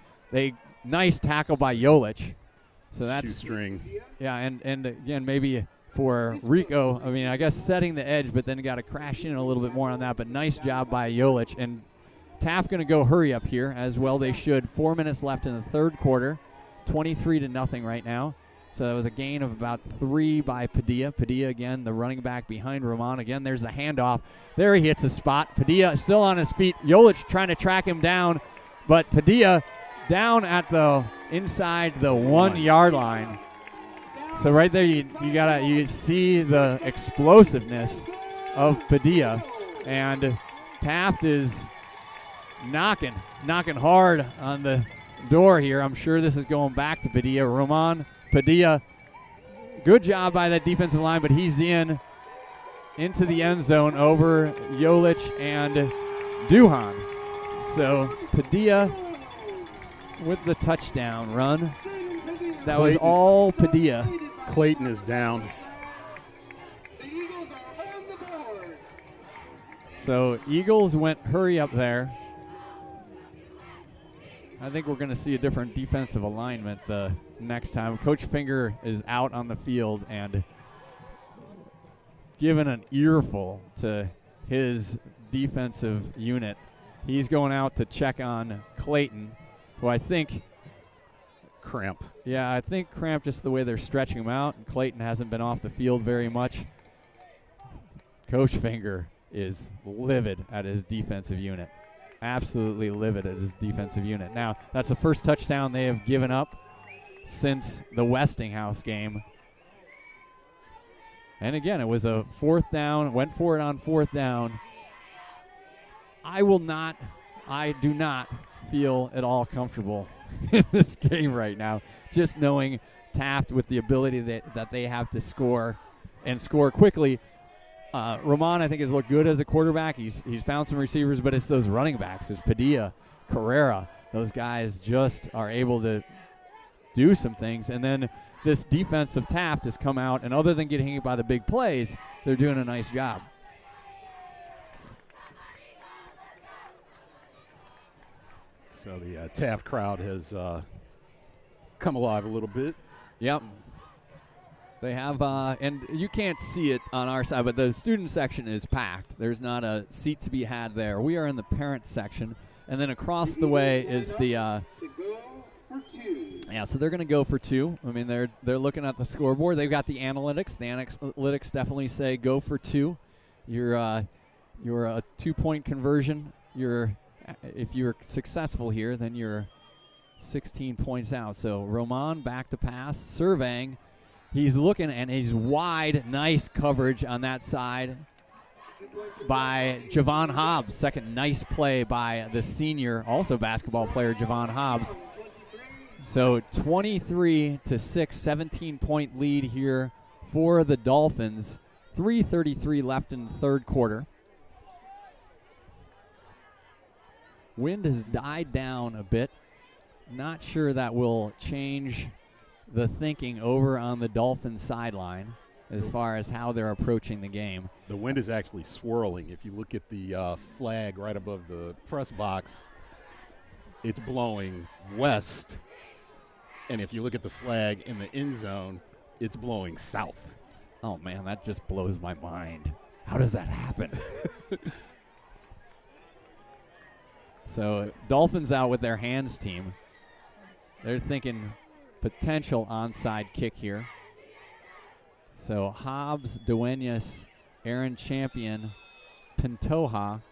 Nice tackle by Jolich. So that's shoestring. Yeah, and again, maybe for Rico, I mean, I guess setting the edge, but then got to crash in a little bit more on that. But nice job by Jolich. And Taft going to go hurry up here as well. They should. 4 minutes left in the third quarter. 23-0 right now. So that was a gain of about 3 by Padilla. Padilla, again, the running back behind Roman. Again, there's the handoff. There he hits a spot. Padilla still on his feet. Jolich trying to track him down, but Padilla down at the inside the 1 yard line. So right there, you see the explosiveness of Padilla, and Taft is knocking hard on the door here. I'm sure this is going back to Padilla. Roman Padilla, good job by that defensive line, but he's into the end zone over Jolich and Duhan. So Padilla with the touchdown run. That was all Padilla. Clayton is down. So Eagles went hurry up there. I think we're going to see a different defensive alignment the next time. Coach Finger is out on the field and giving an earful to his defensive unit. He's going out to check on Clayton, who I think cramp. Yeah, I think cramp just the way they're stretching him out. And Clayton hasn't been off the field very much. Coach Finger is livid at his defensive unit. Absolutely livid at his defensive unit. Now, that's the first touchdown they have given up since the Westinghouse game. And again, it was a 4th down, went for it on 4th down. I do not feel at all comfortable in this game right now, just knowing Taft with the ability that they have to score and score quickly. Roman, I think, has looked good as a quarterback. He's found some receivers, but it's those running backs. It's Padilla, Carrera. Those guys just are able to do some things. And then this defense of Taft has come out, and other than getting hit by the big plays, they're doing a nice job. So the Taft crowd has come alive a little bit. Yep. They have, and you can't see it on our side, but the student section is packed. There's not a seat to be had there. We are in the parent section, and then across the way is the. Yeah, so they're going to go for 2. I mean, they're looking at the scoreboard. They've got the analytics. The analytics definitely say go for 2. You're a 2-point conversion. If you're successful here, then you're 16 points out. So Roman back to pass, surveying. He's looking, and he's wide. Nice coverage on that side by Javon Hobbs. Second nice play by the senior, also basketball player, Javon Hobbs. So 23-6, 17-point lead here for the Dolphins. 3:33 left in the third quarter. Wind has died down a bit. Not sure that will change the thinking over on the Dolphins sideline as far as how they're approaching the game. The wind is actually swirling. If you look at the flag right above the press box, it's blowing west. And if you look at the flag in the end zone, it's blowing south. Oh, man, that just blows my mind. How does that happen? So Dolphins out with their hands team. They're thinking potential onside kick here. So Hobbs, Duenas, Aaron Champion, Pantoja,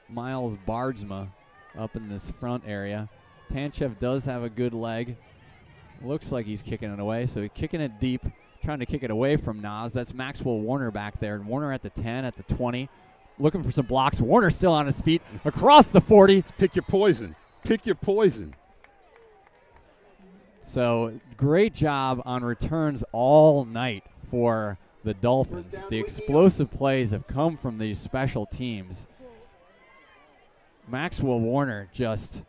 Miles Bardsma up in this front area. Tanchev does have a good leg. Looks like he's kicking it away, so he's kicking it deep. trying to kick it away from Nas. That's Maxwell Warner back there. And Warner at the 10, at the 20, looking for some blocks. Warner still on his feet across the 40. Pick your poison. Pick your poison. So great job on returns all night for the Dolphins. The explosive plays have come from these special teams. Maxwell Warner just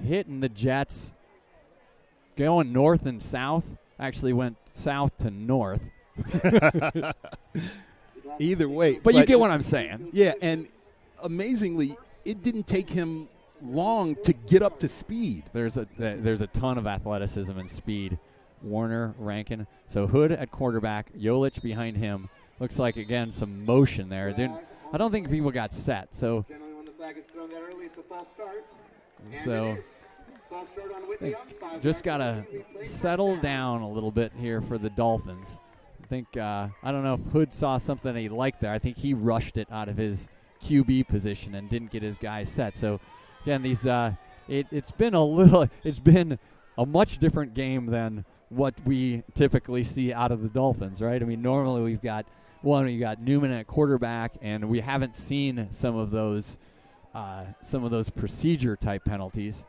hitting the Jets, going north and south. Actually went south to north. Either way. But you get what I'm saying. Yeah, and amazingly, it didn't take him long to get up to speed. There's a ton of athleticism and speed. Warner, Rankin. So Hood at quarterback, Jolich behind him. Looks like, again, some motion there. I don't think people got set. So just got to settle down a little bit here for the Dolphins. I think, I don't know if Hood saw something he liked there. I think he rushed it out of his QB position and didn't get his guys set. So, again, these it's been a much different game than what we typically see out of the Dolphins, right? I mean, normally you got Newman at quarterback, and we haven't seen some of those procedure type penalties.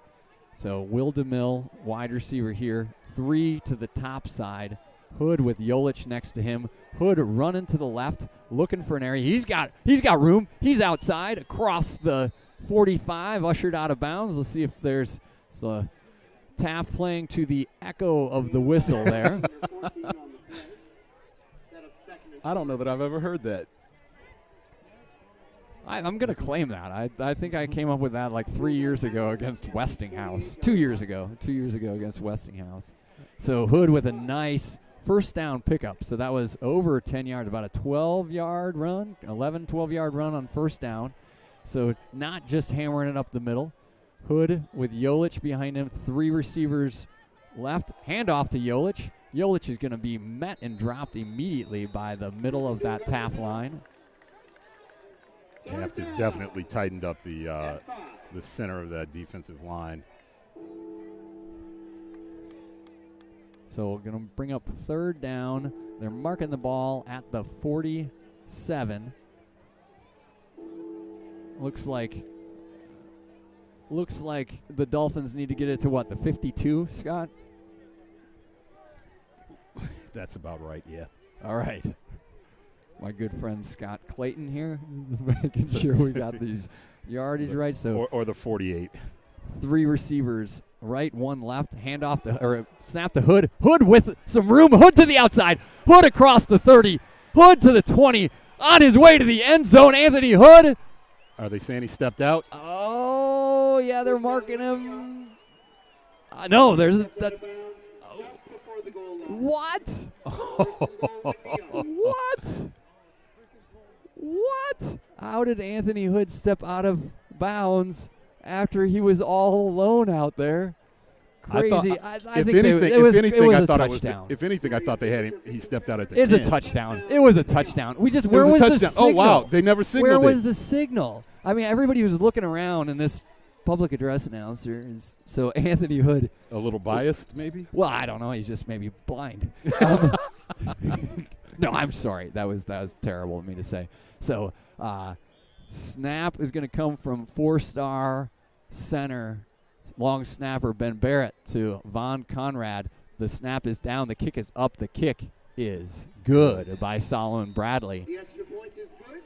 So Will DeMille, wide receiver here, 3 to the top side. Hood with Jolich next to him. Hood running to the left, looking for an area. He's got room. He's outside across the 45, ushered out of bounds. Let's see if there's Taft playing to the echo of the whistle there. I don't know that I've ever heard that. I'm going to claim that. I think I came up with that like 3 years ago against Westinghouse. 2 years ago against Westinghouse. So Hood with a nice first down pickup. So that was over 10 yards, about a 12-yard run, 12-yard run on first down. So not just hammering it up the middle. Hood with Jolich behind him, 3 receivers left. Handoff to Jolich. Jolich is going to be met and dropped immediately by the middle of that Taft line. Taft has definitely tightened up the center of that defensive line. So we're going to bring up third down. They're marking the ball at the 47. Looks like the Dolphins need to get it to what, the 52, Scott? That's about right, yeah. All right. My good friend Scott Clayton here, making sure we got these yardage right. So or the 48. 3 receivers, right, 1 left. Snap to Hood. Hood with some room. Hood to the outside. Hood across the 30. Hood to the 20. On his way to the end zone, Anthony Hood. Are they saying he stepped out? Oh, yeah, they're marking him. No, that's. What? What? How did Anthony Hood step out of bounds after he was all alone out there? Crazy. I think it was a touchdown. If anything, I thought they had him. He stepped out at the 10. It's a touchdown. It was a touchdown. Where was the signal? Oh, wow. They never signaled Where was the signal? I mean, everybody was looking around, and this public address announcer is so Anthony Hood. A little biased, maybe? Well, I don't know. He's just maybe blind. No, I'm sorry. That was terrible of me to say. So, snap is going to come from 4-star center, long snapper Ben Barrett to Von Conrad. The snap is down. The kick is up. The kick is good by Solomon Bradley. The extra point is good.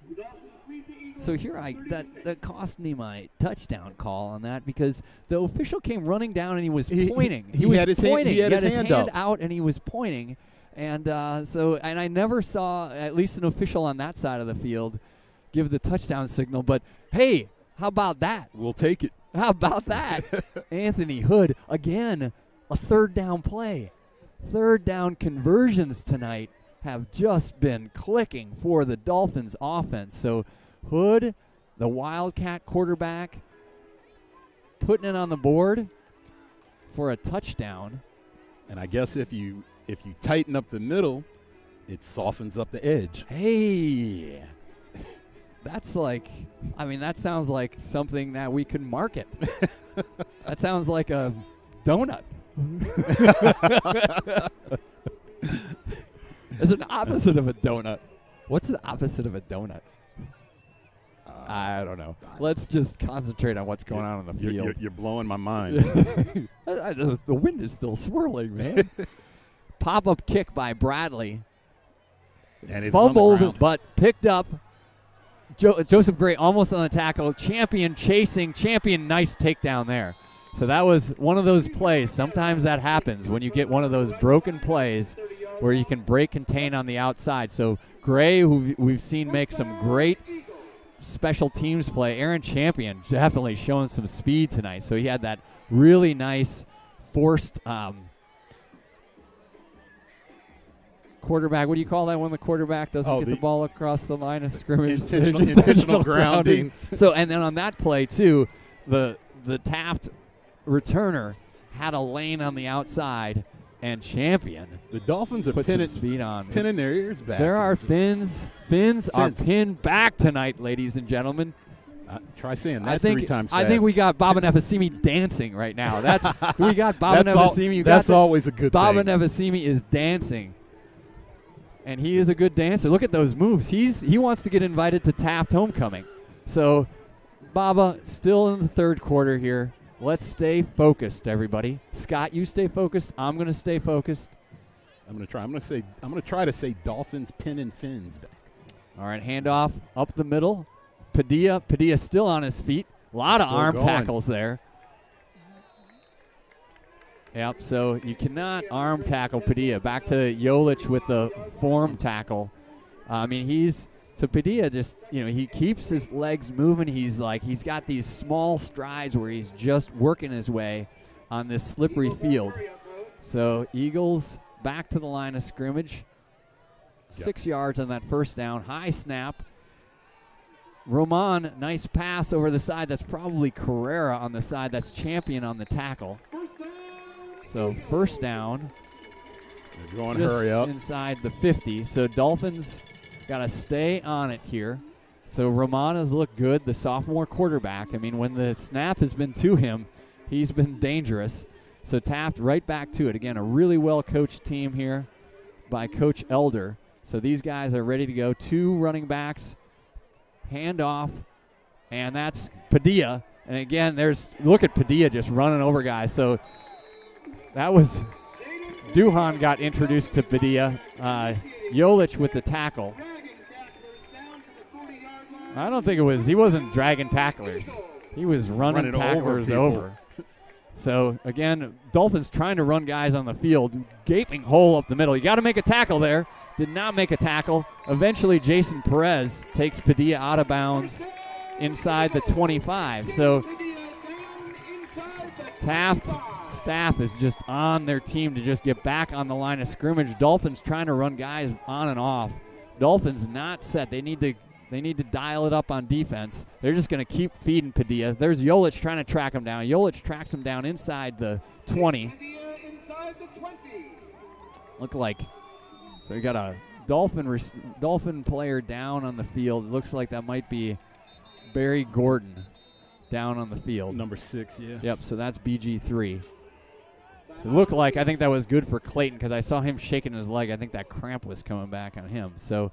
The Dolphins lead the Eagles. So here that cost me my touchdown call on that because the official came running down and he was pointing. He had his hand up. out and he was pointing. And I never saw at least an official on that side of the field give the touchdown signal. But, hey, how about that? We'll take it. How about that? Anthony Hood, again, a third down play. Third down conversions tonight have just been clicking for the Dolphins offense. So Hood, the Wildcat quarterback, putting it on the board for a touchdown. And I guess if you tighten up the middle, it softens up the edge. Hey, that's that sounds like something that we can market. That sounds like a donut. It's an opposite of a donut. What's the opposite of a donut? I don't know. Let's just concentrate on what's going on the field. You're blowing my mind. The wind is still swirling, man. Pop-up kick by Bradley. And it's on the Fumbled, ground. but picked up. Joseph Gray almost on the tackle. Champion chasing. Champion, nice takedown there. So that was one of those plays. Sometimes that happens when you get one of those broken plays where you can break contain on the outside. So Gray, who we've seen make some great special teams play. Aaron Champion definitely showing some speed tonight. So he had that really nice forced quarterback. What do you call that when the quarterback doesn't get the ball across the line of scrimmage? Intentional grounding. So, and then on that play too, the Taft returner had a lane on the outside, and Champion The Dolphins are put some pinning speed on. their ears back. There are fins. Fins are pinned back tonight, ladies and gentlemen. Try saying that 3 times fast. I think we got Baba Nefasimi dancing right now. We got Baba Nefasimi. That's always a good Baba thing. Nefasimi is dancing, and he is a good dancer. Look at those moves. He wants to get invited to Taft homecoming. So, Baba still in the third quarter here. Let's stay focused, everybody. Scott, you stay focused. I'm going to stay focused. I'm going to try to say Dolphins pinning fins back. All right, handoff up the middle. Padilla still on his feet. A lot of Still arm going. tackles there. Yep, so you cannot arm tackle Padilla. Back to Jolich with the form tackle. So Padilla just, he keeps his legs moving. He's got these small strides where he's just working his way on this slippery field. So Eagles back to the line of scrimmage. 6 yards on that first down. High snap. Roman, nice pass over the side. That's probably Carrera on the side. That's Champion on the tackle. So first down. They're going Just hurry up. inside the 50. So Dolphins got to stay on it here. So Roman has looked good, the sophomore quarterback. When the snap has been to him, he's been dangerous. So Taft right back to it. Again, a really well-coached team here by Coach Elder. So these guys are ready to go. 2 running backs, handoff, and that's Padilla. And again, look at Padilla just running over guys. So that was Duhan got introduced to Padilla. Jolich with the tackle. I don't think he wasn't dragging tacklers. He was running tacklers over. So, again, Dolphins trying to run guys on the field. Gaping hole up the middle. You got to make a tackle there. Did not make a tackle. Eventually, Jason Perez takes Padilla out of bounds inside the 25. So, Taft staff is just on their team to just get back on the line of scrimmage. Dolphins trying to run guys on and off. Dolphins not set. They need to dial it up on defense. They're just going to keep feeding Padilla. There's Jolich trying to track him down. Jolich tracks him down inside the 20. Look like, so you got a Dolphin player down on the field. It looks like that might be Barry Gordon down on the field. Number 6, yeah. Yep, so that's BG3. It looked like, I think that was good for Clayton because I saw him shaking his leg. I think that cramp was coming back on him. So,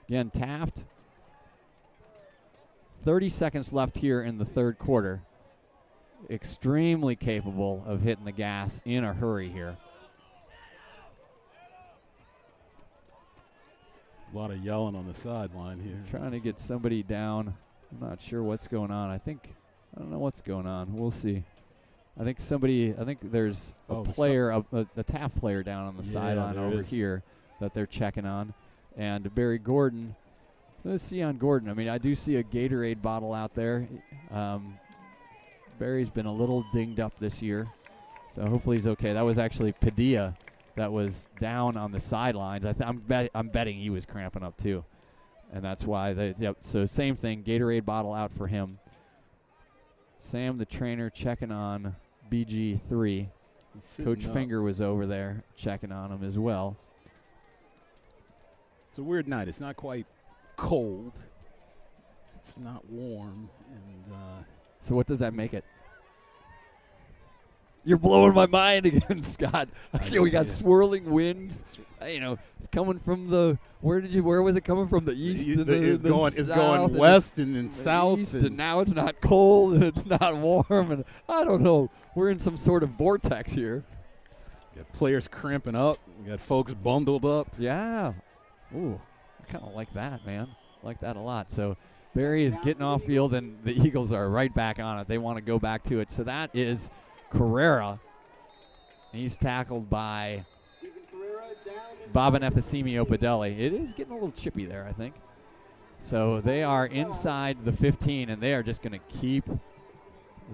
again, Taft, 30 seconds left here in the third quarter. Extremely capable of hitting the gas in a hurry here. A lot of yelling on the sideline here. Trying to get somebody down. I'm not sure what's going on. I don't know what's going on. We'll see. I think there's a player, the Taft player down on the sideline over here that they're checking on. And Barry Gordon, let's see on Gordon. I do see a Gatorade bottle out there. Barry's been a little dinged up this year, so hopefully he's okay. That was actually Padilla that was down on the sidelines. I'm betting he was cramping up too, and that's why so same thing, Gatorade bottle out for him. Sam, the trainer, checking on BG3. Coach Finger was over there checking on him as well. It's a weird night. It's not quite cold. It's not warm. And so what does that make it? You're blowing my mind again, Scott. We got swirling winds. It's coming from the where was it coming from? The east to It's going south, west and then south. East, and now it's not cold and it's not warm, and I don't know. We're in some sort of vortex here. Got players cramping up. You got folks bundled up. Yeah. Ooh, I kind of like that, man. Like that a lot. So Barry is getting off field, and the Eagles are right back on it. They want to go back to it. So that is Carrera. He's tackled by Babanefesimi Opadelli. It is getting a little chippy there, I think. So they are inside the 15, and they are just going to keep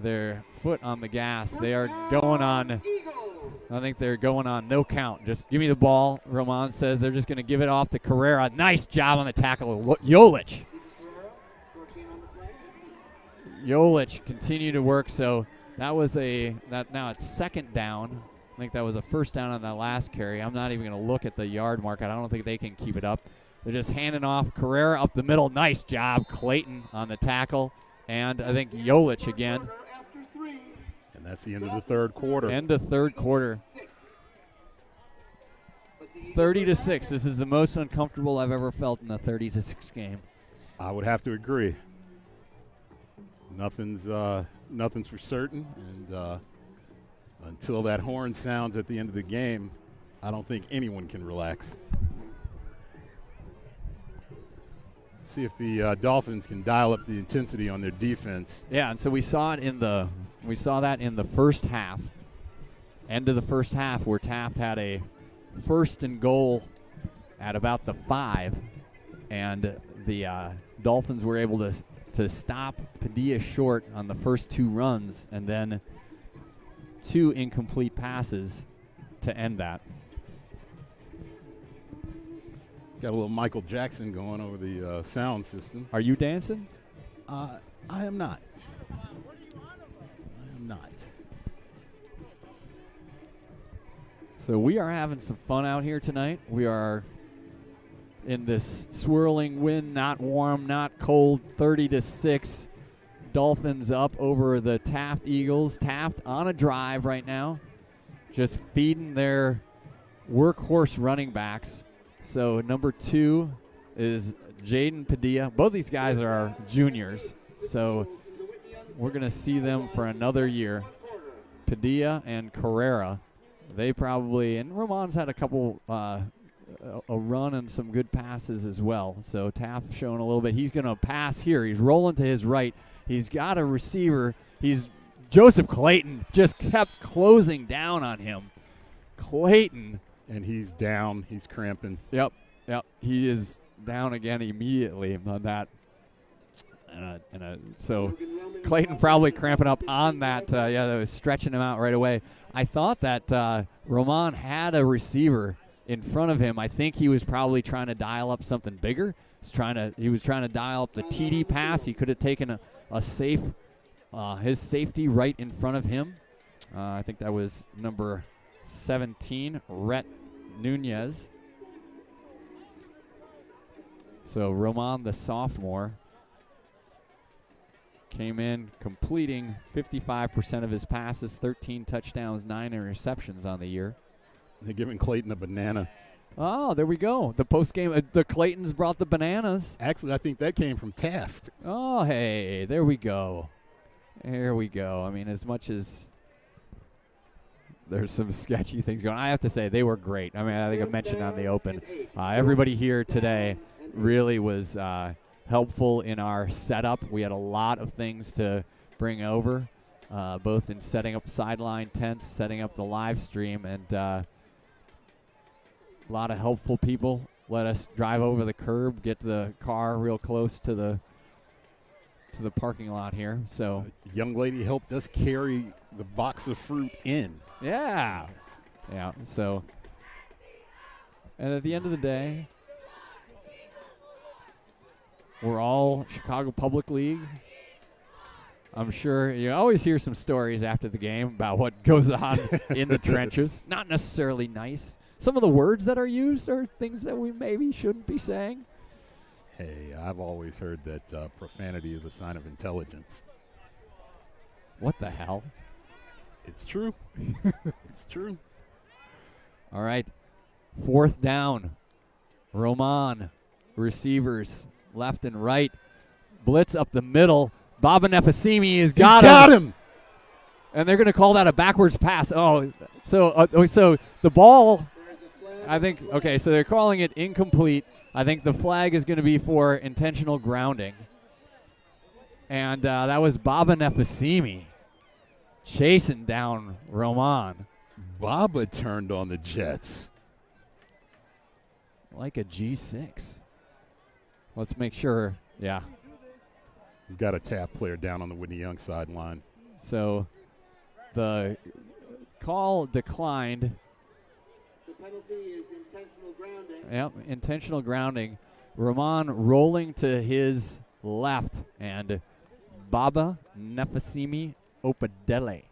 their foot on the gas. They are going on, I think they're going on no count. Just give me the ball, Roman says. They're just going to give it off to Carrera. Nice job on the tackle. Jolich continue to work. So that was now it's second down. I think that was a first down on that last carry. I'm not even going to look at the yard mark. I don't think they can keep it up. They're just handing off Carrera up the middle. Nice job, Clayton on the tackle. And I think Jolich again. And that's the end of the third quarter. End of third quarter. 30-6. This is the most uncomfortable I've ever felt in a 30-6 game. I would have to agree. Nothing's for certain, and until that horn sounds at the end of the game, I don't think anyone can relax. See if the Dolphins can dial up the intensity on their defense. Yeah, and so we saw that in the first half. End of the first half, where Taft had a first and goal at about the 5, and the Dolphins were able to stop Padilla short on the first 2 runs, and then 2 incomplete passes to end that. Got a little Michael Jackson going over the sound system. Are you dancing? I am not. So we are having some fun out here tonight. We are in this swirling wind, not warm, not cold, 30-6. Dolphins up over the Taft Eagles. Taft on a drive right now, just feeding their workhorse running backs. So number 2 is Jaden Padilla. Both these guys are juniors, so we're going to see them for another year. Padilla and Carrera. They probably, and Roman's had a couple, a run and some good passes as well. So Taft showing a little bit. He's going to pass here. He's rolling to his right. He's got a receiver. Joseph Clayton just kept closing down on him. Clayton. And he's down. He's cramping. Yep. He is down again immediately on that. So Clayton probably cramping up on that. That was stretching him out right away. I thought that Roman had a receiver in front of him. I think he was probably trying to dial up something bigger. He was trying to dial up the TD pass. He could have taken his safety right in front of him. I think that was number 17, Rhett Nunez. So Roman, the sophomore, came in completing 55% of his passes, 13 touchdowns, 9 interceptions on the year. They're giving Clayton a banana. Oh, there we go. The postgame, the Claytons brought the bananas. Actually, I think that came from Taft. Oh, hey, there we go. There we go. I mean, as much as there's some sketchy things going on, I have to say they were great. I mean, I think I mentioned on the open, everybody here today really was helpful in our setup. We had a lot of things to bring over, both in setting up sideline tents, setting up the live stream, and a lot of helpful people let us drive over the curb, get the car real close to the parking lot here. So a young lady helped us carry the box of fruit in. Yeah. So, and at the end of the day, we're all Chicago Public League. I'm sure you always hear some stories after the game about what goes on in the trenches. Not necessarily nice. Some of the words that are used are things that we maybe shouldn't be saying. Hey, I've always heard that profanity is a sign of intelligence. What the hell? It's true. It's true. All right. 4th down. Roman, receivers left and right. Blitz up the middle. Baba Nefasimi has got him. And they're going to call that a backwards pass. Oh, so the ball, I think, okay, so they're calling it incomplete. I think the flag is going to be for intentional grounding. And that was Baba Nefasimi chasing down Roman. Baba turned on the Jets. Like a G6. Let's make sure, yeah. We've got a Taft player down on the Whitney Young sideline. So the call declined. The penalty is intentional grounding. Yep, intentional grounding. Roman rolling to his left, and Baba Nefasimi Opadele.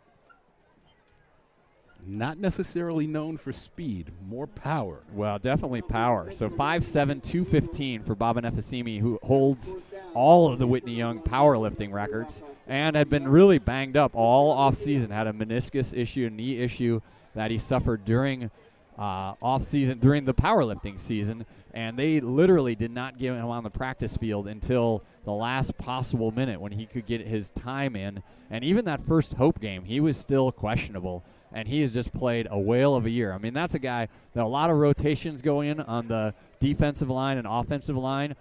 Not necessarily known for speed, more power. Well, definitely power. So 5'7", 215 for Baba Nefasimi, who holds all of the Whitney Young powerlifting records and had been really banged up all offseason. Had a meniscus issue, a knee issue that he suffered during offseason, during the powerlifting season, and they literally did not get him on the practice field until the last possible minute when he could get his time in. And even that first Hope game, he was still questionable. And he has just played a whale of a year. I mean, that's a guy that a lot of rotations go in on the defensive line and offensive line.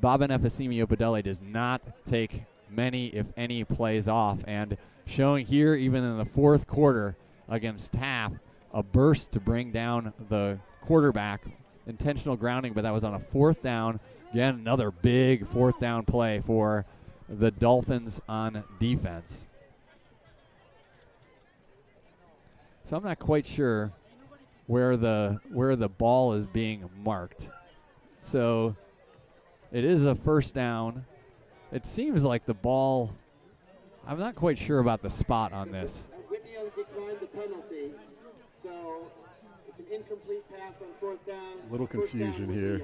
Baba Nefasimi Opadele does not take many, if any, plays off. And showing here, even in the 4th quarter against Taft, a burst to bring down the quarterback. Intentional grounding, but that was on a 4th down. Again, another big 4th down play for the Dolphins on defense. So I'm not quite sure where the ball is being marked. So it is a 1st down. It seems like the ball, I'm not quite sure about the spot on this. Whitney Young declined the penalty, so it's an incomplete pass on 4th down. A little confusion here.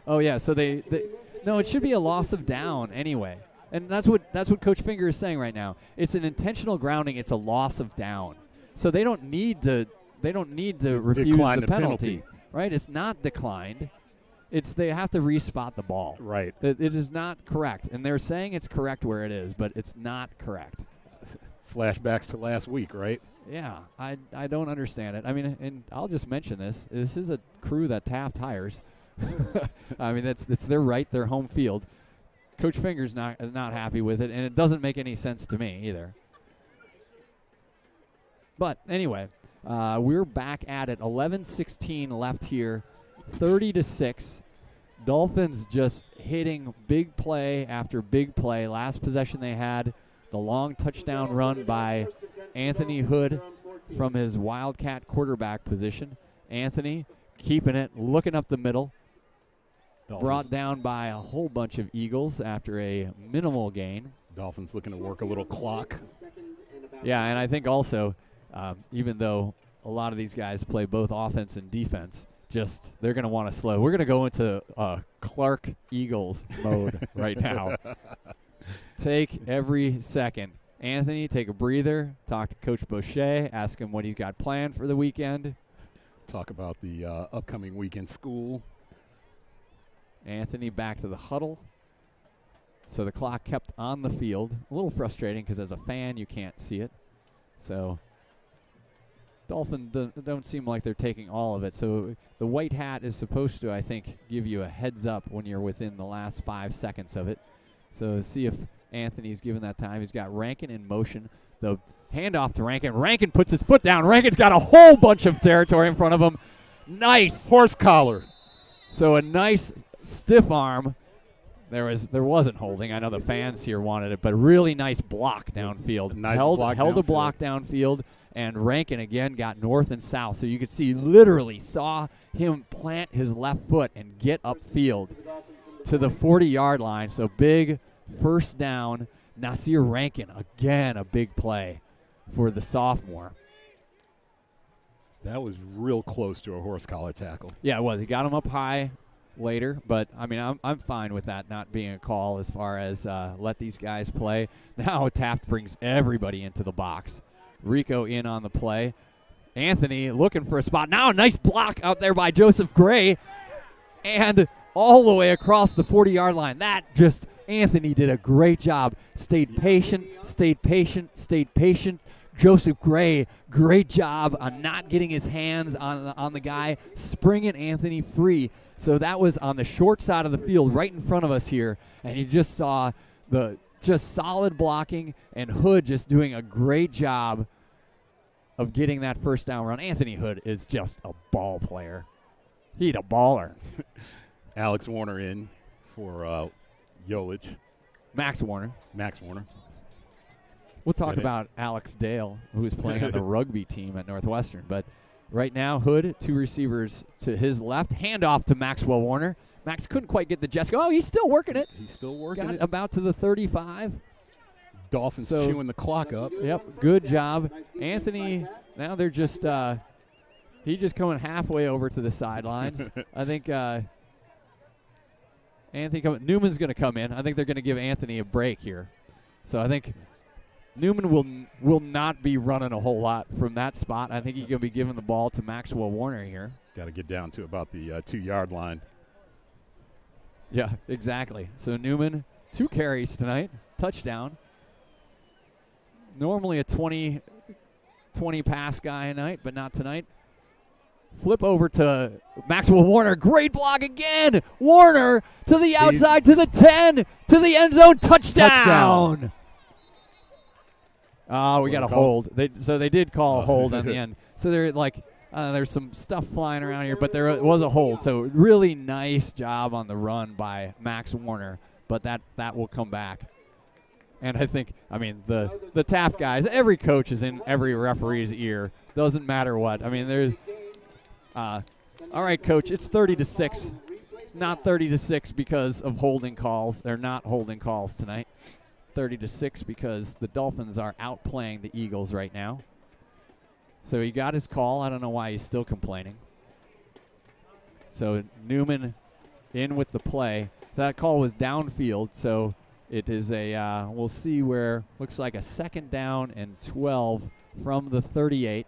Oh yeah, so they no, it should be a loss of down anyway. And that's what Coach Finger is saying right now. It's an intentional grounding, it's a loss of down. So they don't need to refuse the penalty, right? It's not declined. It's they have to respot the ball. Right. It is not correct, and they're saying it's correct where it is, but it's not correct. Flashbacks to last week, right? Yeah, I don't understand it. I mean, and I'll just mention this. This is a crew that Taft hires. I mean, it's their right, their home field. Coach Finger's not happy with it, and it doesn't make any sense to me either. But anyway, we're back at it. 11:16 left here, 30-6. Dolphins just hitting big play after big play. Last possession they had, the long touchdown run by Anthony Hood from his Wildcat quarterback position. Anthony keeping it, looking up the middle. Dolphins. Brought down by a whole bunch of Eagles after a minimal gain. Dolphins looking to work a little clock. Yeah, and I think also, even though a lot of these guys play both offense and defense, just they're going to want to slow. We're going to go into Clark Eagles mode right now. Take every second. Anthony, take a breather. Talk to Coach Boucher. Ask him what he's got planned for the weekend. Talk about the upcoming week in school. Anthony back to the huddle. So the clock kept on the field. A little frustrating because as a fan you can't see it. So Dolphins don't seem like they're taking all of it. So the white hat is supposed to, I think, give you a heads up when you're within the last 5 seconds of it. So see if Anthony's given that time. He's got Rankin in motion. The handoff to Rankin. Rankin puts his foot down. Rankin's got a whole bunch of territory in front of him. Nice. Horse collar. So a nice stiff arm. There wasn't holding. I know the fans here wanted it, but really nice block downfield. Nice held a block downfield, and Rankin again got north and south. So you could see, literally saw him plant his left foot and get upfield to the 40-yard line. So big first down. Nasir Rankin, again, a big play for the sophomore. That was real close to a horse collar tackle. Yeah, it was. He got him up high later, but I mean, I'm fine with that not being a call as far as let these guys play. Now Taft brings everybody into the box. Rico in on the play. Anthony looking for a spot. Now a nice block out there by Joseph Gray. And all the way across the 40-yard line. Anthony did a great job. Stayed patient. Joseph Gray, great job on not getting his hands on the guy, springing Anthony free. So that was on the short side of the field right in front of us here. And you just saw the solid blocking and Hood just doing a great job of getting that first down run. Anthony Hood is just a ball player. He's a baller. Alex Warner in for Yolich. Max Warner. We'll talk about Alex Dale, who is playing on the rugby team at Northwestern. But right now, Hood, 2 receivers to his left. Handoff to Maxwell Warner. Max couldn't quite get the Jets. Oh, he's still working it. Got it about to the 35. Dolphins chewing the clock up. Yep, good job. Anthony, now they're just he's just coming halfway over to the sidelines. I think Newman's going to come in. I think they're going to give Anthony a break here. So I think Newman will not be running a whole lot from that spot. I think he's going to be giving the ball to Maxwell Warner here. Got to get down to about the 2-yard line. Yeah, exactly. So Newman, 2 carries tonight, touchdown. Normally a 20 pass guy a night, but not tonight. Flip over to Maxwell Warner. Great block again. Warner to the outside, to the 10, to the end zone. Touchdown. Oh, we got a hold. They did call a hold on the end. So they're like, there's some stuff flying around here, but there was a hold. So really nice job on the run by Max Warner, but that will come back. And I think, the Taft guys, every coach is in every referee's ear. Doesn't matter what. There's all right, coach, it's 30-6. It's not 30-6 because of holding calls. They're not holding calls tonight. 30-6 because the Dolphins are outplaying the Eagles right now. So he got his call. I don't know why he's still complaining. So Newman in with the play. So that call was downfield, so it is we'll see where, looks like a 2nd down and 12 from the 38.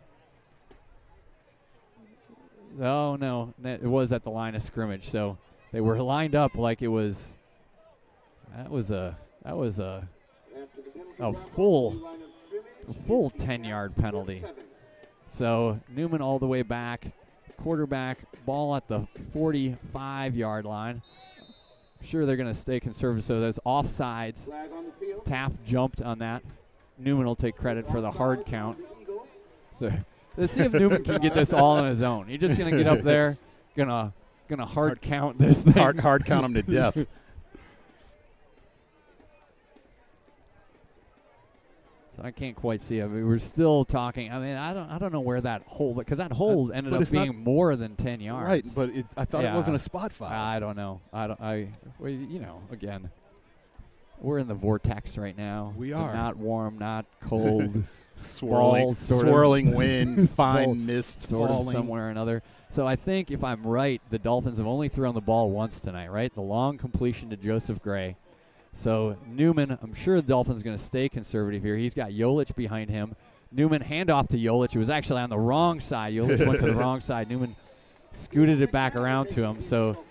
Oh, no, it was at the line of scrimmage. So they were lined up like it was, that was a full 10-yard penalty. So Newman all the way back, quarterback, ball at the 45-yard line. I'm sure they're going to stay conservative. So there's offsides. Taft jumped on that. Newman will take credit for the hard count. So let's see if Newman can get this all on his own. He's just going to get up there, gonna hard count this thing. Hard count him to death. So I can't quite see it. We're still talking. I don't know where that hold, because that hold ended up being more than 10 yards. Right, but I thought it wasn't a spot foul. I don't know. Again, we're in the vortex right now. We are. Not warm, not cold. Swirling wind, fine mist falling somewhere or another. So I think if I'm right, the Dolphins have only thrown the ball once tonight, right? The long completion to Joseph Gray. So Newman, I'm sure the Dolphins are going to stay conservative here. He's got Yolich behind him. Newman handoff to Yolich. It was actually on the wrong side. Yolich went to the wrong side. Newman scooted it back around to him. So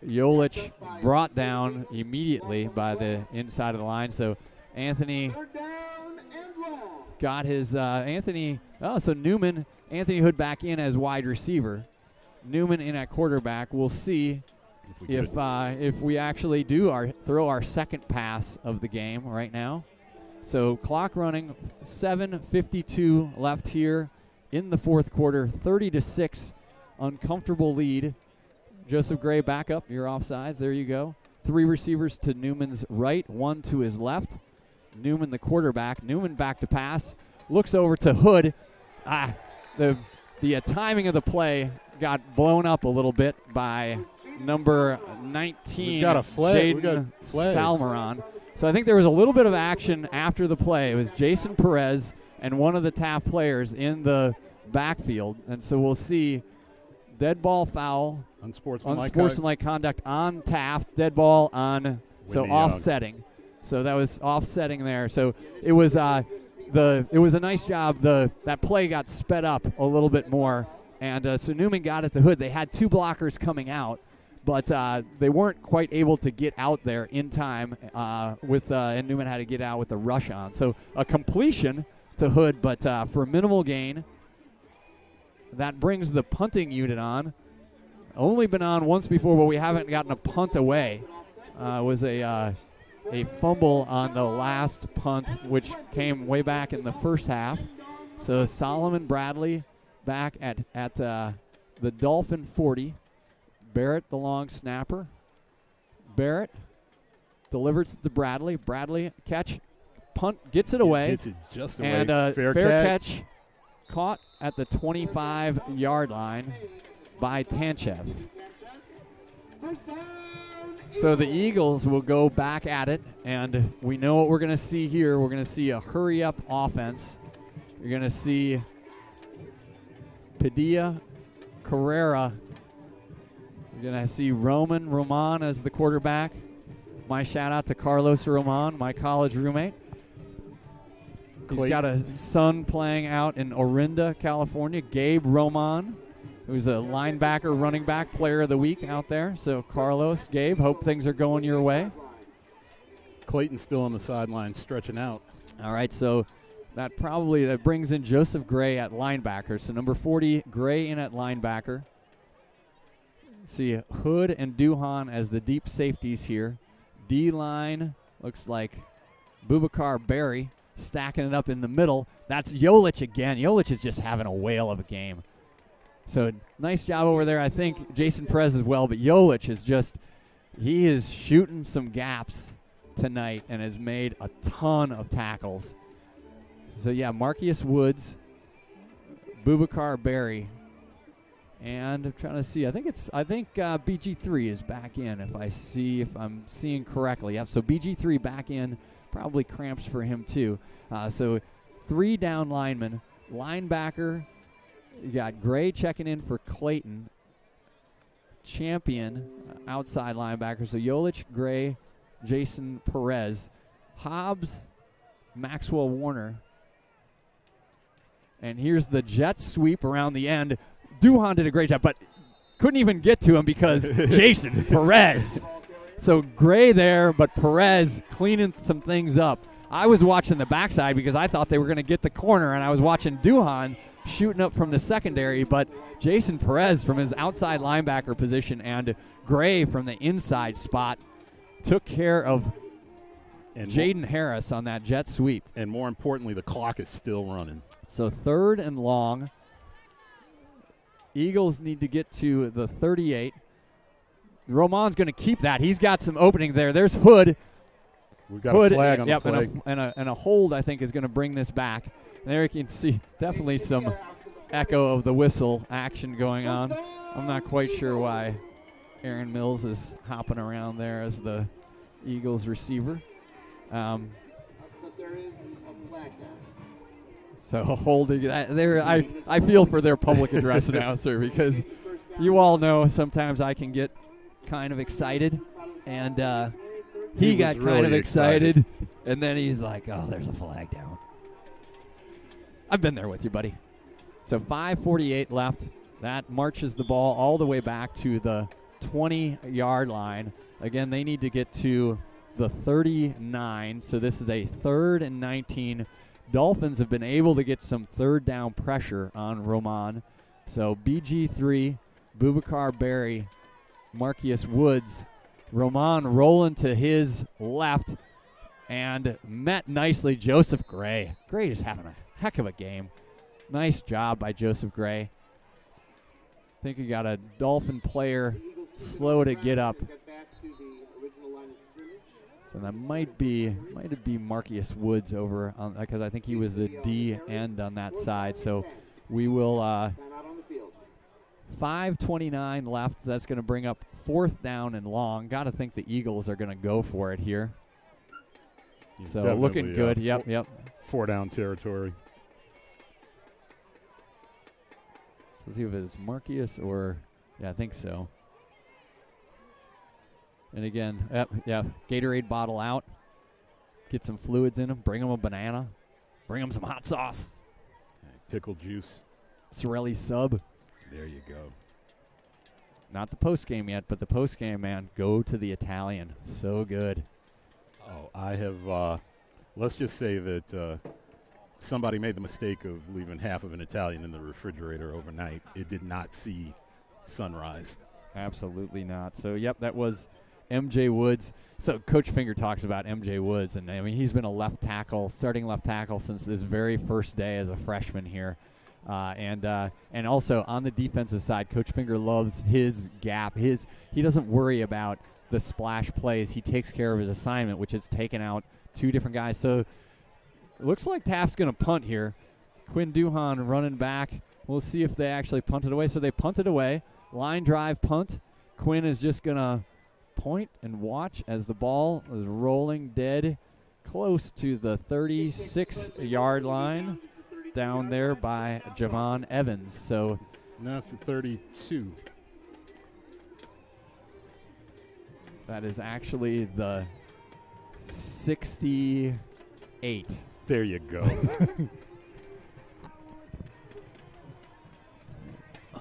Yolich brought down immediately by the inside of the line. So Anthony got his so Newman, Anthony Hood back in as wide receiver. Newman in at quarterback. We'll see if we actually do throw our second pass of the game right now. So clock running, 7:52 left here in the fourth quarter, 30-6, uncomfortable lead. Joseph Gray back up, you're offsides, there you go. 3 receivers to Newman's right, 1 to his left. Newman the quarterback, Newman back to pass, looks over to Hood. The timing of the play got blown up a little bit by number 19, we got a flag. Jaden Salmeron. So I think there was a little bit of action after the play. It was Jason Perez and one of the Taft players in the backfield. And so we'll see dead ball foul, unsportsmanlike conduct on Taft, dead ball on, so offsetting. So that was offsetting there. So it was it was a nice job. That play got sped up a little bit more, and so Newman got at the Hood. They had 2 blockers coming out, but they weren't quite able to get out there in time and Newman had to get out with the rush on. So a completion to Hood, but for a minimal gain. That brings the punting unit on. Only been on once before, but we haven't gotten a punt away. It was a fumble on the last punt, which came way back in the first half. So Solomon Bradley back at the Dolphin 40. Barrett, the long snapper. Barrett delivers to Bradley. Bradley catch, punt, gets it away. Gets it just away. And fair catch caught at the 25-yard line by Tanchev. So the Eagles will go back at it, and we know what we're going to see here. We're going to see a hurry-up offense. You're going to see Padilla, Carrera. You're going to see Roman as the quarterback. My shout-out to Carlos Roman, my college roommate. He's got a son playing out in Orinda, California, Gabe Roman, who's a linebacker, running back, player of the week out there. So, Carlos, Gabe, hope things are going your way. Clayton's still on the sideline stretching out. All right, so that brings in Joseph Gray at linebacker. So, number 40, Gray in at linebacker. See Hood and Duhan as the deep safeties here. D-line looks like Boubacar Berry stacking it up in the middle. That's Jolich again. Jolich is just having a whale of a game. So nice job over there. I think Jason Perez as well, but Jolich he is shooting some gaps tonight and has made a ton of tackles. So yeah, Marcus Woods, Boubacar Berry, and I'm trying to see. I think BG3 is back in. If I'm seeing correctly. Yep. So BG3 back in. Probably cramps for him too. So 3 down linemen. Linebacker, you got Gray checking in for Clayton. Champion, outside linebacker. So Jolich, Gray, Jason Perez. Hobbs, Maxwell Warner. And here's the jet sweep around the end. Duhan did a great job, but couldn't even get to him because Jason Perez. So Gray there, but Perez cleaning some things up. I was watching the backside because I thought they were going to get the corner, and I was watching Duhan shooting up from the secondary, but Jason Perez from his outside linebacker position and Gray from the inside spot took care of Jaden Harris on that jet sweep. And more importantly, the clock is still running. So 3rd and long. Eagles need to get to the 38. Roman's going to keep that. He's got some opening there. There's Hood. We've got a flag on the play. And a hold, I think, is going to bring this back. And there you can see definitely some echo of the whistle action going on. I'm not quite sure why Aaron Mills is hopping around there as the Eagles receiver. So holding that there, I feel for their public address announcer because you all know sometimes I can get kind of excited, and he got really kind of excited, and then he's like, "Oh, there's a flag down." I've been there with you, buddy. So 5:48 left. That marches the ball all the way back to the 20-yard line. Again, they need to get to the 39. So this is a 3rd and 19. Dolphins have been able to get some 3rd down pressure on Roman. So BG3, Boubacar Berry, Marcus Woods, Roman rolling to his left, and met nicely Joseph Gray. Gray is having a heck of a game. Nice job by Joseph Gray. I think you got a Dolphin player slow to get up. So that might be Marcus Woods over on, because I think he was the D end on that side. So we will 5:29 left. So that's going to bring up 4th down and long. Got to think the Eagles are going to go for it here. So looking good. Yep. 4 down territory. So let's see if it's Marcus or I think so. And again, Gatorade bottle out. Get some fluids in them. Bring them a banana. Bring them some hot sauce. Pickle juice. Sorelli sub. There you go. Not the post game yet, but the post game, man. Go to the Italian. So good. Oh, I have, let's just say that somebody made the mistake of leaving half of an Italian in the refrigerator overnight. It did not see sunrise. Absolutely not. So, yep, that was MJ Woods. So Coach Finger talks about MJ Woods, and I mean he's been a left tackle, starting left tackle since this very first day as a freshman here, and also on the defensive side, Coach Finger loves his gap. He doesn't worry about the splash plays. He takes care of his assignment, which is taking out 2 different guys. So it looks like Taft's going to punt here. Quinn Duhan running back. We'll see if they actually punt it away. So they punted away. Line drive punt. Quinn is just going to point and watch as the ball is rolling dead close to the 36-yard line down there by Javon Evans. So now it's the 32. That is actually the 68. There you go.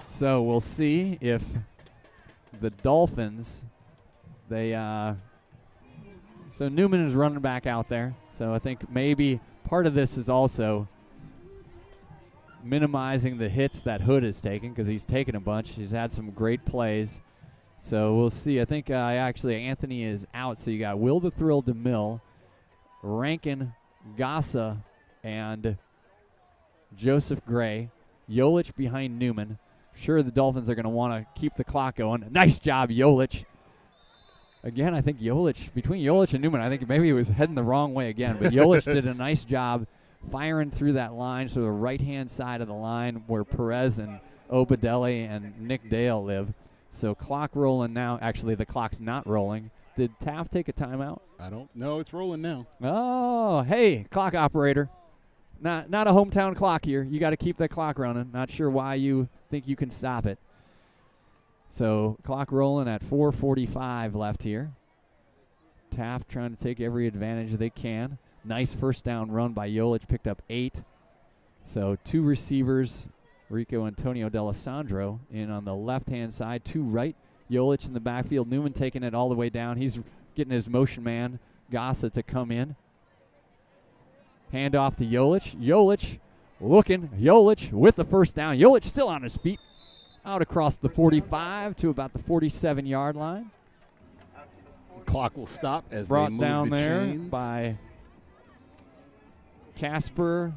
So we'll see if the Dolphins, so Newman is running back out there. So I think maybe part of this is also minimizing the hits that Hood is taking, because he's taken a bunch. He's had some great plays. So we'll see. I think actually Anthony is out. So you got Will the Thrill DeMille, Rankin, Gassa, and Joseph Gray. Yolich behind Newman. Sure, the Dolphins are going to want to keep the clock going. Nice job, Yolich. Again, I think Yolich, between Yolich and Newman, I think maybe he was heading the wrong way again. But Yolich did a nice job firing through that line, so the right-hand side of the line where Perez and Obadelli and Nick Dale live. So clock rolling now. Actually, the clock's not rolling. Did Taft take a timeout? I don't know. It's rolling now. Oh, hey, clock operator. Not a hometown clock here. You got to keep that clock running. Not sure why you think you can stop it. So clock rolling at 4:45 left here. Taft trying to take every advantage they can. Nice first down run by Yolich. Picked up 8. So 2 receivers, Rico Antonio D'Alessandro in on the left-hand side. 2 right. Yolich in the backfield. Newman taking it all the way down. He's getting his motion man, Gassa, to come in. Hand off to Yolich. Yolich looking. Yolich with the first down. Yolich still on his feet. Out across the 45 to about the 47-yard line. Clock will stop as brought they move down the there chains. by Kasper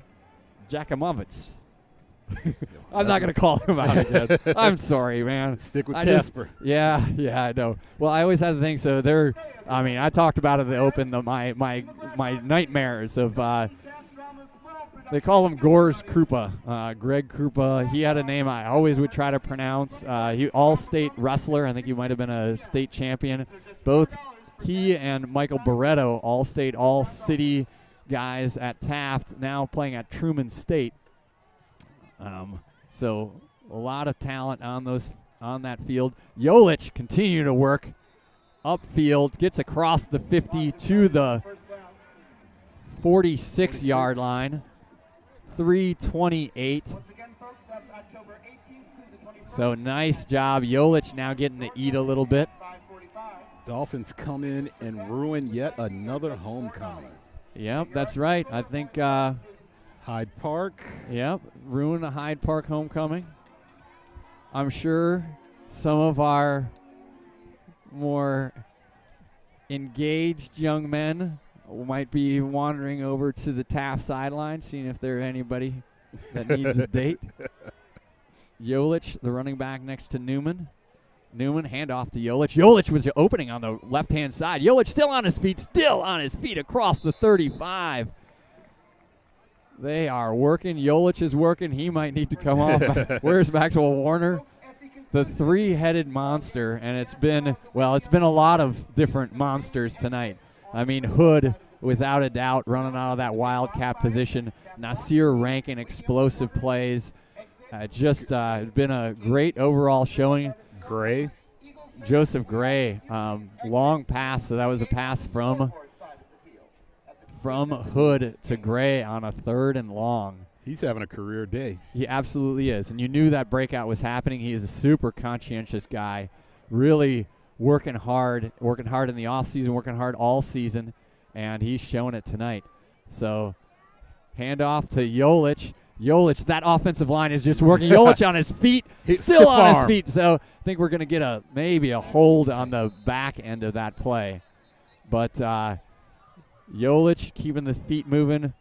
Jakimovitz. I'm not going to call him out again. I'm sorry, man. Stick with Casper. Casper. Yeah, I know. Well, I always had to think so. I talked about it at the open, my nightmares of, they call him Gore's Krupa, Greg Krupa. He had a name I always would try to pronounce. He all-state wrestler. I think he might have been a state champion. Both he and Michael Barretto, all-state, all-city guys at Taft, now playing at Truman State. So a lot of talent on that field. Yolich continue to work upfield, gets across the 50 to the 46-yard line. 3:28. So nice job. Yolich now getting to eat a little bit. Dolphins come in and ruin yet another homecoming. Yep, that's right. I think Hyde Park. Yep, ruin a Hyde Park homecoming. I'm sure some of our more engaged young men might be wandering over to the Taft sideline, seeing if there's anybody that needs a date. Yolich, the running back next to Newman. Newman, handoff to Yolich. Yolich was opening on the left-hand side. Yolich still on his feet across the 35. They are working. Yolich is working. He might need to come off. Where's Maxwell Warner? The 3-headed monster, and it's been a lot of different monsters tonight. I mean, Hood, without a doubt, running out of that wildcat position. Nasir Rankin, explosive plays. Just been a great overall showing. Gray. Joseph Gray, long pass, so that was a pass from from Hood to Gray on a 3rd and long. He's having a career day. He absolutely is. And you knew that breakout was happening. He is a super conscientious guy, really working hard in the offseason, working hard all season, and he's showing it tonight. So handoff to Jolich. Jolich, that offensive line is just working. Jolich on his feet, still on his feet. So I think we're going to get maybe a hold on the back end of that play. But Jolich keeping the feet moving.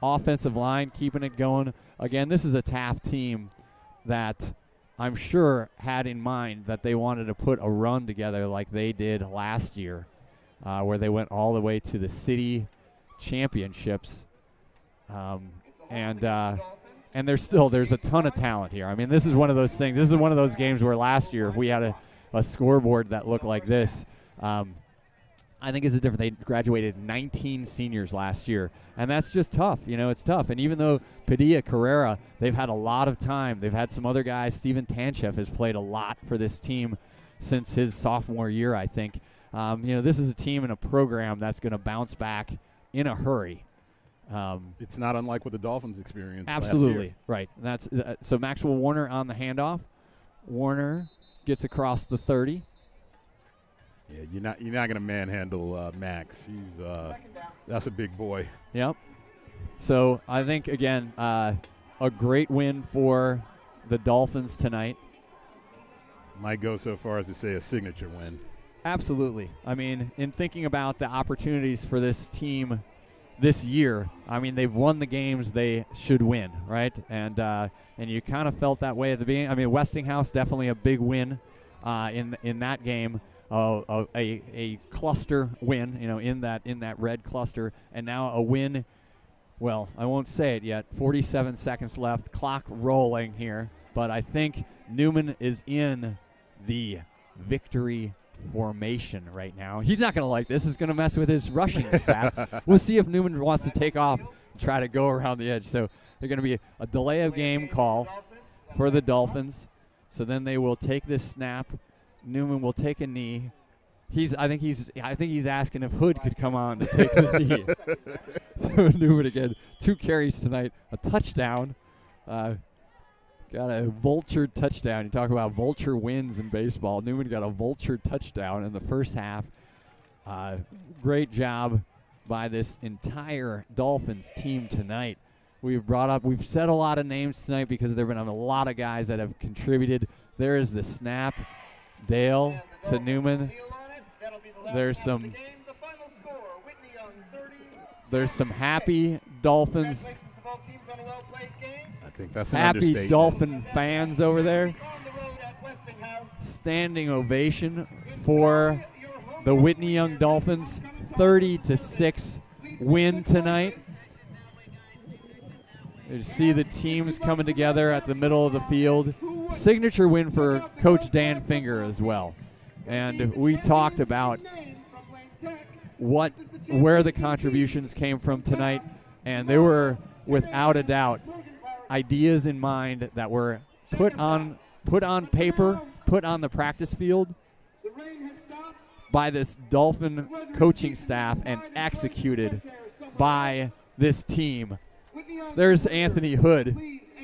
Offensive line keeping it going. Again, this is a Taft team that I'm sure had in mind that they wanted to put a run together like they did last year, where they went all the way to the city championships. And there's a ton of talent here. I mean, this is one of those things. This is one of those games where last year, if we had a scoreboard that looked like this, I think it's different. They graduated 19 seniors last year, and that's just tough. It's tough. And even though Padilla, Carrera, they've had a lot of time. They've had some other guys. Steven Tanchev has played a lot for this team since his sophomore year, I think. This is a team and a program that's going to bounce back in a hurry. It's not unlike what the Dolphins experienced Absolutely. last year. Right. That's so Maxwell Warner on the handoff. Warner gets across the 30. Yeah, you're not going to manhandle Max. That's a big boy. Yep. So I think again a great win for the Dolphins tonight. Might go so far as to say a signature win. Absolutely. I mean, in thinking about the opportunities for this team this year, I mean, they've won the games they should win, right? And you kind of felt that way at the beginning. I mean, Westinghouse definitely a big win in that game. A cluster win, in that red cluster, and now a win. Well, I won't say it yet. 47 seconds left, clock rolling here, but I think Newman is in the victory formation right now. He's not going to like this. It's going to mess with his rushing stats. We'll see if Newman wants to take off and try to go around the edge. So they're going to be a delay of game call for the Dolphins. So then they will take this snap. Newman will take a knee. I think he's asking if Hood could come on to take the knee. So Newman again, 2 carries tonight, a touchdown. Got a vulture touchdown. You talk about vulture wins in baseball. Newman got a vulture touchdown in the first half. Great job by this entire Dolphins team tonight. We've said a lot of names tonight because there have been a lot of guys that have contributed. There is the snap. Dale to Newman. There's some happy Dolphins. I think that's an happy understatement. Dolphin fans over there. Standing ovation for the Whitney Young Dolphins. 30-6 win tonight. You see the teams coming together at the middle of the field. Signature win for Coach Dan Finger as well. And we talked about where the contributions came from tonight, and they were without a doubt ideas in mind that were put on paper, put on the practice field by this Dolphin coaching staff and executed by this team. There's Anthony Hood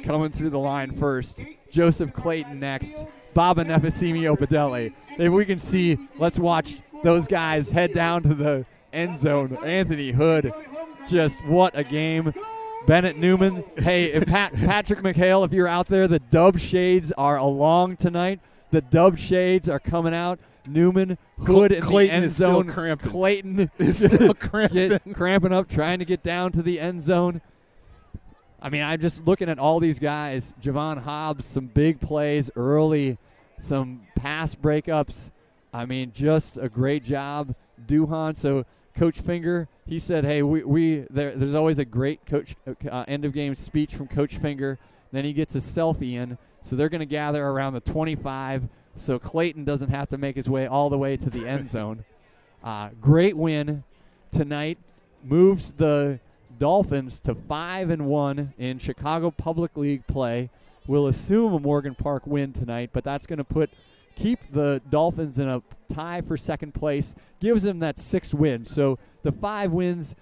coming through the line first. Joseph Clayton next. Baba Nefesimi Obadele. If we can see, let's watch those guys head down to the end zone. Anthony Hood, just what a game. Bennett Newman. Hey, if Patrick McHale, if you're out there, the Dub Shades are along tonight. The Dub Shades are coming out. Newman, Hood in the end zone. Clayton is still cramping. Cramping up, trying to get down to the end zone. I mean, I'm just looking at all these guys. Javon Hobbs, some big plays early, some pass breakups. I mean, just a great job. Duhan, so Coach Finger, he said, hey, there's always a great coach end-of-game speech from Coach Finger. Then he gets a selfie in, so they're going to gather around the 25, so Clayton doesn't have to make his way all the way to the end zone. Great win tonight. Moves the Dolphins to 5-1 in Chicago Public League play. We'll assume a Morgan Park win tonight, but that's going to keep the Dolphins in a tie for second place, gives them that 6th win. So the 5 wins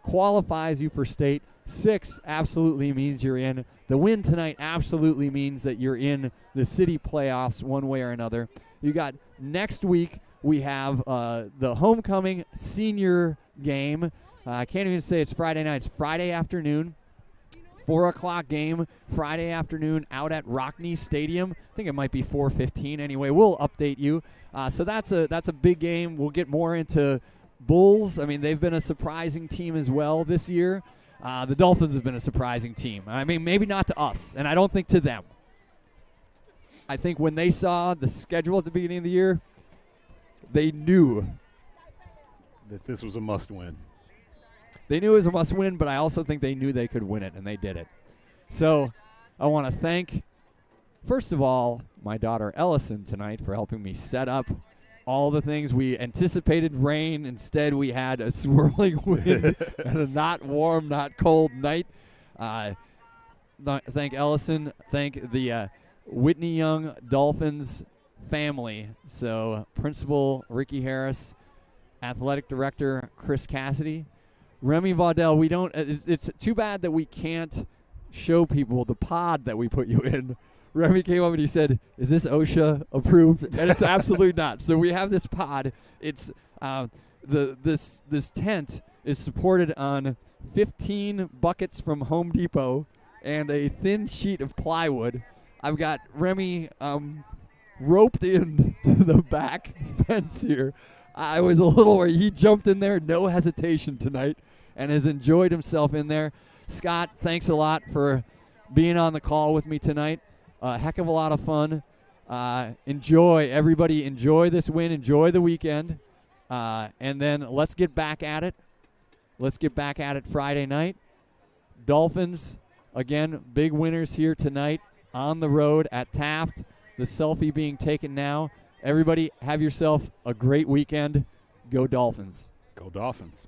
qualifies you for state. 6 absolutely means you're in. The win tonight absolutely means that you're in the city playoffs one way or another. You got next week, we have the homecoming senior game. I can't even say it's Friday night. It's Friday afternoon. 4 o'clock game Friday afternoon out at Rockne Stadium. I think it might be 4:15 anyway. We'll update you. So that's a big game. We'll get more into Bulls. I mean, they've been a surprising team as well this year. The Dolphins have been a surprising team. I mean, maybe not to us, and I don't think to them. I think when they saw the schedule at the beginning of the year, they knew that this was a must-win. They knew it was a must-win, but I also think they knew they could win it, and they did it. So I want to thank, first of all, my daughter Ellison tonight for helping me set up all the things. We anticipated rain. Instead, we had a swirling wind and a not warm, not cold night. Thank Ellison. Thank the Whitney Young Dolphins family. So Principal Ricky Harris, Athletic Director Chris Cassidy, Remy Vaudel. We don't. It's too bad that we can't show people the pod that we put you in. Remy came up and he said, "Is this OSHA approved?" And it's absolutely not. So we have this pod. It's this tent is supported on 15 buckets from Home Depot and a thin sheet of plywood. I've got Remy roped in to the back fence here. I was a little worried. He jumped in there, no hesitation tonight, and has enjoyed himself in there. Scott, thanks a lot for being on the call with me tonight. A heck of a lot of fun. Everybody enjoy this win. Enjoy the weekend. And then let's get back at it. Let's get back at it Friday night. Dolphins, again, big winners here tonight on the road at Taft. The selfie being taken now. Everybody have yourself a great weekend. Go Dolphins. Go Dolphins.